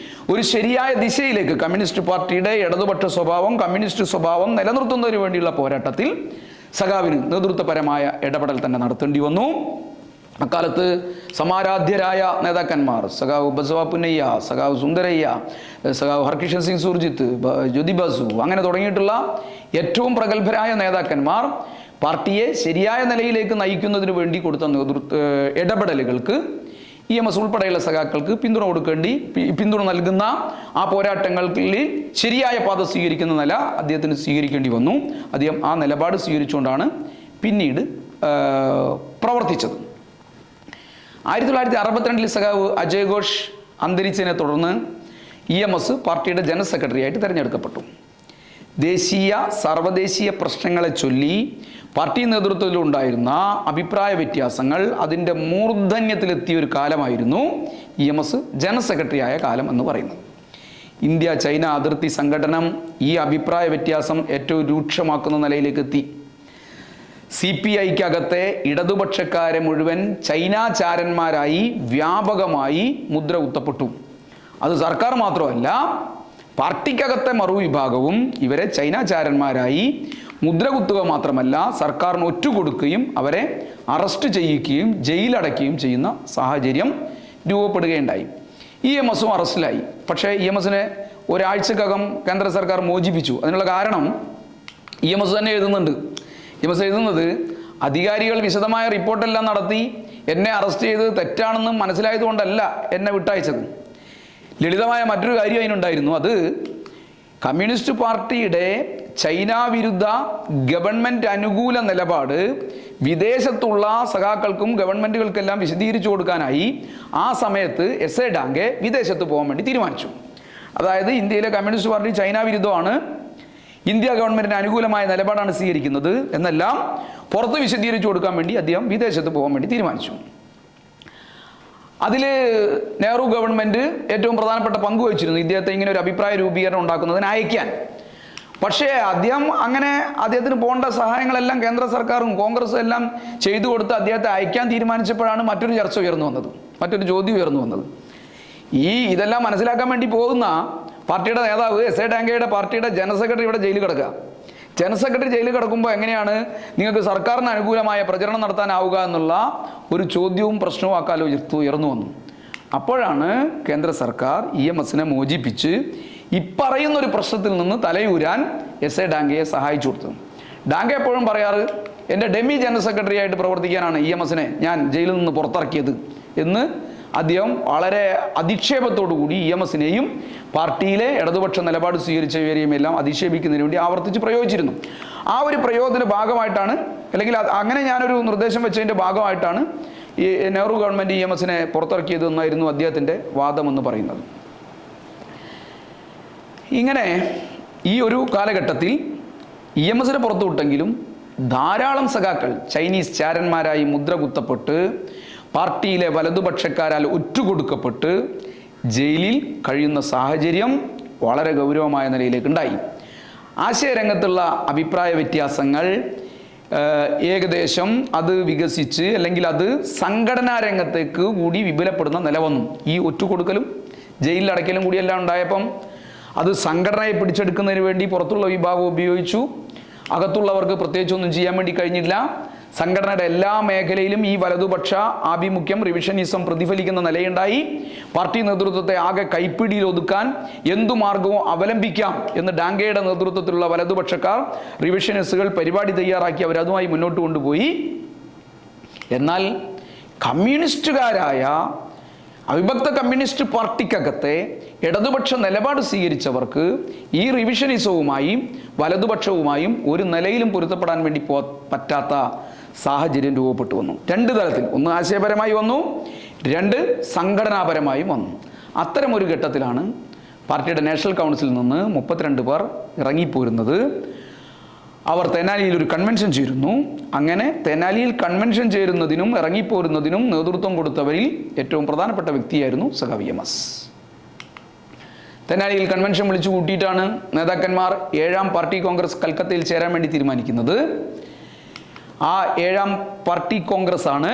ഒരു ശരിയായ ദിശയിലേക്ക് കമ്മ്യൂണിസ്റ്റ് പാർട്ടിയുടെ ഇടതുപക്ഷ സ്വഭാവം, കമ്മ്യൂണിസ്റ്റ് സ്വഭാവം നിലനിർത്തുന്നതിന് വേണ്ടിയുള്ള പോരാട്ടത്തിൽ സഖാവിന് നേതൃത്വപരമായ ഇടപെടൽ തന്നെ നടത്തേണ്ടി വന്നു. അക്കാലത്ത് സമാരാധ്യരായ നേതാക്കന്മാർ സഖാവ് ബസവ പുന്നയ്യ, സഖാവ് സുന്ദരയ്യ, സഖാവ് ഹർകിഷൻ സിംഗ് സുർജിത്ത്, ജ്യോതി ബസു, അങ്ങനെ തുടങ്ങിയിട്ടുള്ള ഏറ്റവും പ്രഗത്ഭരായ നേതാക്കന്മാർ പാർട്ടിയെ ശരിയായ നിലയിലേക്ക് നയിക്കുന്നതിന് വേണ്ടി കൊടുത്ത ഇടപെടലുകൾക്ക് EMS ഉൾപ്പെടെയുള്ള സഖാക്കൾക്ക് പിന്തുണ നൽകുന്ന ആ പോരാട്ടങ്ങളിൽ ശരിയായ പാത സ്വീകരിക്കുന്ന നില അദ്ദേഹത്തിന് സ്വീകരിക്കേണ്ടി വന്നു. അദ്ദേഹം ആ നിലപാട് സ്വീകരിച്ചുകൊണ്ടാണ് പിന്നീട് പ്രവർത്തിച്ചത്. 1962 സഖാവ് അജയ് ഘോഷ് അന്തരിച്ചതിനെ തുടർന്ന് EMS പാർട്ടിയുടെ ജനറൽ സെക്രട്ടറി ആയിട്ട് തിരഞ്ഞെടുക്കപ്പെട്ടു. ദേശീയ സർവ്വദേശീയ പ്രശ്നങ്ങളെ ചൊല്ലി പാർട്ടി നേതൃത്വത്തിലുണ്ടായിരുന്ന അഭിപ്രായ വ്യത്യാസങ്ങൾ അതിൻ്റെ മൂർധന്യത്തിലെത്തിയ ഒരു കാലമായിരുന്നു EMS ജനറൽ സെക്രട്ടറി ആയ കാലം എന്ന് പറയുന്നത്. ഇന്ത്യ ചൈന അതിർത്തി സംഘടനം ഈ അഭിപ്രായ വ്യത്യാസം ഏറ്റവും രൂക്ഷമാക്കുന്ന നിലയിലേക്ക് എത്തി. CPIക്കകത്തെ ഇടതുപക്ഷക്കാരെ മുഴുവൻ ചൈനാചാരന്മാരായി വ്യാപകമായി മുദ്ര കുത്തപ്പെട്ടു. അത് സർക്കാർ മാത്രമല്ല, പാർട്ടിക്കകത്തെ മറുവിഭാഗവും ഇവരെ ചൈനാചാരന്മാരായി മുദ്ര കുത്തുക മാത്രമല്ല, സർക്കാരിന് ഒറ്റുകൊടുക്കുകയും അവരെ അറസ്റ്റ് ചെയ്യിക്കുകയും ജയിലടയ്ക്കുകയും ചെയ്യുന്ന സാഹചര്യം രൂപപ്പെടുകയുണ്ടായി. EMSഉം അറസ്റ്റിലായി. പക്ഷേ EMSനെ ഒരാഴ്ചക്കകം കേന്ദ്ര സർക്കാർ മോചിപ്പിച്ചു. അതിനുള്ള കാരണം EMS തന്നെ എഴുതുന്നുണ്ട്. EMS എഴുതുന്നത്, അധികാരികൾ വിശദമായ റിപ്പോർട്ടെല്ലാം നടത്തി എന്നെ അറസ്റ്റ് ചെയ്ത് തെറ്റാണെന്ന് മനസ്സിലായതുകൊണ്ടല്ല എന്നെ വിട്ടയച്ചത്. ലളിതമായ മറ്റൊരു കാര്യം അതിനുണ്ടായിരുന്നു. അത് കമ്മ്യൂണിസ്റ്റ് പാർട്ടിയുടെ ചൈന വിരുദ്ധ ഗവൺമെൻറ് അനുകൂല നിലപാട് വിദേശത്തുള്ള സഖാക്കൾക്കും ഗവൺമെൻറ്റുകൾക്കെല്ലാം വിശദീകരിച്ചു കൊടുക്കാനായി ആ സമയത്ത് SA ഡാങ്കെ വിദേശത്ത് പോകാൻ വേണ്ടി തീരുമാനിച്ചു. അതായത് ഇന്ത്യയിലെ കമ്മ്യൂണിസ്റ്റ് പാർട്ടി ചൈന വിരുദ്ധമാണ്, ഇന്ത്യ ഗവൺമെൻറ്റിന് അനുകൂലമായ നിലപാടാണ് സ്വീകരിക്കുന്നത് എന്നെല്ലാം പുറത്ത് വിശദീകരിച്ചു കൊടുക്കാൻ വേണ്ടി അദ്ദേഹം വിദേശത്ത് പോകാൻ വേണ്ടി തീരുമാനിച്ചു. അതിൽ നെഹ്റു ഗവൺമെൻറ് ഏറ്റവും പ്രധാനപ്പെട്ട പങ്ക് വഹിച്ചിരുന്നു ഇദ്ദേഹത്തെ ഇങ്ങനെ ഒരു അഭിപ്രായ രൂപീകരണം ഉണ്ടാക്കുന്നതിന് അയക്കാൻ. പക്ഷേ അദ്ദേഹത്തിന് പോകേണ്ട സഹായങ്ങളെല്ലാം കേന്ദ്ര സർക്കാരും കോൺഗ്രസും എല്ലാം ചെയ്തു കൊടുത്ത് അദ്ദേഹത്തെ അയക്കാൻ തീരുമാനിച്ചപ്പോഴാണ് മറ്റൊരു ചർച്ച ഉയർന്നു വന്നത്, മറ്റൊരു ചോദ്യം ഉയർന്നു വന്നത്. ഇതെല്ലാം മനസ്സിലാക്കാൻ വേണ്ടി പോകുന്ന പാർട്ടിയുടെ നേതാവ് SA ഡാങ്കയുടെ പാർട്ടിയുടെ ജനറൽ സെക്രട്ടറി ഇവിടെ ജയിലിൽ കിടക്കുക. ജനറൽ സെക്രട്ടറി ജയിലിൽ കിടക്കുമ്പോൾ എങ്ങനെയാണ് നിങ്ങൾക്ക് സർക്കാരിന് അനുകൂലമായ പ്രചരണം നടത്താനാവുക എന്നുള്ള ഒരു ചോദ്യവും പ്രശ്നവും അക്കാലത്ത് ഉയർന്നു വന്നു. അപ്പോഴാണ് കേന്ദ്ര സർക്കാർ EMSനെ മോചിപ്പിച്ച് ഇപ്പറയുന്നൊരു പ്രശ്നത്തിൽ നിന്ന് തലയൂരാൻ SA ഡാങ്കയെ സഹായിച്ചു കൊടുത്തത്. ഡാങ്ക എപ്പോഴും പറയാറ്, എൻ്റെ ഡെമി ജനറൽ സെക്രട്ടറി ആയിട്ട് പ്രവർത്തിക്കാനാണ് EMSനെ ഞാൻ ജയിലിൽ നിന്ന് പുറത്തിറക്കിയത് എന്ന് അദ്ദേഹം വളരെ അധിക്ഷേപത്തോടു കൂടി EMSനെയും പാർട്ടിയിലെ ഇടതുപക്ഷ നിലപാട് സ്വീകരിച്ചവരെയും എല്ലാം അധിക്ഷേപിക്കുന്നതിന് വേണ്ടി ആവർത്തിച്ച് പ്രയോഗിച്ചിരുന്നു. ആ ഒരു പ്രയോഗത്തിൻ്റെ ഭാഗമായിട്ടാണ്, അല്ലെങ്കിൽ അങ്ങനെ ഞാനൊരു നിർദ്ദേശം വെച്ചതിൻ്റെ ഭാഗമായിട്ടാണ് ഈ നെഹ്റു ഗവൺമെൻറ് EMSനെ പുറത്തിറക്കിയത് എന്നായിരുന്നു അദ്ദേഹത്തിൻ്റെ വാദമെന്ന് പറയുന്നത്. ഇങ്ങനെ ഈ ഒരു കാലഘട്ടത്തിൽ EMSനെ പുറത്തുവിട്ടെങ്കിലും ധാരാളം സഖാക്കൾ ചൈനീസ് ചാരന്മാരായി മുദ്ര കുത്തപ്പെട്ട് പാർട്ടിയിലെ വലതുപക്ഷക്കാരാൽ ഒറ്റുകൊടുക്കപ്പെട്ട് ജയിലിൽ കഴിയുന്ന സാഹചര്യം വളരെ ഗൗരവമായ നിലയിലേക്ക് ഉണ്ടായി. ആശയരംഗത്തുള്ള അഭിപ്രായ വ്യത്യാസങ്ങൾ ഏകദേശം അത് വികസിച്ച് അല്ലെങ്കിൽ അത് സംഘടനാ രംഗത്തേക്ക് കൂടി വിപുലപ്പെടുന്ന നില വന്നു. ഈ ഒറ്റുകൊടുക്കലും ജയിലിലടയ്ക്കലും കൂടിയെല്ലാം ഉണ്ടായപ്പം അത് സംഘടനയെ പിടിച്ചെടുക്കുന്നതിന് വേണ്ടി പുറത്തുള്ള വിഭാഗം ഉപയോഗിച്ചു. അകത്തുള്ളവർക്ക് പ്രത്യേകിച്ചൊന്നും ചെയ്യാൻ വേണ്ടി കഴിഞ്ഞില്ല. സംഘടനയുടെ എല്ലാ മേഖലയിലും ഈ വലതുപക്ഷ ആഭിമുഖ്യം റിവിഷനിസം പ്രതിഫലിക്കുന്ന നിലയുണ്ടായി. പാർട്ടി നേതൃത്വത്തെ ആകെ കൈപ്പിടിയിൽ ഒതുക്കാൻ എന്തു മാർഗവും അവലംബിക്കാം എന്ന് ഡാങ്കയുടെ നേതൃത്വത്തിലുള്ള വലതുപക്ഷക്കാർ റിവിഷനിസ്റ്റുകൾ പരിപാടി തയ്യാറാക്കി അവരതുമായി മുന്നോട്ട് കൊണ്ടുപോയി. എന്നാൽ കമ്മ്യൂണിസ്റ്റുകാരായ അവിഭക്ത കമ്മ്യൂണിസ്റ്റ് പാർട്ടിക്കകത്തെ ഇടതുപക്ഷ നിലപാട് സ്വീകരിച്ചവർക്ക് ഈ റിവിഷനിസവുമായും വലതുപക്ഷവുമായും ഒരു നിലയിലും പൊരുത്തപ്പെടാൻ വേണ്ടി പറ്റാത്ത സാഹചര്യം രൂപപ്പെട്ടു വന്നു. രണ്ട് തലത്തിൽ, ഒന്ന് ആശയപരമായി വന്നു, രണ്ട് സംഘടനാപരമായും വന്നു. അത്തരമൊരു ഘട്ടത്തിലാണ് പാർട്ടിയുടെ നാഷണൽ കൗൺസിലിൽ നിന്ന് 32 പേർ ഇറങ്ങിപ്പോരുന്നത്. അവർ തെനാലിയിൽ ഒരു കൺവെൻഷൻ ചേരുന്നു. അങ്ങനെ തെനാലിയിൽ കൺവെൻഷൻ ചേരുന്നതിനും ഇറങ്ങിപ്പോരുന്നതിനും നേതൃത്വം കൊടുത്തവരിൽ ഏറ്റവും പ്രധാനപ്പെട്ട വ്യക്തിയായിരുന്നു സഖാവ് EMS. തെനാലിയിൽ കൺവെൻഷൻ വിളിച്ചു കൂട്ടിയിട്ടാണ് നേതാക്കന്മാർ 7ാം പാർട്ടി കോൺഗ്രസ് കൽക്കത്തയിൽ ചേരാൻ വേണ്ടി തീരുമാനിക്കുന്നത്. ആ 7ാം പാർട്ടി കോൺഗ്രസ് ആണ്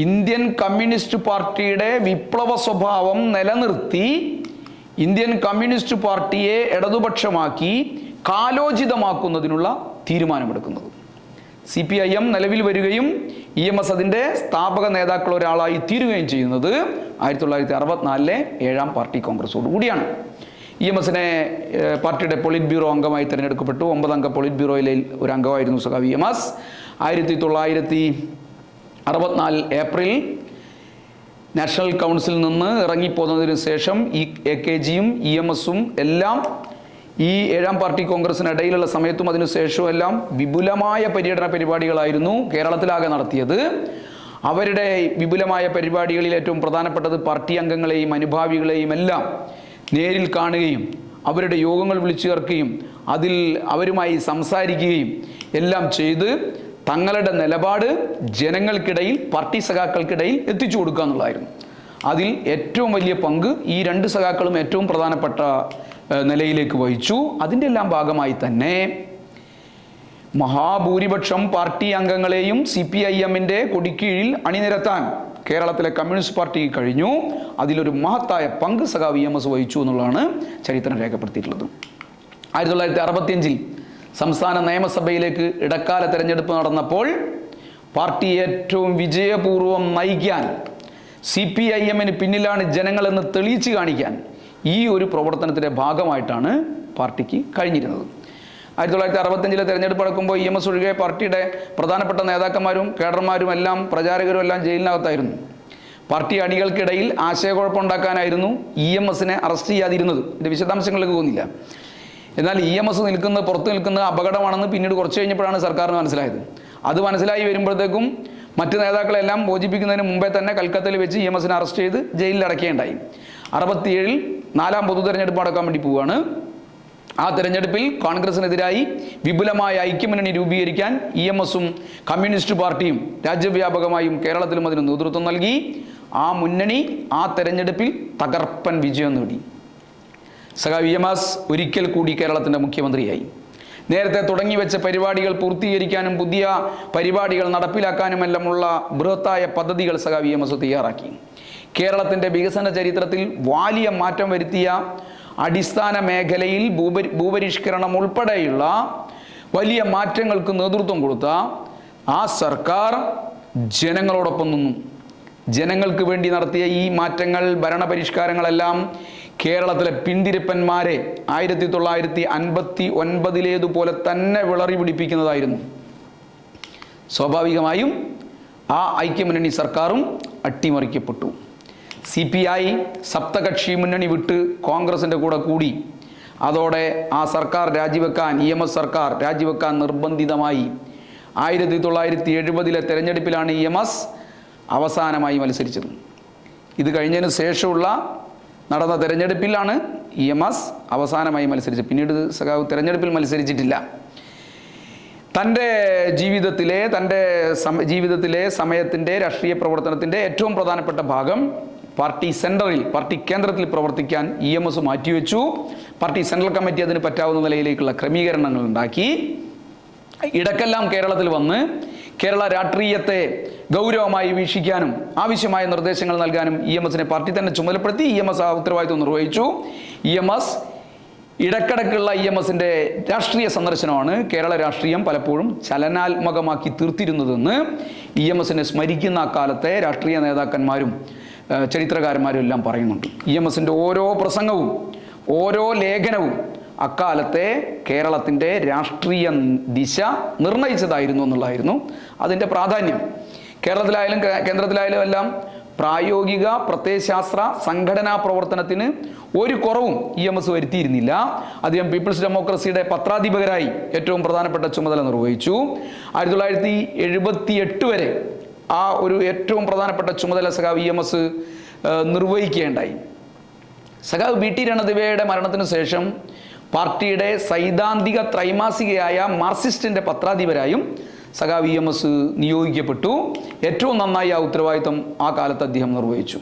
ഇന്ത്യൻ കമ്മ്യൂണിസ്റ്റ് പാർട്ടിയുടെ വിപ്ലവ സ്വഭാവം നിലനിർത്തി ഇന്ത്യൻ കമ്മ്യൂണിസ്റ്റ് പാർട്ടിയെ ഇടതുപക്ഷമാക്കി കാലോചിതമാക്കുന്നതിനുള്ള തീരുമാനമെടുക്കുന്നത്. CPIM നിലവിൽ വരികയും EMS അതിൻ്റെ സ്ഥാപക നേതാക്കൾ ഒരാളായി തീരുകയും ചെയ്യുന്നത് 1964 7ാം പാർട്ടി കോൺഗ്രസോട് കൂടിയാണ്. EMSനെ പാർട്ടിയുടെ പൊളിറ്റ് ബ്യൂറോ അംഗമായി തിരഞ്ഞെടുക്കപ്പെട്ടു. 9 അംഗ പൊളിറ്റ് ബ്യൂറോയിലെ ഒരു അംഗമായിരുന്നു സഖാവ് EMS. 1964 ഏപ്രിൽ നാഷണൽ കൗൺസിലിൽ നിന്ന് ഇറങ്ങിപ്പോന്നതിന് ശേഷം ഈ AKGയും EMSഉം എല്ലാം ഈ 7ാം പാർട്ടി കോൺഗ്രസിനിടയിലുള്ള സമയത്തും അതിനുശേഷവും എല്ലാം വിപുലമായ പര്യടന പരിപാടികളായിരുന്നു കേരളത്തിലാകെ നടത്തിയത്. അവരുടെ വിപുലമായ പരിപാടികളിൽ ഏറ്റവും പ്രധാനപ്പെട്ടത് പാർട്ടി അംഗങ്ങളെയും അനുഭാവികളെയും എല്ലാം നേരിൽ കാണുകയും അവരുടെ യോഗങ്ങൾ വിളിച്ചു ചേർക്കുകയും അതിൽ അവരുമായി സംസാരിക്കുകയും എല്ലാം ചെയ്ത് തങ്ങളുടെ നിലപാട് ജനങ്ങൾക്കിടയിൽ പാർട്ടി സഖാക്കൾക്കിടയിൽ എത്തിച്ചു കൊടുക്കുക എന്നുള്ളതായിരുന്നു. അതിൽ ഏറ്റവും വലിയ പങ്ക് ഈ 2 സഖാക്കളും ഏറ്റവും പ്രധാനപ്പെട്ട നിലയിലേക്ക് വഹിച്ചു. അതിൻ്റെ എല്ലാം ഭാഗമായി തന്നെ മഹാഭൂരിപക്ഷം പാർട്ടി അംഗങ്ങളെയും CPIMൻ്റെ കൊടിക്കീഴിൽ അണിനിരത്താൻ കേരളത്തിലെ കമ്മ്യൂണിസ്റ്റ് പാർട്ടിക്ക് കഴിഞ്ഞു. അതിലൊരു മഹത്തായ പങ്ക് സഖാവ് EMS വഹിച്ചു എന്നുള്ളതാണ് ചരിത്രം രേഖപ്പെടുത്തിയിട്ടുള്ളത്. 1965 സംസ്ഥാന നിയമസഭയിലേക്ക് ഇടക്കാല തെരഞ്ഞെടുപ്പ് നടന്നപ്പോൾ പാർട്ടി ഏറ്റവും വിജയപൂർവ്വം നയിക്കാൻ CPIMന് പിന്നിലാണ് ജനങ്ങളെന്ന് തെളിയിച്ചു കാണിക്കാൻ ഈ ഒരു പ്രവർത്തനത്തിൻ്റെ ഭാഗമായിട്ടാണ് പാർട്ടിക്ക് കഴിഞ്ഞിരുന്നത്. 1965 തെരഞ്ഞെടുപ്പ് നടക്കുമ്പോൾ EMS ഒഴികെ പാർട്ടിയുടെ പ്രധാനപ്പെട്ട നേതാക്കന്മാരും കേഡർമാരും എല്ലാം പ്രചാരകരും എല്ലാം ജയിലിനകത്തായിരുന്നു. Party അണികൾക്കിടയിൽ ആശയക്കുഴപ്പമുണ്ടാക്കാനായിരുന്നു EMSനെ arrest ചെയ്യാതിരുന്നത്. ഇതിൻ്റെ വിശദാംശങ്ങളിലേക്ക് പോകുന്നില്ല. എന്നാൽ EMS പുറത്ത് നിൽക്കുന്നത് അപകടമാണെന്ന് പിന്നീട് കുറച്ച് കഴിഞ്ഞപ്പോഴാണ് സർക്കാരിന് മനസ്സിലായത്. അത് മനസ്സിലായി വരുമ്പോഴത്തേക്കും മറ്റ് നേതാക്കളെല്ലാം മോചിപ്പിക്കുന്നതിന് മുമ്പേ തന്നെ കൽക്കത്തയിൽ വെച്ച് EMSനെ അറസ്റ്റ് ചെയ്ത് ജയിലിൽ അടയ്ക്കുകയുണ്ടായി. 67 4ാം പൊതു തെരഞ്ഞെടുപ്പ് നടക്കാൻ വേണ്ടി പോവുകയാണ്. ആ തെരഞ്ഞെടുപ്പിൽ കോൺഗ്രസിനെതിരായി വിപുലമായ ഐക്യമുന്നണി രൂപീകരിക്കാൻ EMSഉം കമ്മ്യൂണിസ്റ്റ് പാർട്ടിയും രാജ്യവ്യാപകമായും കേരളത്തിലും അതിന് നേതൃത്വം നൽകി. ആ മുന്നണി ആ തെരഞ്ഞെടുപ്പിൽ തകർപ്പൻ വിജയം നേടി. സഖാവ് EMS ഒരിക്കൽ കൂടി കേരളത്തിൻ്റെ മുഖ്യമന്ത്രിയായി. നേരത്തെ തുടങ്ങിവെച്ച പരിപാടികൾ പൂർത്തീകരിക്കാനും പുതിയ പരിപാടികൾ നടപ്പിലാക്കാനുമെല്ലാമുള്ള ബൃഹത്തായ പദ്ധതികൾ സഖാവ് EMS തയ്യാറാക്കി. കേരളത്തിൻ്റെ വികസന ചരിത്രത്തിൽ വലിയ മാറ്റം വരുത്തിയ അടിസ്ഥാന മേഖലയിൽ ഭൂപരിഷ്കരണം ഉൾപ്പെടെയുള്ള വലിയ മാറ്റങ്ങൾക്ക് നേതൃത്വം കൊടുത്ത ആ സർക്കാർ ജനങ്ങളോടൊപ്പം നിന്നു. ജനങ്ങൾക്ക് വേണ്ടി നടത്തിയ ഈ മാറ്റങ്ങൾ ഭരണപരിഷ്കാരങ്ങളെല്ലാം കേരളത്തിലെ പിന്തിരിപ്പന്മാരെ 1959 തന്നെ വിളറി പിടിപ്പിക്കുന്നതായിരുന്നു. സ്വാഭാവികമായും ആ ഐക്യമുന്നണി സർക്കാരും അട്ടിമറിക്കപ്പെട്ടു. CPI സപ്തകക്ഷി മുന്നണി വിട്ട് കോൺഗ്രസിൻ്റെ കൂടെ കൂടി. അതോടെ ആ സർക്കാർ രാജിവെക്കാൻ EMS സർക്കാർ രാജിവെക്കാൻ നിർബന്ധിതമായി. 1970 തെരഞ്ഞെടുപ്പിലാണ് EMS അവസാനമായി മത്സരിച്ചത്. ഇത് കഴിഞ്ഞതിന് ശേഷമുള്ള നടന്ന തെരഞ്ഞെടുപ്പിലാണ് EMS അവസാനമായി മത്സരിച്ചത്. പിന്നീട് സഖാവ് തെരഞ്ഞെടുപ്പിൽ മത്സരിച്ചിട്ടില്ല. തൻ്റെ ജീവിതത്തിലെ സമയത്തിൻ്റെ രാഷ്ട്രീയ പ്രവർത്തനത്തിൻ്റെ ഏറ്റവും പ്രധാനപ്പെട്ട ഭാഗം പാർട്ടി കേന്ദ്രത്തിൽ പ്രവർത്തിക്കാൻ EMS മാറ്റിവെച്ചു. പാർട്ടി സെൻട്രൽ കമ്മിറ്റി അതിന് പറ്റാവുന്ന നിലയിലേക്കുള്ള ക്രമീകരണങ്ങൾ ഉണ്ടാക്കി. ഇടക്കെല്ലാം കേരളത്തിൽ വന്ന് കേരള രാഷ്ട്രീയത്തെ ഗൗരവമായി വീക്ഷിക്കാനും ആവശ്യമായ നിർദ്ദേശങ്ങൾ നൽകാനും EMSനെ പാർട്ടി തന്നെ ചുമതലപ്പെടുത്തി. EMS ആ ഉത്തരവാദിത്വം നിർവഹിച്ചു. ഇടക്കിടക്കുള്ള EMSൻ്റെ രാഷ്ട്രീയ സന്ദർശനമാണ് കേരള രാഷ്ട്രീയം പലപ്പോഴും ചലനാത്മകമാക്കി തീർത്തിരുന്നതെന്ന് EMSനെ സ്മരിക്കുന്ന അക്കാലത്തെ രാഷ്ട്രീയ നേതാക്കന്മാരും ചരിത്രകാരന്മാരും എല്ലാം പറയുന്നുണ്ട്. EMSൻ്റെ ഓരോ പ്രസംഗവും ഓരോ ലേഖനവും അക്കാലത്തെ കേരളത്തിൻ്റെ രാഷ്ട്രീയ ദിശ നിർണയിച്ചതായിരുന്നു എന്നുള്ളതായിരുന്നു അതിൻ്റെ പ്രാധാന്യം. കേരളത്തിലായാലും കേന്ദ്രത്തിലായാലും എല്ലാം പ്രായോഗിക പ്രത്യയശാസ്ത്ര സംഘടനാ പ്രവർത്തനത്തിന് ഒരു കുറവും EMS വരുത്തിയിരുന്നില്ല. അദ്ദേഹം പീപ്പിൾസ് ഡെമോക്രസിയുടെ പത്രാധിപകരായി ഏറ്റവും പ്രധാനപ്പെട്ട ചുമതല നിർവഹിച്ചു. 1978 വരെ ആ ഒരു ഏറ്റവും പ്രധാനപ്പെട്ട ചുമതല സഖാവ് EMS നിർവഹിക്കുകയുണ്ടായി. സഖാവ് BT രണദിവയുടെ മരണത്തിന് ശേഷം പാർട്ടിയുടെ സൈദ്ധാന്തിക ത്രൈമാസികയായ മാർക്സിസ്റ്റിൻ്റെ പത്രാധിപരായും സഖാവ് EMS നിയോഗിക്കപ്പെട്ടു. ഏറ്റവും നന്നായി ആ ഉത്തരവാദിത്വം ആ കാലത്ത് അദ്ദേഹം നിർവഹിച്ചു.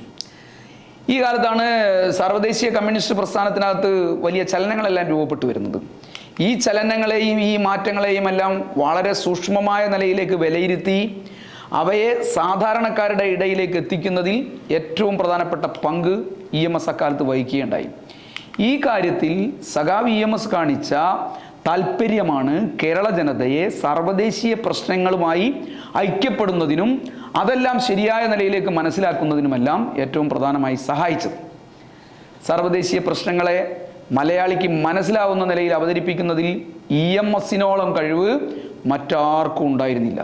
ഈ കാലത്താണ് സർവ്വദേശീയ കമ്മ്യൂണിസ്റ്റ് പ്രസ്ഥാനത്തിനകത്ത് വലിയ ചലനങ്ങളെല്ലാം രൂപപ്പെട്ടു വരുന്നത്. ഈ ചലനങ്ങളെയും ഈ മാറ്റങ്ങളെയും എല്ലാം വളരെ സൂക്ഷ്മമായ നിലയിലേക്ക് വിലയിരുത്തി അവയെ സാധാരണക്കാരുടെ ഇടയിലേക്ക് എത്തിക്കുന്നതിൽ ഏറ്റവും പ്രധാനപ്പെട്ട പങ്ക് EMS അക്കാലത്ത് വഹിക്കുകയുണ്ടായി. ഈ കാര്യത്തിൽ സഖാവ് EMS കാണിച്ച താല്പര്യമാണ് കേരള ജനതയെ സർവ്വദേശീയ പ്രശ്നങ്ങളുമായി ഐക്യപ്പെടുന്നതിനും അതെല്ലാം ശരിയായ നിലയിലേക്ക് മനസ്സിലാക്കുന്നതിനുമെല്ലാം ഏറ്റവും പ്രധാനമായി സഹായിച്ചത്. സർവ്വദേശീയ പ്രശ്നങ്ങളെ മലയാളിക്ക് മനസ്സിലാവുന്ന നിലയിൽ അവതരിപ്പിക്കുന്നതിൽ EMSനോളം കഴിവ് മറ്റാർക്കും ഉണ്ടായിരുന്നില്ല.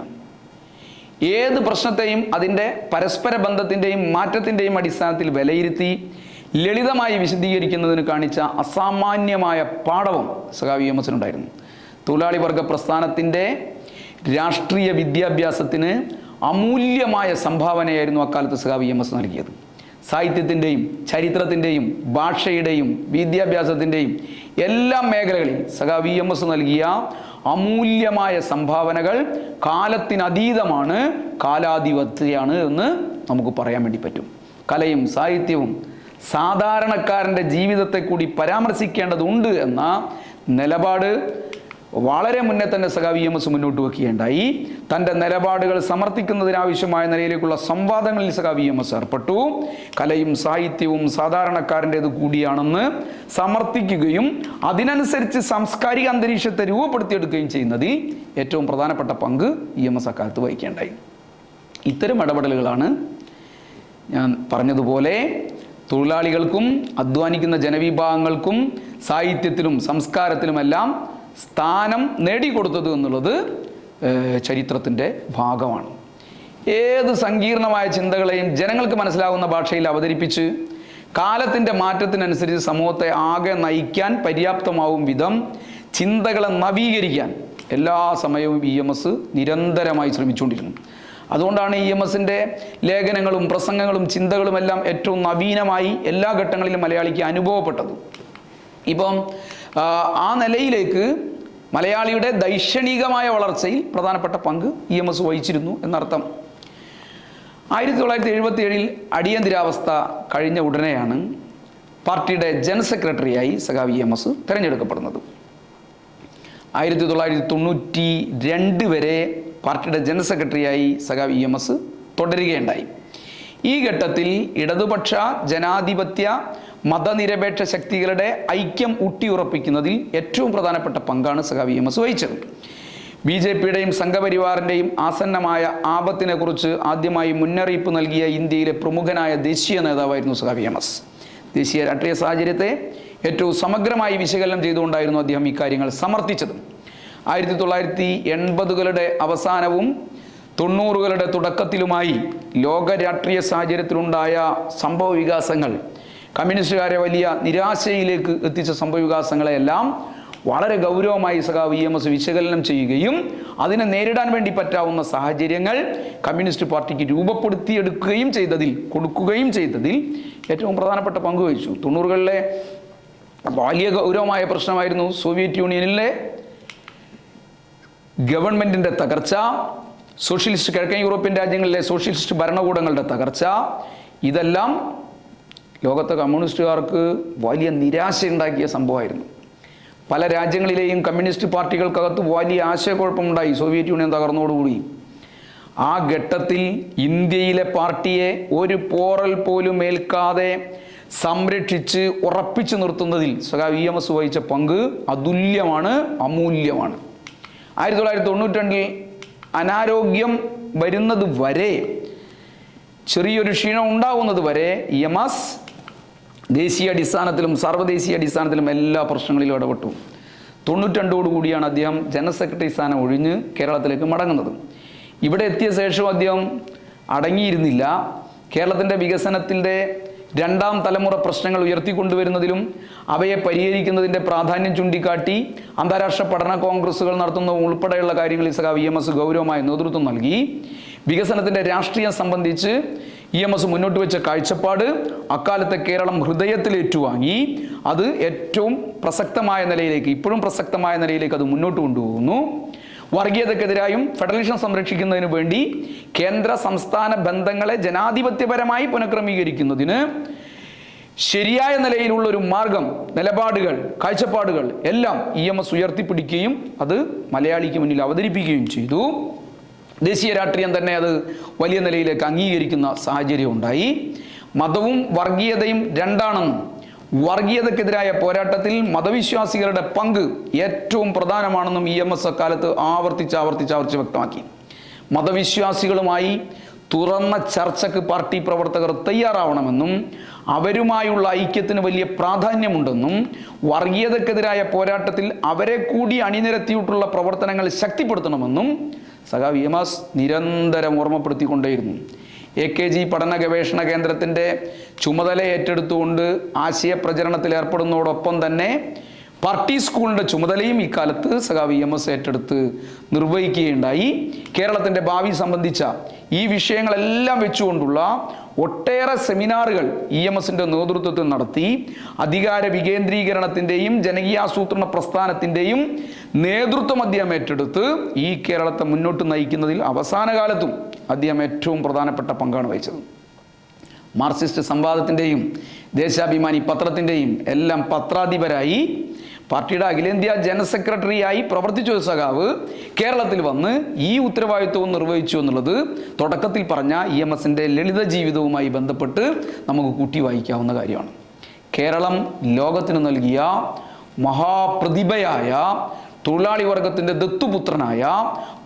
ഏത് പ്രശ്നത്തെയും അതിൻ്റെ പരസ്പര ബന്ധത്തിൻ്റെയും മാറ്റത്തിൻ്റെയും അടിസ്ഥാനത്തിൽ വിലയിരുത്തി ലളിതമായി വിശദീകരിക്കുന്നതിന് കാണിച്ച അസാമാന്യമായ പാടവം സഖാവ് EMSനുണ്ടായിരുന്നു. തൊഴിലാളി വർഗ പ്രസ്ഥാനത്തിൻ്റെ രാഷ്ട്രീയ വിദ്യാഭ്യാസത്തിന് അമൂല്യമായ സംഭാവനയായിരുന്നു അക്കാലത്ത് സഖാവ് EMS നൽകിയത്. സാഹിത്യത്തിൻ്റെയും ചരിത്രത്തിൻ്റെയും ഭാഷയുടെയും വിദ്യാഭ്യാസത്തിൻ്റെയും എല്ലാ മേഖലകളിൽ സഖാവ് EMS നൽകിയ അമൂല്യമായ സംഭാവനകൾ കാലത്തിനതീതമാണ്, കാലാധിപത്യമാണ് എന്ന് നമുക്ക് പറയാൻ വേണ്ടി പറ്റും. കലയും സാഹിത്യവും സാധാരണക്കാരൻ്റെ ജീവിതത്തെ കൂടി പരാമർശിക്കേണ്ടതുണ്ട് എന്ന നിലപാട് വളരെ മുന്നേ തന്നെ സഖാവ് EMS മുന്നോട്ട് വയ്ക്കുകയുണ്ടായി. തൻ്റെ നിലപാടുകൾ സമർത്ഥിക്കുന്നതിനാവശ്യമായ നിലയിലേക്കുള്ള സംവാദങ്ങളിൽ സഖാവ് EMS ഏർപ്പെട്ടു. കലയും സാഹിത്യവും സാധാരണക്കാരൻ്റേത് കൂടിയാണെന്ന് സമർത്ഥിക്കുകയും അതിനനുസരിച്ച് സാംസ്കാരിക അന്തരീക്ഷത്തെ രൂപപ്പെടുത്തിയെടുക്കുകയും ചെയ്യുന്നതിൽ ഏറ്റവും പ്രധാനപ്പെട്ട പങ്ക് EMS അക്കാലത്ത് വഹിക്കുകയുണ്ടായി. ഇത്തരം ഇടപെടലുകളാണ് ഞാൻ പറഞ്ഞതുപോലെ തൊഴിലാളികൾക്കും അധ്വാനിക്കുന്ന ജനവിഭാഗങ്ങൾക്കും സാഹിത്യത്തിലും സംസ്കാരത്തിലുമെല്ലാം സ്ഥാനം നേടിക്കൊടുത്തത് എന്നുള്ളത് ചരിത്രത്തിൻ്റെ ഭാഗമാണ്. ഏത് സങ്കീർണമായ ചിന്തകളെയും ജനങ്ങൾക്ക് മനസ്സിലാകുന്ന ഭാഷയിൽ അവതരിപ്പിച്ച് കാലത്തിൻ്റെ മാറ്റത്തിനനുസരിച്ച് സമൂഹത്തെ ആകെ നയിക്കാൻ പര്യാപ്തമാവും വിധം ചിന്തകളെ നവീകരിക്കാൻ എല്ലാ സമയവും EMS നിരന്തരമായി ശ്രമിച്ചുകൊണ്ടിരുന്നു. അതുകൊണ്ടാണ് EMSൻ്റെ ലേഖനങ്ങളും പ്രസംഗങ്ങളും ചിന്തകളുമെല്ലാം ഏറ്റവും നവീനമായി എല്ലാ ഘട്ടങ്ങളിലും മലയാളിക്ക് അനുഭവപ്പെട്ടത്. ഇപ്പം ആ നിലയിലേക്ക് മലയാളിയുടെ ദൈക്ഷണികമായ വളർച്ചയിൽ പ്രധാനപ്പെട്ട പങ്ക് EMS വഹിച്ചിരുന്നു എന്നർത്ഥം. 1977 അടിയന്തരാവസ്ഥ കഴിഞ്ഞ ഉടനെയാണ് പാർട്ടിയുടെ ജനറൽ സെക്രട്ടറിയായി സഖാവ് EMS തിരഞ്ഞെടുക്കപ്പെടുന്നത്. 1992 വരെ പാർട്ടിയുടെ ജനറൽ സെക്രട്ടറിയായി സഖാവ് EMS തുടരുകയുണ്ടായി. ഈ ഘട്ടത്തിൽ ഇടതുപക്ഷ ജനാധിപത്യ മതനിരപേക്ഷ ശക്തികളുടെ ഐക്യം ഊട്ടിയുറപ്പിക്കുന്നതിൽ ഏറ്റവും പ്രധാനപ്പെട്ട പങ്കാണ് സഖാവ് EMS വഹിച്ചത്. BJPയുടെയും സംഘപരിവാറിൻ്റെയും ആസന്നമായ ആപത്തിനെ കുറിച്ച് ആദ്യമായി മുന്നറിയിപ്പ് നൽകിയ ഇന്ത്യയിലെ പ്രമുഖനായ ദേശീയ നേതാവായിരുന്നു സഖാവ് EMS. ദേശീയ രാഷ്ട്രീയ സാഹചര്യത്തെ ഏറ്റവും സമഗ്രമായി വിശകലനം ചെയ്തുകൊണ്ടായിരുന്നു അദ്ദേഹം ഇക്കാര്യങ്ങൾ സമർത്ഥിച്ചത്. 1980കളുടെ അവസാനവും 90കളുടെ തുടക്കത്തിലുമായി ലോക രാഷ്ട്രീയ സാഹചര്യത്തിലുണ്ടായ സംഭവ വികാസങ്ങൾ, കമ്മ്യൂണിസ്റ്റുകാരെ വലിയ നിരാശയിലേക്ക് എത്തിച്ച സംഭവ വികാസങ്ങളെല്ലാം വളരെ ഗൗരവമായി സഖാവ് EMS വിശകലനം ചെയ്യുകയും അതിനെ നേരിടാൻ വേണ്ടി പറ്റാവുന്ന സാഹചര്യങ്ങൾ കമ്മ്യൂണിസ്റ്റ് പാർട്ടിക്ക് രൂപപ്പെടുത്തിയെടുക്കുകയും കൊടുക്കുകയും ചെയ്തതിൽ ഏറ്റവും പ്രധാനപ്പെട്ട പങ്ക് വഹിച്ചു. 90കളിലെ വലിയ ഗൗരവമായ പ്രശ്നമായിരുന്നു സോവിയറ്റ് യൂണിയനിലെ ഗവൺമെൻറ്റിൻ്റെ തകർച്ച, സോഷ്യലിസ്റ്റ് കിഴക്കൻ യൂറോപ്യൻ രാജ്യങ്ങളിലെ സോഷ്യലിസ്റ്റ് ഭരണകൂടങ്ങളുടെ തകർച്ച. ഇതെല്ലാം ലോകത്തെ കമ്മ്യൂണിസ്റ്റുകാർക്ക് വലിയ നിരാശയുണ്ടാക്കിയ സംഭവമായിരുന്നു. പല രാജ്യങ്ങളിലെയും കമ്മ്യൂണിസ്റ്റ് പാർട്ടികൾക്കകത്ത് വലിയ ആശയക്കുഴപ്പമുണ്ടായി സോവിയറ്റ് യൂണിയൻ തകർന്നതോടുകൂടി. ആ ഘട്ടത്തിൽ ഇന്ത്യയിലെ പാർട്ടിയെ ഒരു പോറൽ പോലും ഏൽക്കാതെ സംരക്ഷിച്ച് ഉറപ്പിച്ചു നിർത്തുന്നതിൽ സഖാവ് EMS വഹിച്ച പങ്ക് അതുല്യമാണ്, അമൂല്യമാണ്. 1992 അനാരോഗ്യം വരുന്നത് വരെ, ചെറിയൊരു ക്ഷീണം ഉണ്ടാവുന്നത് വരെ EMS ദേശീയ അടിസ്ഥാനത്തിലും സർവ്വദേശീയ അടിസ്ഥാനത്തിലും എല്ലാ പ്രശ്നങ്ങളിലും ഇടപെട്ടു. 92 കൂടിയാണ് അദ്ദേഹം ജനറൽ സെക്രട്ടറി സ്ഥാനം ഒഴിഞ്ഞ് കേരളത്തിലേക്ക് മടങ്ങുന്നത്. ഇവിടെ എത്തിയ ശേഷം അദ്ദേഹം അടങ്ങിയിരുന്നില്ല. കേരളത്തിൻ്റെ വികസനത്തിൻ്റെ രണ്ടാം തലമുറ പ്രശ്നങ്ങൾ ഉയർത്തിക്കൊണ്ടുവരുന്നതിലും അവയെ പരിഹരിക്കുന്നതിൻ്റെ പ്രാധാന്യം ചൂണ്ടിക്കാട്ടി അന്താരാഷ്ട്ര പഠന കോൺഗ്രസുകൾ നടത്തുന്ന ഉൾപ്പെടെയുള്ള കാര്യങ്ങളിൽ സഖാവ് EMS ഗൗരവമായ നേതൃത്വം നൽകി. വികസനത്തിൻ്റെ രാഷ്ട്രീയം സംബന്ധിച്ച് EMS മുന്നോട്ട് വെച്ച കാഴ്ചപ്പാട് അക്കാലത്തെ കേരളം ഹൃദയത്തിൽ ഏറ്റുവാങ്ങി അത് ഏറ്റവും പ്രസക്തമായ നിലയിലേക്ക്, ഇപ്പോഴും പ്രസക്തമായ നിലയിലേക്ക് അത് മുന്നോട്ട് കൊണ്ടുപോകുന്നു. വർഗീയതക്കെതിരായും ഫെഡറലിസം സംരക്ഷിക്കുന്നതിന് വേണ്ടി കേന്ദ്ര സംസ്ഥാന ബന്ധങ്ങളെ ജനാധിപത്യപരമായി പുനഃക്രമീകരിക്കുന്നതിന് ശരിയായ നിലയിലുള്ള ഒരു മാർഗം, നിലപാടുകൾ, കാഴ്ചപ്പാടുകൾ എല്ലാം EMS ഉയർത്തിപ്പിടിക്കുകയും അത് മലയാളിക്ക് മുന്നിൽ അവതരിപ്പിക്കുകയും ചെയ്തു. ദേശീയ രാഷ്ട്രീയം തന്നെ അത് വലിയ നിലയിലേക്ക് അംഗീകരിക്കുന്ന സാഹചര്യം ഉണ്ടായി. മതവും വർഗീയതയും രണ്ടാണെന്നും വർഗീയതക്കെതിരായ പോരാട്ടത്തിൽ മതവിശ്വാസികളുടെ പങ്ക് ഏറ്റവും പ്രധാനമാണെന്നും EMS അക്കാലത്ത് ആവർത്തിച്ച് വ്യക്തമാക്കി. മതവിശ്വാസികളുമായി തുറന്ന ചർച്ചയ്ക്ക് പാർട്ടി പ്രവർത്തകർ തയ്യാറാവണമെന്നും അവരുമായുള്ള ഐക്യത്തിന് വലിയ പ്രാധാന്യമുണ്ടെന്നും വർഗീയതക്കെതിരായ പോരാട്ടത്തിൽ അവരെ കൂടി അണിനിരത്തിയിട്ടുള്ള പ്രവർത്തനങ്ങൾ ശക്തിപ്പെടുത്തണമെന്നും സഖാവ് EMS നിരന്തരം ഓർമ്മപ്പെടുത്തിക്കൊണ്ടേയിരുന്നു. AKG പഠന ഗവേഷണ കേന്ദ്രത്തിൻ്റെ ചുമതല ഏറ്റെടുത്തുകൊണ്ട് ആശയപ്രചരണത്തിൽ ഏർപ്പെടുന്നതോടൊപ്പം തന്നെ പാർട്ടി സ്കൂളിൻ്റെ ചുമതലയും ഇക്കാലത്ത് സഖാവ് EMS ഏറ്റെടുത്ത് നിർവഹിക്കുകയുണ്ടായി. കേരളത്തിൻ്റെ ഭാവി സംബന്ധിച്ച ഈ വിഷയങ്ങളെല്ലാം വെച്ചുകൊണ്ടുള്ള ഒട്ടേറെ സെമിനാറുകൾ EMSൻ്റെ നേതൃത്വത്തിൽ നടത്തി അധികാര വികേന്ദ്രീകരണത്തിൻ്റെയും ജനകീയാസൂത്രണ പ്രസ്ഥാനത്തിൻ്റെയും നേതൃത്വം അദ്ദേഹം ഏറ്റെടുത്ത് ഈ കേരളത്തെ മുന്നോട്ട് നയിക്കുന്നതിൽ അവസാന കാലത്തും അദ്ദേഹം ഏറ്റവും പ്രധാനപ്പെട്ട പങ്കാണ് വഹിച്ചത്. മാർക്സിസ്റ്റ് സംവാദത്തിൻ്റെയും ദേശാഭിമാനി പത്രത്തിൻ്റെയും എല്ലാം പത്രാധിപരായി പാർട്ടിയുടെ അഖിലേന്ത്യാ ജനറൽ സെക്രട്ടറിയായി പ്രവർത്തിച്ച ഒരു സഖാവ് കേരളത്തിൽ വന്ന് ഈ ഉത്തരവാദിത്വവും നിർവഹിച്ചു എന്നുള്ളത് തുടക്കത്തിൽ പറഞ്ഞ EMSൻ്റെ ലളിത ജീവിതവുമായി ബന്ധപ്പെട്ട് നമുക്ക് കൂട്ടി വായിക്കാവുന്ന കാര്യമാണ്. കേരളം ലോകത്തിന് നൽകിയ മഹാപ്രതിഭയായ തൊഴിലാളി വർഗത്തിൻ്റെ ദത്തുപുത്രനായ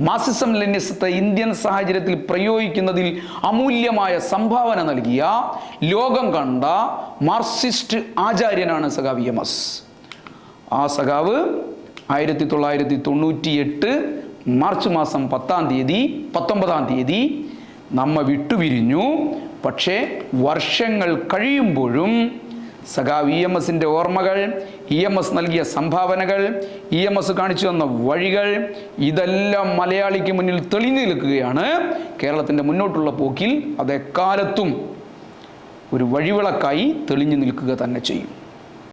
മാർക്സിസം ലെനിനിസത്തെ ഇന്ത്യൻ സാഹചര്യത്തിൽ പ്രയോഗിക്കുന്നതിൽ അമൂല്യമായ സംഭാവന നൽകിയ ലോകം കണ്ട മാർക്സിസ്റ്റ് ആചാര്യനാണ് സഖാവ് EMS. ആ സഖാവ് 1998 മാർച്ച് മാസം 19 തീയതി നമ്മെ വിട്ടുപിരിഞ്ഞു. പക്ഷേ വർഷങ്ങൾ കഴിയുമ്പോഴും സഖാവ് EMSൻ്റെ ഓർമ്മകൾ, EMS നൽകിയ സംഭാവനകൾ, EMS കാണിച്ചു തന്ന വഴികൾ ഇതെല്ലാം മലയാളിക്ക് മുന്നിൽ തെളിഞ്ഞു നിൽക്കുകയാണ്. കേരളത്തിൻ്റെ മുന്നോട്ടുള്ള പോക്കിൽ അതെക്കാലത്തും ഒരു വഴിവിളക്കായി തെളിഞ്ഞു നിൽക്കുക തന്നെ ചെയ്യും.